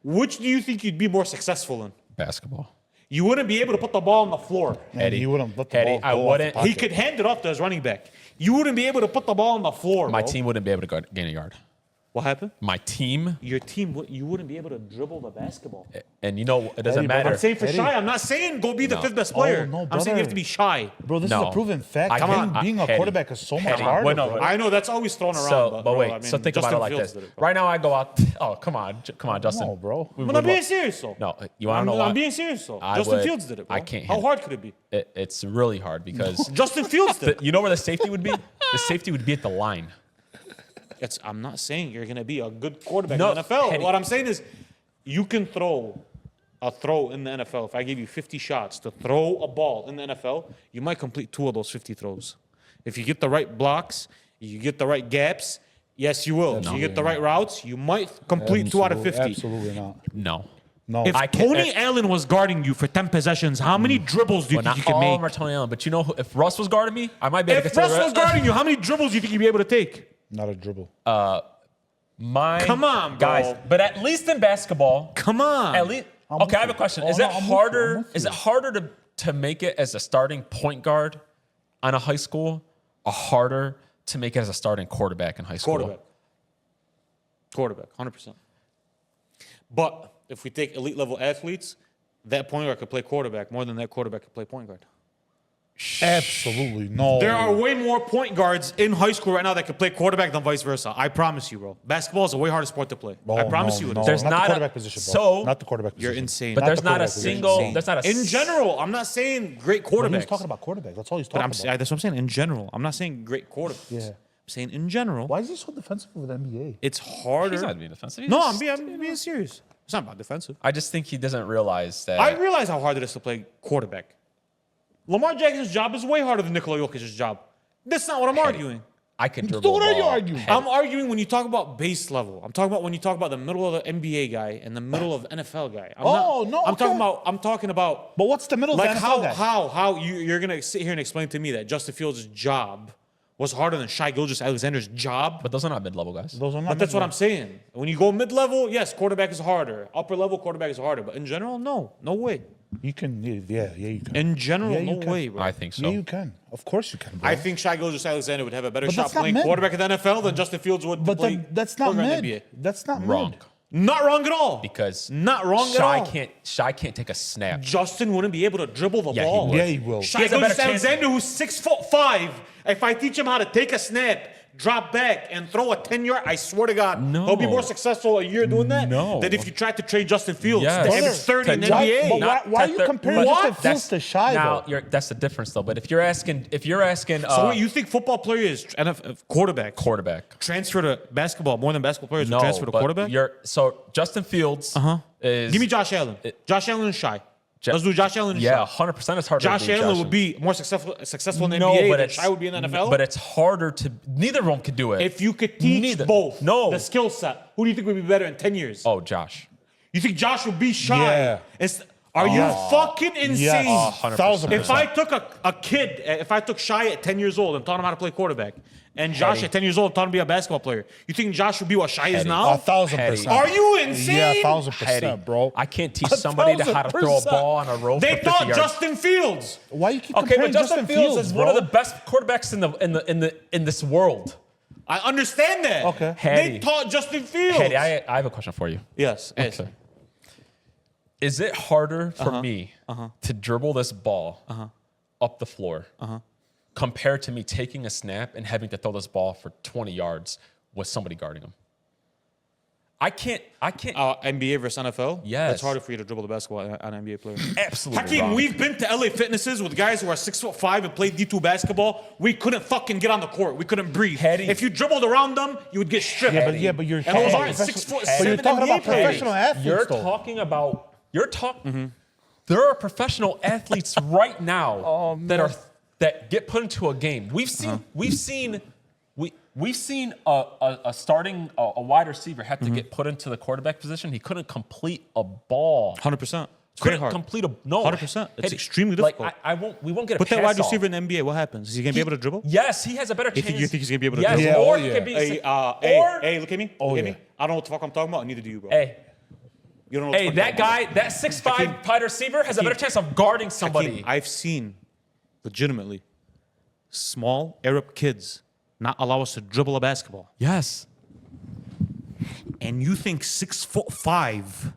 Which do you think you'd be more successful in? Basketball. You wouldn't be able to put the ball on the floor. Eddie, he wouldn't let the Eddie, ball I go off wouldn't. the He pocket. could hand it off to his running back. You wouldn't be able to put the ball on the floor. My bro. team wouldn't be able to gain a yard. What happened? My team, Your team, you wouldn't be able to dribble the basketball. and you know it doesn't Eddie, matter. I'm saying for Eddie. Shy. I'm not saying go be the No. fifth best player. no, I'm saying you have brother. to be Shy. Bro, this is No. a proven fact. I can't- Being a Eddie, quarterback is so much Eddie, harder. wait, no, bro. wait. I know that's always thrown around. So, but but bro, wait. I mean, So think Justin about it like Fields this. did it, bro. Right now, I go out. Oh, come on, Justin. No, bro. We But would I'm being love- serious though. No, you want to know why? I'm being serious though. I Justin would- Fields did it, bro. I can't How handle- hard could it be? It's really hard because Justin Fields did it. you know where the safety would be? The safety would be at the line. I'm not saying you're going to be a good quarterback No, in the NFL. Eddie. What I'm saying is you can throw a throw in the NFL. If I give you 50 shots to throw a ball in the NFL, you might complete 2 of those 50 throws. If you get the right blocks, you get the right gaps, yes, you will. If you get the right routes, you might complete 2 out of 50. Absolutely not. No. No. If I can't- Tony Allen was guarding you for 10 possessions, how many dribbles do you Well, think not you could all of make? them are Tony Allen, but you know, if Russ was guarding me, I might be able to If consider Russ was guarding you, how many dribbles do you think you'd be able to take? Not a dribble. Come on, bro. guys. But at least in basketball, Come on. at least. I'm Okay, with I have a you. question. Oh, Is no, it I'm with you, harder? I'm with Is you. it harder to make it as a starting point guard on a high school, or harder to make it as a starting quarterback in high school? Quarterback, 100%. But if we take elite level athletes, that point guard could play quarterback more than that quarterback could play point guard. Absolutely no. There are way more point guards in high school right now that could play quarterback than vice versa. I promise you, bro. Basketball is a way harder sport to play. Oh, I promise no, you it no. is. There's not not the a- quarterback position, bro. so- not the quarterback position. You're insane. But Not there's the not a quarterback position. single. Insane. There's not a. In general, I'm not saying great But he was quarterbacks. talking about quarterback. That's all he's But talking about. that's what I'm saying. In general, I'm not saying great quarterbacks. Yeah. I'm saying in general, Why is he so defensive with NBA? it's harder. He's not being defensive. No, I'm being serious. It's not about defensive. I just think he doesn't realize that. I realize how hard it is to play quarterback. Lamar Jackson's job is way harder than Nikola Jokic's job. That's not what I'm arguing. I could dribble. What a are you ball. arguing? I'm arguing when you talk about base level. I'm talking about when you talk about the middle of the NBA guy and the middle of the NFL guy. I'm talking about. But what's the middle Like of the NFL guy? how you're gonna sit here and explain to me that Justin Fields' job was harder than Shai Gilgeous-Alexander's job? But those are not mid-level guys. Those are not But that's what mid-level. I'm saying. When you go mid-level, yes, quarterback is harder. Upper level, quarterback is harder. But in general, no way. You can, yeah, you can. In general, Yeah, you no can. way, bro. I think so. Yeah, you can. Of course you can, bro. I think Shai Gilgeous-Alexander would have a better But shot that's not playing mid. quarterback in the NFL than Justin Fields would but play that's not quarterback in mid. the NBA. That's not Wrong. mid. Not wrong at all. Because not wrong at all. Shai can't take a snap. Justin wouldn't be able to dribble the Yeah, he ball. would. Yeah, he will. Shai has a better Gilgeous-Alexander, who's 6'5", if I teach him how to take a snap, drop back, and throw a 10-yard, I swear to God, No. he'll be more successful a year doing that No. than if you tried to trade Justin Fields. Yes. The Brother, average 30 in the to- NBA. But why are you comparing What? Justin Fields to Shai, Now though? that's the difference though. But if you're asking, So what, you think football players, quarterback, quarterback, transfer to basketball more than basketball players no, would transfer to but quarterback? so Justin Fields is. Give me Josh Allen. Josh Allen and Shai. Let's do Josh Allen and Yeah, Shai. 100% it's harder. Josh to do Allen would be more successful in the no, NBA but than it's Shai would be in the NFL. But it's harder to. Neither of them could do it. If you could teach Neither. both No. the skill set, who do you think would be better in 10 years? Oh, Josh. You think Josh would be Shai? Yeah. Are you Yes. fucking insane? Yes, 100%. If I took a kid, if I took Shai at 10 years old and taught him how to play quarterback, and Josh Petty. at 10 years old taught him to be a basketball player, you think Josh would be what Shai is Petty. now? 1,000%. Are you insane? Yeah, Petty. 1,000%, bro. I can't teach somebody how to throw a 1,000%. ball on a rope. They for 50 thought yards. Justin Fields. Why you keep Okay, comparing but Justin Fields is one of bro? the best quarterbacks in this world. I understand that. Okay. They Hattie. taught Justin Fields. Hey, I have a question for you. Yes. Okay. Is it harder for me to dribble this ball up the floor compared to me taking a snap and having to throw this ball for 20 yards with somebody guarding him? I can't. NBA versus NFL? Yes. It's harder for you to dribble the basketball on an NBA player. Absolutely Hakeem, wrong. we've been to LA Fitnesses with guys who are 6'5" and played D2 basketball. We couldn't fucking get on the court. We couldn't breathe. Hattie. If you dribbled around them, you would get stripped. But you're And talking those about aren't professional- 6'7" but you're talking about NBA players. professional athletes, You're though. talking about. There are professional athletes right now that get put into a game. We've seen a starting a wide receiver have to get put into the quarterback position. He couldn't complete a ball. 100%. It's very Couldn't hard. complete a no. 100%. It's Hey, extremely like, difficult. we won't get a Put that pass wide off. receiver in the NBA. What happens? Is he going to be able to dribble? Yes, he has a better chance. You think he's gonna be able to yes, dribble? Yeah, or oh, he yeah. could be. Hey, look at me. Oh, Look at yeah. me. I don't know what the fuck I'm talking about, and neither do you, bro. Hey, You don't know what the fuck that I'm talking guy, that 6'5" wide receiver has a better chance of guarding about. somebody. Hakeem, I've seen, legitimately, small Arab kids not allow us to dribble a basketball. Yes. And you think 6'5"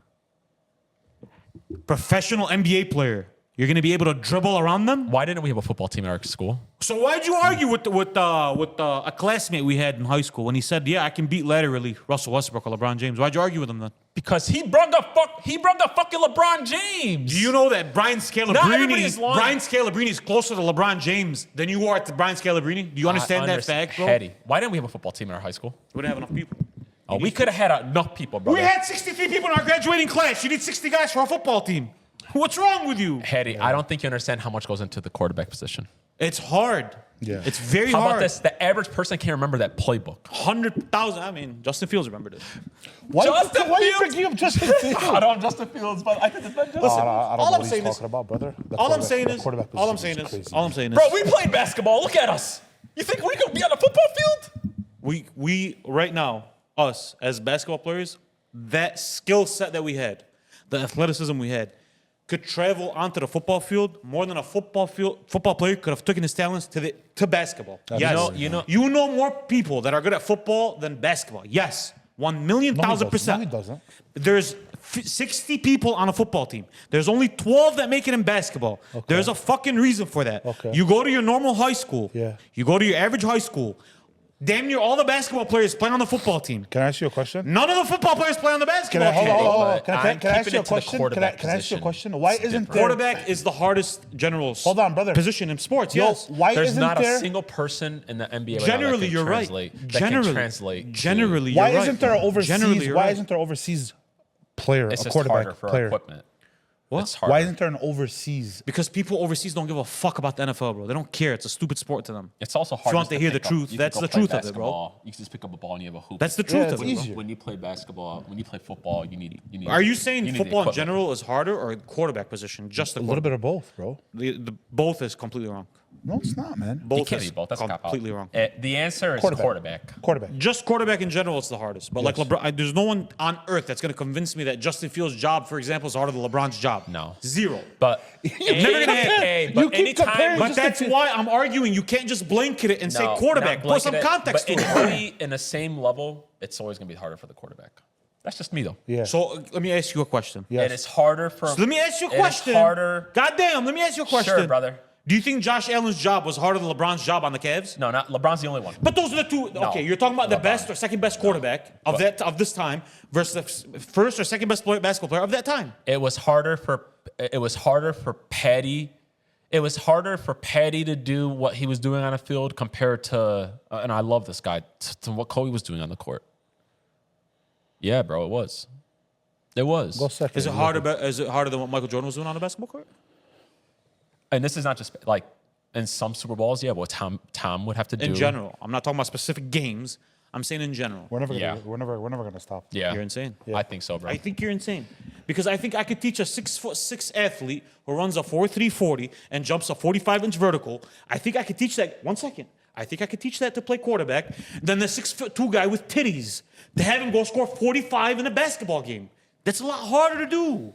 professional NBA player, you're gonna be able to dribble around them? Why didn't we have a football team at our school? So why'd you argue with a classmate we had in high school when he said, "Yeah, I can beat laterally Russell Westbrook or LeBron James"? Why'd you argue with him then? Because he brought the fucking LeBron James. Do you know that Brian everybody is lying. Scalabrine is closer to LeBron James than you are to Brian Scalabrine? Do you understand that fact, bro? Petty. Why didn't we have a football team in our high school? We didn't have enough people. Oh, we could have had enough people, brother. We had 63 people in our graduating class. You need 60 guys for a football team. What's wrong with you? Hetty, I don't think you understand how much goes into the quarterback position. It's hard. Yeah. It's very How hard. about this? The average person can't remember that playbook. 100,000. I mean, Justin Fields remembered it. Why Justin are you Fields? bringing up Justin Fields? I don't Justin Fields, but I think it's not Justin. I don't all know I'm what he's saying is- talking about, brother. All I'm saying is, all I'm saying is, Bro, we played basketball. Look at us. You think we could be on a football field? we right now, us as basketball players, that skill set that we had, the athleticism we had, could travel onto the football field more than a football player could have taken his talents to basketball. Yes, you know more people that are good at football than basketball. Yes, 1,000,000%. No, he doesn't. There's 60 people on a football team. There's only 12 that make it in basketball. Okay. There's a fucking reason for that. Okay. You go to your normal high school. Yeah. You go to your average high school. Damn near all the basketball players play on the football team. Can I ask you a question? None of the football players play on the Can basketball I hold team. on, hold on. but Can I I'm ask you a keeping it to the question? Can I quarterback ask you a position. question? Why It's isn't different. there Quarterback is the hardest general Hold on, brother. position in sports. Yo, Yes. why There's isn't not there a single person in the NBA right now Generally, that can you're right. translate, that Generally, can translate. to- generally, why you're isn't right. there an overseas Generally, you're why right. isn't there overseas player, it's a just quarterback harder for our player? equipment. What? It's harder. Why isn't there an overseas? Because people overseas don't give a fuck about the NFL, bro. They don't care. It's a stupid sport to them. It's also hard. If you want just to hear the pick up. truth, You that's can go the play truth of it, bro. basketball. You can just pick up a ball and you have a hoop. That's the truth it's of it, bro. easier. When you play basketball, when you play football, you need. Are you saying need the football in equipment. general is harder or quarterback position? Just the A little bit of both, bro. both is completely wrong. No, it's not, man. You Both can't is be both. That's a cop out. completely wrong. The answer is Quarterback. quarterback. Quarterback. Just quarterback in general, it's the hardest. But like LeBron, there's no one on earth that's going to convince me that Justin Fields' job, for example, is harder than LeBron's job. No. Zero. But never gonna happen. But You keep anytime, comparing But just that's to- why I'm arguing. You can't just blanket it and say quarterback. Put some context to but it. anybody in the same level, it's always going to be harder for the quarterback. That's just me, though. Yeah. So let me ask you a question. Yes. It is harder for. So let me ask you a it is question. harder. Goddamn, let me ask you a question. Sure, brother. Do you think Josh Allen's job was harder than LeBron's job on the Cavs? No, not LeBron's the only one. But those are the two. No, Okay, you're talking about the LeBron. best or second best quarterback of this time versus the first or second best basketball player of that time. It was harder for Patty. It was harder for Patty to do what he was doing on the field compared to, and I love this guy, to what Kobe was doing on the court. Yeah, bro, it was. It was. Go second. Is it harder? Is it harder than what Michael Jordan was doing on the basketball court? And this is not just like in some Super Bowls, yeah, what Tom would have to do. In general, I'm not talking about specific games. I'm saying in general. We're never Yeah. gonna, we're never gonna stop. Yeah. You're insane. I think so, bro. I think you're insane. Because I think I could teach a 6'6" athlete who runs a 4.3 40 and jumps a 45-inch vertical. I think I could teach that. 1 second. I think I could teach that to play quarterback than the 6'2" guy with titties to have him go score 45 in a basketball game. That's a lot harder to do.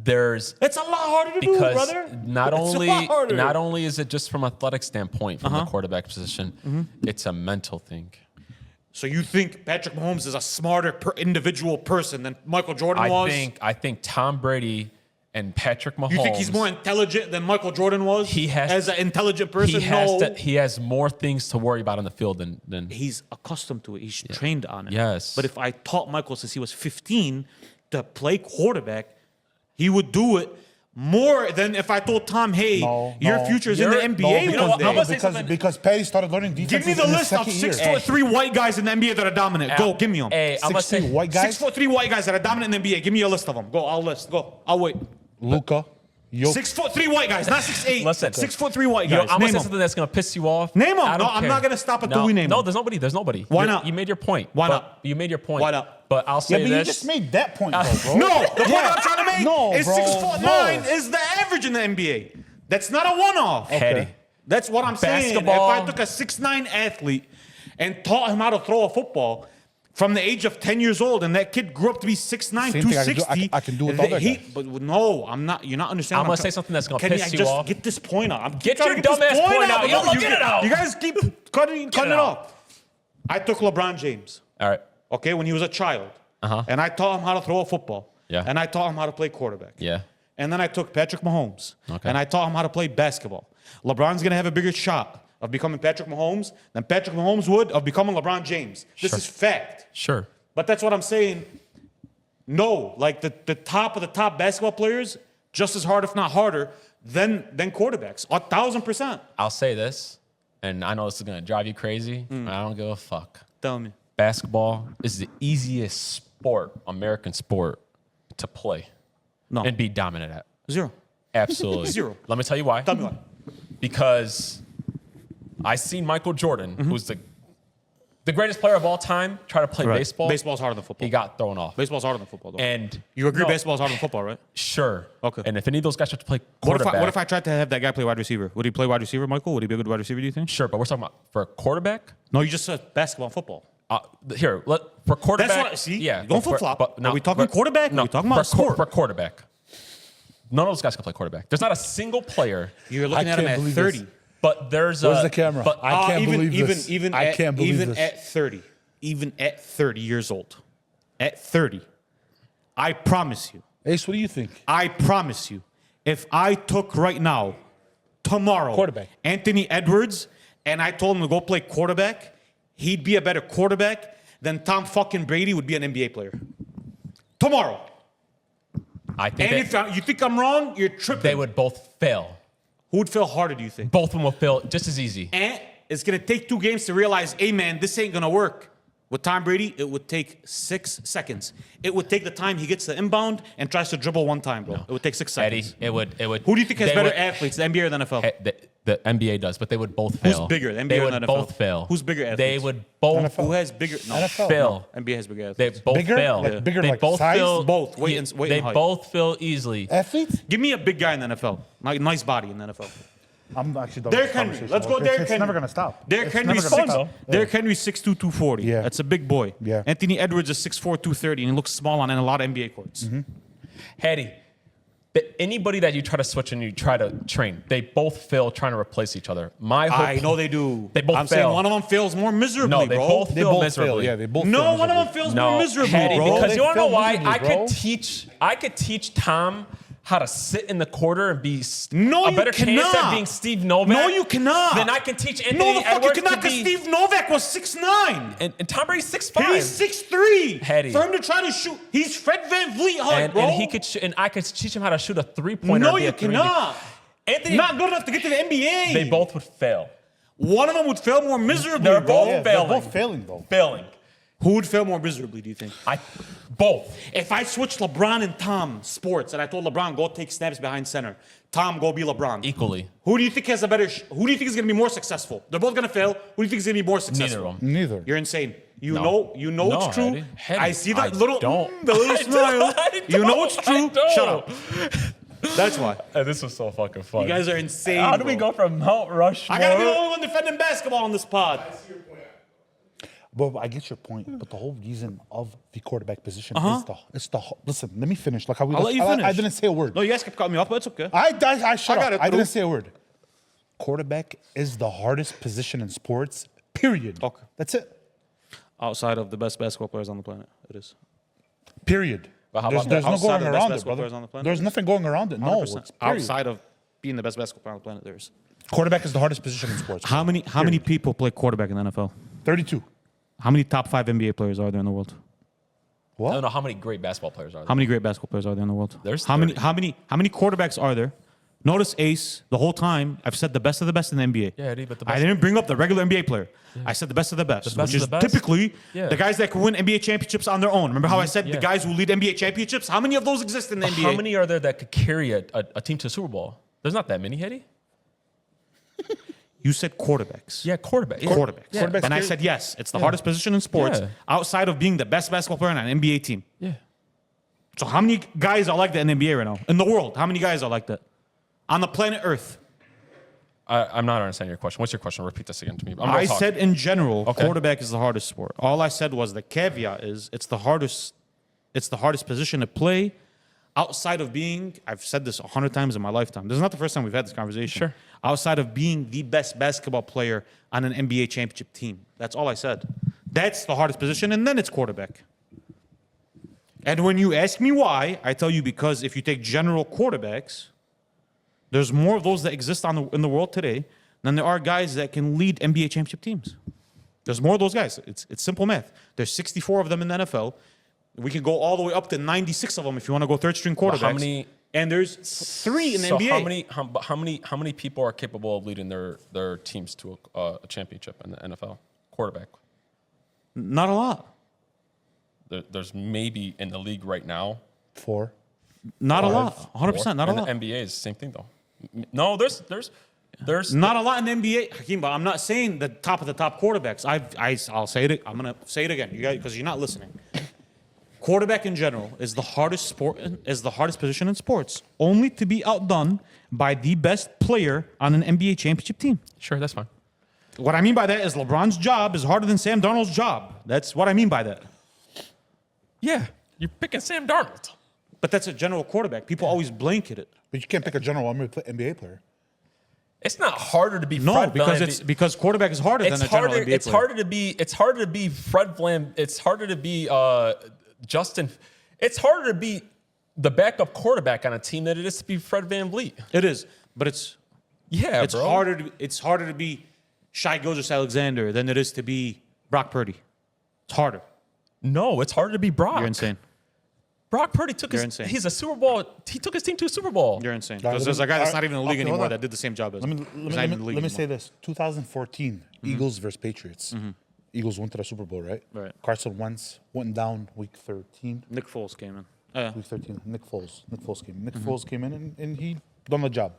That's a lot harder to do, because brother. not It's a lot harder. only is it just from athletic standpoint from the quarterback position, it's a mental thing. So you think Patrick Mahomes is a smarter individual person than Michael Jordan was? I think Tom Brady and Patrick Mahomes. You think he's more intelligent than Michael Jordan was? He has as an intelligent person. He has more things to worry about on the field than He's accustomed to it. He's trained on it. Yes. But if I taught Michael since he was 15 to play quarterback, he would do it more than if I told Tom, "Hey, your future is in the NBA." you know what, I'm gonna say because Patty started learning defense. Give me the in list his of second year. 6'3" white guys in the NBA that are dominant. Go, give me them. Hey, I'm gonna 6'3" say white guys. 6'3" white guys that are dominant in the NBA. Give me a list of them. Go, I'll list. Go, I'll wait. Luka, 6'3" white guys, not 6'8". Listen. 6'3" white You know, guys. I'm gonna Name say them. something that's gonna piss you off. Name 'em. I don't No, I'm care. not gonna stop until we name No, them. there's nobody. There's nobody. Why not? You made your point. Why but not? You made your point. Why not? But I'll Yeah, say but this. you just made that point, though, bro. No, the point I'm trying to make No, is bro, 6'9" no. is the average in the NBA. That's not a one-off. Petty. That's what I'm saying. Basketball- If I took a 6'9" athlete and taught him how to throw a football from the age of 10 years old, and that kid grew up to be 6'9", Same thing I can do- 260. I can do with other guys. But no, I'm not. You're not understanding. I'm what gonna say something that's gonna Can piss I you just off? get this point out? I'm Get trying your to this dumbass point out. but You don't get it out. You guys keep cutting it it out. off. I took LeBron James. All right. Okay, when he was a child. And I taught him how to throw a football. Yeah. And I taught him how to play quarterback. Yeah. And then I took Patrick Mahomes. Okay. And I taught him how to play basketball. LeBron's going to have a bigger shot of becoming Patrick Mahomes than Patrick Mahomes would of becoming LeBron James. This Sure. is fact. Sure. But that's what I'm saying. No, like the top of the top basketball players, just as hard, if not harder, than quarterbacks. 1,000%. I'll say this, and I know this is gonna drive you crazy. But I don't give a fuck. Tell me. Basketball is the easiest sport, American sport, to play No. and be dominant at. Zero. Absolutely. Zero. Let me tell you why. Tell me why. Because I seen Michael Jordan, who's the greatest player of all time, try to play baseball. Baseball's harder than football. He got thrown off. Baseball's harder than football, though. And You agree no, baseball's harder than football, right? Sure. Okay. And if any of those guys try to play What quarterback, if I tried to have that guy play wide receiver? Would he play wide receiver, Michael? Would he be a good wide receiver, do you think? sure, but we're talking about for a quarterback. No, you just said basketball and football. For quarterback. That's what, see? Yeah. You're going for- flip-flop. but Are we talking quarterback? No, Are we talking about sport? For quarterback. None of those guys can play quarterback. There's not a single player. You're looking I at him can't at believe 30. this. But there's Where's a the camera? But I can't even, believe even, this. Even I at, can't believe even this. at 30. Even at 30 years old. At 30. I promise you. Ace, what do you think? I promise you. If I took right now, tomorrow, Quarterback. Anthony Edwards, and I told him to go play quarterback, he'd be a better quarterback than Tom fucking Brady would be an NBA player. Tomorrow. I think And if you think I'm wrong, you're tripping. they would both fail. Who would fail harder, do you think? Both of them will fail just as easy. And it's going to take 2 games to realize, hey, man, this ain't going to work. With Tom Brady, it would take 6 seconds. It would take the time he gets the inbound and tries to dribble one time, bro. It would take 6 Eddie, seconds. it would. Who do you think has better athletes, the NBA or the NFL? The NBA does, but they would both fail. Who's bigger, the NBA they or would the NFL? both fail. Who's bigger athletes? They would both NFL. Who has bigger? No, NFL. fail. No, NBA has bigger They athletes. both Bigger? fail. Like bigger, they like both size? fail. Both. Weight and they height. both fail easily. Athletes? Give me a big guy in the NFL. Like nice body in the NFL. I'm actually done. Derrick with this Henry. conversation. Let's go, Derrick It's Henry. never gonna stop. Derrick It's Henry's never gonna six. stop. Derrick Henry's 6'2", 240. Yeah. That's a big boy. Yeah. Anthony Edwards is 6'4", 230, and he looks small on a lot of NBA courts. Hattie, anybody that you try to switch and you try to train, they both fail trying to replace each other. I know they do. They both I'm fail. saying one of them fails more miserably, No, they bro. both They fail both miserably. fail. Yeah, they both. No, fail one of them miserably. fails No, more miserably, Hattie, bro. because They you want to know fail why? miserably, bro. I could teach Tom how to sit in the quarter and be No, a you better chance cannot. at being Steve Novak. No, you cannot. Then I can teach No, Anthony the fuck you Edwards cannot, to because be. Steve Novak was 6'9". And Tom Brady's 6'5". He's 6'3". Hattie. For him to try to shoot, he's Fred Van Vliet height, bro. and he could and I could teach him how to shoot a 3-pointer. No, and be you a 3D. cannot. Anthony, Not good enough to get to the NBA. they both would fail. One of them would fail more miserably, They're bro. both Yeah, failing. they're both failing though. Failing. Who would fail more miserably, do you think? Both. If I switched LeBron and Tom sports and I told LeBron, go take snaps behind center, Tom, go be LeBron. Equally. Who do you think has a better, who do you think is going to be more successful? They're both going to fail. Who do you think is going to be more successful? Neither of them. Neither. You're insane. You No. know No, it's true. Hattie. I see that I little, don't. the little I smile. don't. I You know it's don't. true. I don't. Shut up. That's why. This was so fucking fun. You guys are insane. How do we bro. go from Mount Rushmore? I gotta be the only one defending basketball on this pod. But I get your point. But the whole reason of the quarterback position is listen. Let me finish. Like how we. I'll let you finish. I didn't say a word. No, you guys kept cutting me off, but it's okay. I shut I got up. it, I bro. didn't say a word. Quarterback is the hardest position in sports. Period. Okay. That's it. Outside of the best basketball players on the planet, it is. Period. But how There's, about there's that? no Outside going of the best around it, basketball brother. players on the planet? There's nothing going around it. No, 100%. it's period. Outside of being the best basketball player on the planet, there is. Quarterback is the hardest position in sports. How many people play quarterback in the NFL? 32. How many top 5 NBA players are there in the world? I What? don't know how many great basketball players are there. How many great basketball players are there in the world? There's how many 30. how many quarterbacks are there? Notice Ace, the whole time I've said the best of the best in the NBA. Yeah, Eddie, but the I best- didn't bring up the regular NBA player. I said the best of the best, The best which of is the best? typically Yeah. the guys that can win NBA championships on their own. Remember how I said Yeah. the guys who lead NBA championships? How many of those exist in the NBA? How many are there that could carry a team to a Super Bowl? There's not that many, Eddie. You said quarterbacks. Yeah, quarterback. Quarterbacks. Yeah. Quarterbacks And I carry- said yes, it's the hardest position in sports Yeah. outside of being the best basketball player on an NBA team. Yeah. So how many guys are like that in the NBA right now? In the world, how many guys are like that? On the planet Earth. I'm not understanding your question. What's your question? Repeat this again to me. I'm gonna I talk. said in general, Okay. quarterback is the hardest sport. All I said was the caveat is it's the hardest position to play outside of being, I've said this 100 times in my lifetime. This is not the first time we've had this conversation. Sure. Outside of being the best basketball player on an NBA championship team. That's all I said. That's the hardest position, and then it's quarterback. And when you ask me why, I tell you because if you take general quarterbacks, there's more of those that exist in the world today than there are guys that can lead NBA championship teams. There's more of those guys. It's simple math. There's 64 of them in the NFL. We can go all the way up to 96 of them if you want to go third string quarterbacks. How many? And there's 3 in the So NBA. how many people are capable of leading their teams to a championship in the NFL? Quarterback. Not a lot. There's maybe in the league right now. 4. Not a Five, lot. 100%. Not a And lot. the NBA is the same thing though. No, there's Not a lot in the NBA, Hakeem. But I'm not saying the top of the top quarterbacks. I'll say it. I'm gonna say it again, you guys, because you're not listening. Quarterback in general is the hardest position in sports, only to be outdone by the best player on an NBA championship team. Sure, that's fine. What I mean by that is LeBron's job is harder than Sam Darnold's job. That's what I mean by that. Yeah, you're picking Sam Darnold. But that's a general quarterback. People always blanket it. But you can't pick a general NBA player. It's not harder to be No, Fred because Van- because quarterback is harder than a general NBA It's player. harder to be. It's harder to be Fred Vlam. It's harder to be Justin. It's harder to be the backup quarterback on a team than it is to be Fred Van Vliet. It is, but it's Bro. harder to be Shai Gilgeous-Alexander than it is to be Brock Purdy. It's harder. No, it's harder to be Brock. You're insane. Brock Purdy took You're his. insane. He's a Super Bowl. He took his team to a Super Bowl. You're insane. Alright, Because there's a guy that's not even in the league okay, hold anymore on. that did the same job as Let him. me He's not even in the league let me say anymore. this: 2014 Eagles versus Patriots. Eagles went to the Super Bowl, right? Right. Carson Wentz went down week 13. Nick Foles came in. Week 13. Nick Foles came in. Nick Foles came in and he done the job.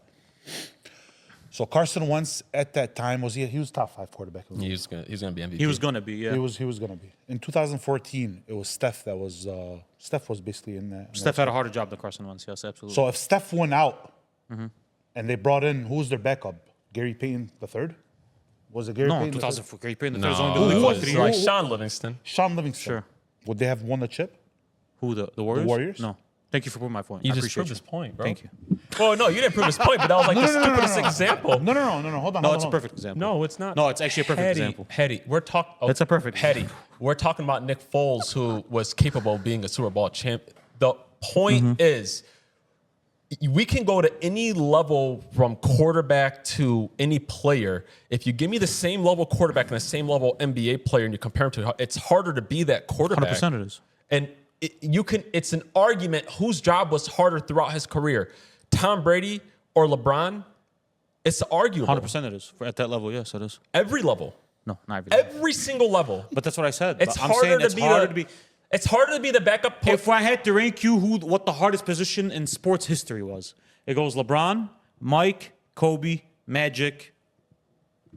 So Carson Wentz at that time he was top 5 quarterback. He's gonna be MVP. He was gonna be, yeah. He was gonna be. In 2014, it was Steph that was Steph was basically in that. Steph had a harder job than Carson Wentz. Yes, absolutely. So if Steph went out and they brought in who was their backup? Gary Payton III? Was it Gary no, Payton? 2004. Gary Payton No, was only it doing like, what, was 3 like years? Sean Livingston. Sean Livingston. Sure. Would they have won the chip? Who, the Warriors? Warriors? No. Thank you for proving my point. You I just appreciate proved you. his point, bro. Thank you. Well, no, you didn't prove his point, but that was like the stupidest example. No. Hold on. No, hold it's a on. perfect example. No, it's not. No, it's actually a perfect Hetty, example. Hetty, we're talking. It's a perfect Hetty. We're talking about Nick Foles, who was capable of being a Super Bowl champ. The point is, we can go to any level from quarterback to any player. If you give me the same level quarterback and the same level NBA player, and you compare them to, it's harder to be that quarterback. 100% it is. And it's an argument whose job was harder throughout his career, Tom Brady or LeBron. It's arguable. 100% it is. At that level, yes, it is. Every level. No, not every level. Every single level. But that's what I said. It's But I'm harder saying to it's be harder the, to be. It's harder to be the backup. If I had to rank you what the hardest position in sports history was, it goes LeBron, Mike, Kobe, Magic,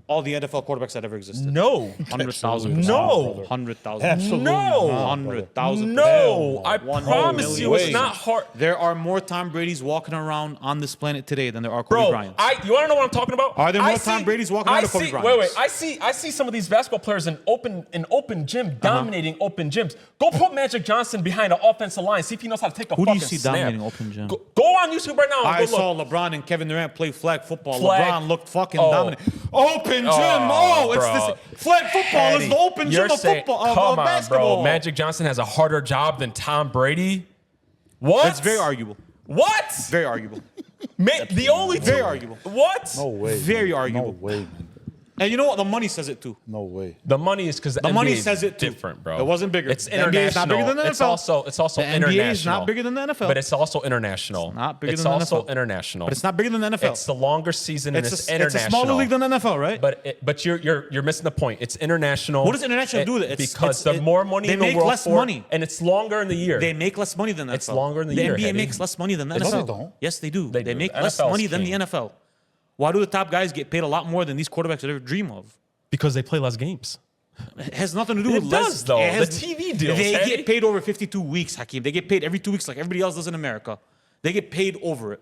all the NFL quarterbacks that ever existed. No. 100,000%. No. 100,000. Absolutely No. not, 100,000%. No, I 1 promise you, it's million. not hard. There are more Tom Brady's walking around on this planet today than there are Kobe Bro, Bryant's. you want to know what I'm talking about? Are there more I Tom see- Brady's walking around I or Kobe see- Bryant's? Wait. I see some of these basketball players in open gym dominating open gyms. Go put Magic Johnson behind an offensive line. See if he knows how to take a Who do fucking you see snap. dominating open gym? Go on YouTube right now. And I go saw look. LeBron and Kevin Durant play flag football. Flag- LeBron looked fucking Oh. dominant. Open gym. It's bro. this. Flag football is the open gym You're of saying- football of come on, basketball. bro. Magic Johnson has a harder job than Tom Brady. What? That's very arguable. What? Very arguable. The only Very two- arguable. What? No way. Very man. arguable. No way, man. And you know what? The money says it too. No way. The money is because The money says it too. different, bro. It wasn't bigger. It's The NBA is international. not bigger than the It's NFL. also The international. NBA is not bigger than the NFL. But it's also international. It's not bigger it's than the also NFL. international. But it's not bigger than the NFL. It's the longer season and it's a international. smaller league than the NFL, right? But you're missing the point. It's international. What does international do with it? Because the more money they in the make world less for, money. and it's longer in the year. They make less money than the NFL. It's longer in the year, NBA Hetty. makes less money than the No, NFL. they don't. Yes, they do. They They do. make The less NFL 's money than the king. NFL. Why do the top guys get paid a lot more than these quarterbacks would ever dream of? because they play less games. It has nothing to do It with does, less. though. It has- The TV deals, They Hetty. get paid over 52 weeks, Hakeem. They get paid every 2 weeks like everybody else does in America. They get paid over it.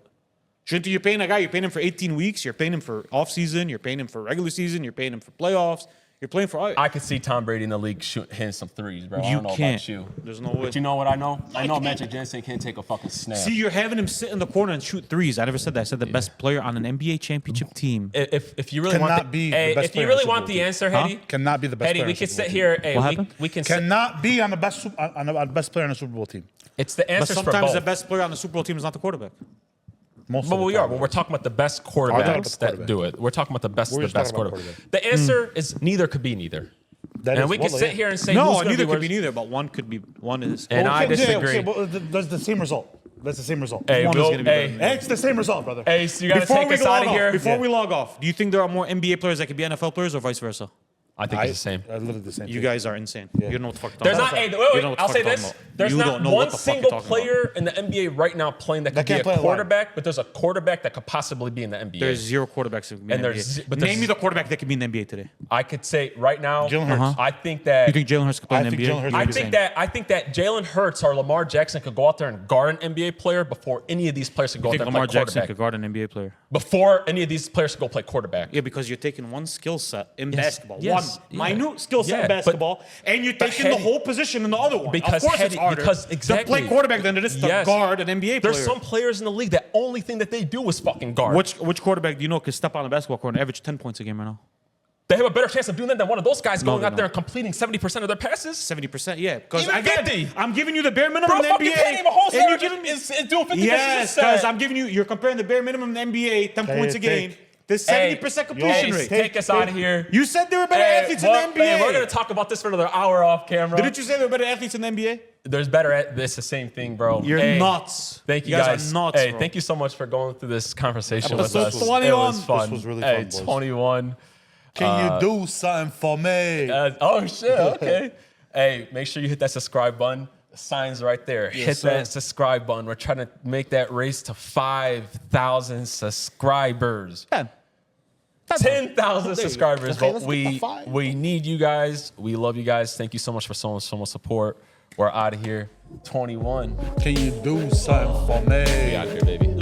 Shouldn't you paying a guy? You're paying him for 18 weeks. You're paying him for off season. You're paying him for regular season. You're paying him for playoffs. You're playing for. I could see Tom Brady in the league hitting some threes, bro. I You don't know can't. about you. There's no way. But you know what I know? I know Magic Johnson can't take a fucking snap. See, you're having him sit in the corner and shoot threes. I never said that. I said the best player on an NBA championship team. If you really want Cannot be the hey, best if player you on really the want Super the Bowl answer, team. Hetty, Cannot be the best Hetty, player we on the can Super sit Bowl here. Hey, What we happened? can. Cannot be on the best player on the Super Bowl team. It's the But answers for sometimes both. the best player on the Super Bowl team is not the quarterback. Most But of the we time. are. When we're talking about the best talking about quarterbacks the that quarterback. do it. We're talking about the best. We're The just best talking about quarterback. The answer is neither could be neither. That And is- we can well, sit yeah. here and say No, who's gonna neither be could be worse. neither, but one could be. One is. And I Okay, disagree. okay, well, that's the same result. That's the same result. Hey, One is Will, gonna be better than the hey, It's the same result, brother. hey, so you gotta take us out of here. Before Yeah. we log off, do you think there are more NBA players that could be NFL players or vice versa? I think it's the same. Literally the same. You thing. guys are insane. You don't know what the fuck you're There's talking not. about. Hey, wait, You don't know what the I'll fuck say you're this. talking about. There's You not don't know one what the fuck you're single talking player in the NBA right now playing that could be can't a play a lot. quarterback, but there's a quarterback that could possibly be in the NBA. There's zero quarterbacks that can be in And the there's- NBA. but there's- Name me the quarterback that can be in the NBA today. I could say right now. Jalen Hurts. I think that. You think Jalen Hurts could play in I the think NBA? Jalen Hurts I You're think that I think that Jalen Hurts or Lamar Jackson could go out there and guard an NBA player before any of these players could go I out think there and Lamar play Jackson quarterback. could guard an NBA player. Before any of these players could go play quarterback. Yeah, because you're taking one skill set in Yes, basketball, yes, one yeah. minute skill set Yeah, in but- basketball, and you're taking the Hetty- whole position in the other one. Because of course, Hetty- it's harder because to exactly. play quarterback than it is to Yes. guard an NBA player. There's some players in the league that only thing that they do is fucking guard. Which quarterback do you know could step on the basketball court and average 10 points a game right now? They have a better chance of doing that than one of those guys going they out there don't. and completing 70% of their passes. 70%, yeah. Because Even 50. I'm giving you the bare minimum Bro, in the fucking NBA. can't even hold and you're center giving me is doing 50 yes, because I'm giving you're comparing the bare minimum in the NBA, 10 Hey, points a game, take- to 70% completion Hey, rate. take us out of here. You said there were better athletes in the NBA. Hey, we're going to talk about this for another hour off camera. Didn't you say there were better athletes in the NBA? There's better at this, the same thing, bro. You're Hey, nuts. Thank you guys. guys. Are nuts, hey, bro. thank you so much for going through this conversation with Episode us. 21. It was fun. This was really hey, fun, boys. 21. Can you do something for me? Oh shit! Okay. Hey, make sure you hit that subscribe button. The sign's right there. Hit that subscribe button. We're trying to make that race to 5,000 subscribers. 10,000 subscribers, Okay, but let's get to 5. we need you guys. We love you guys. Thank you so much for so much support. We're out of here. 21. Can you do something for me? We out here, baby.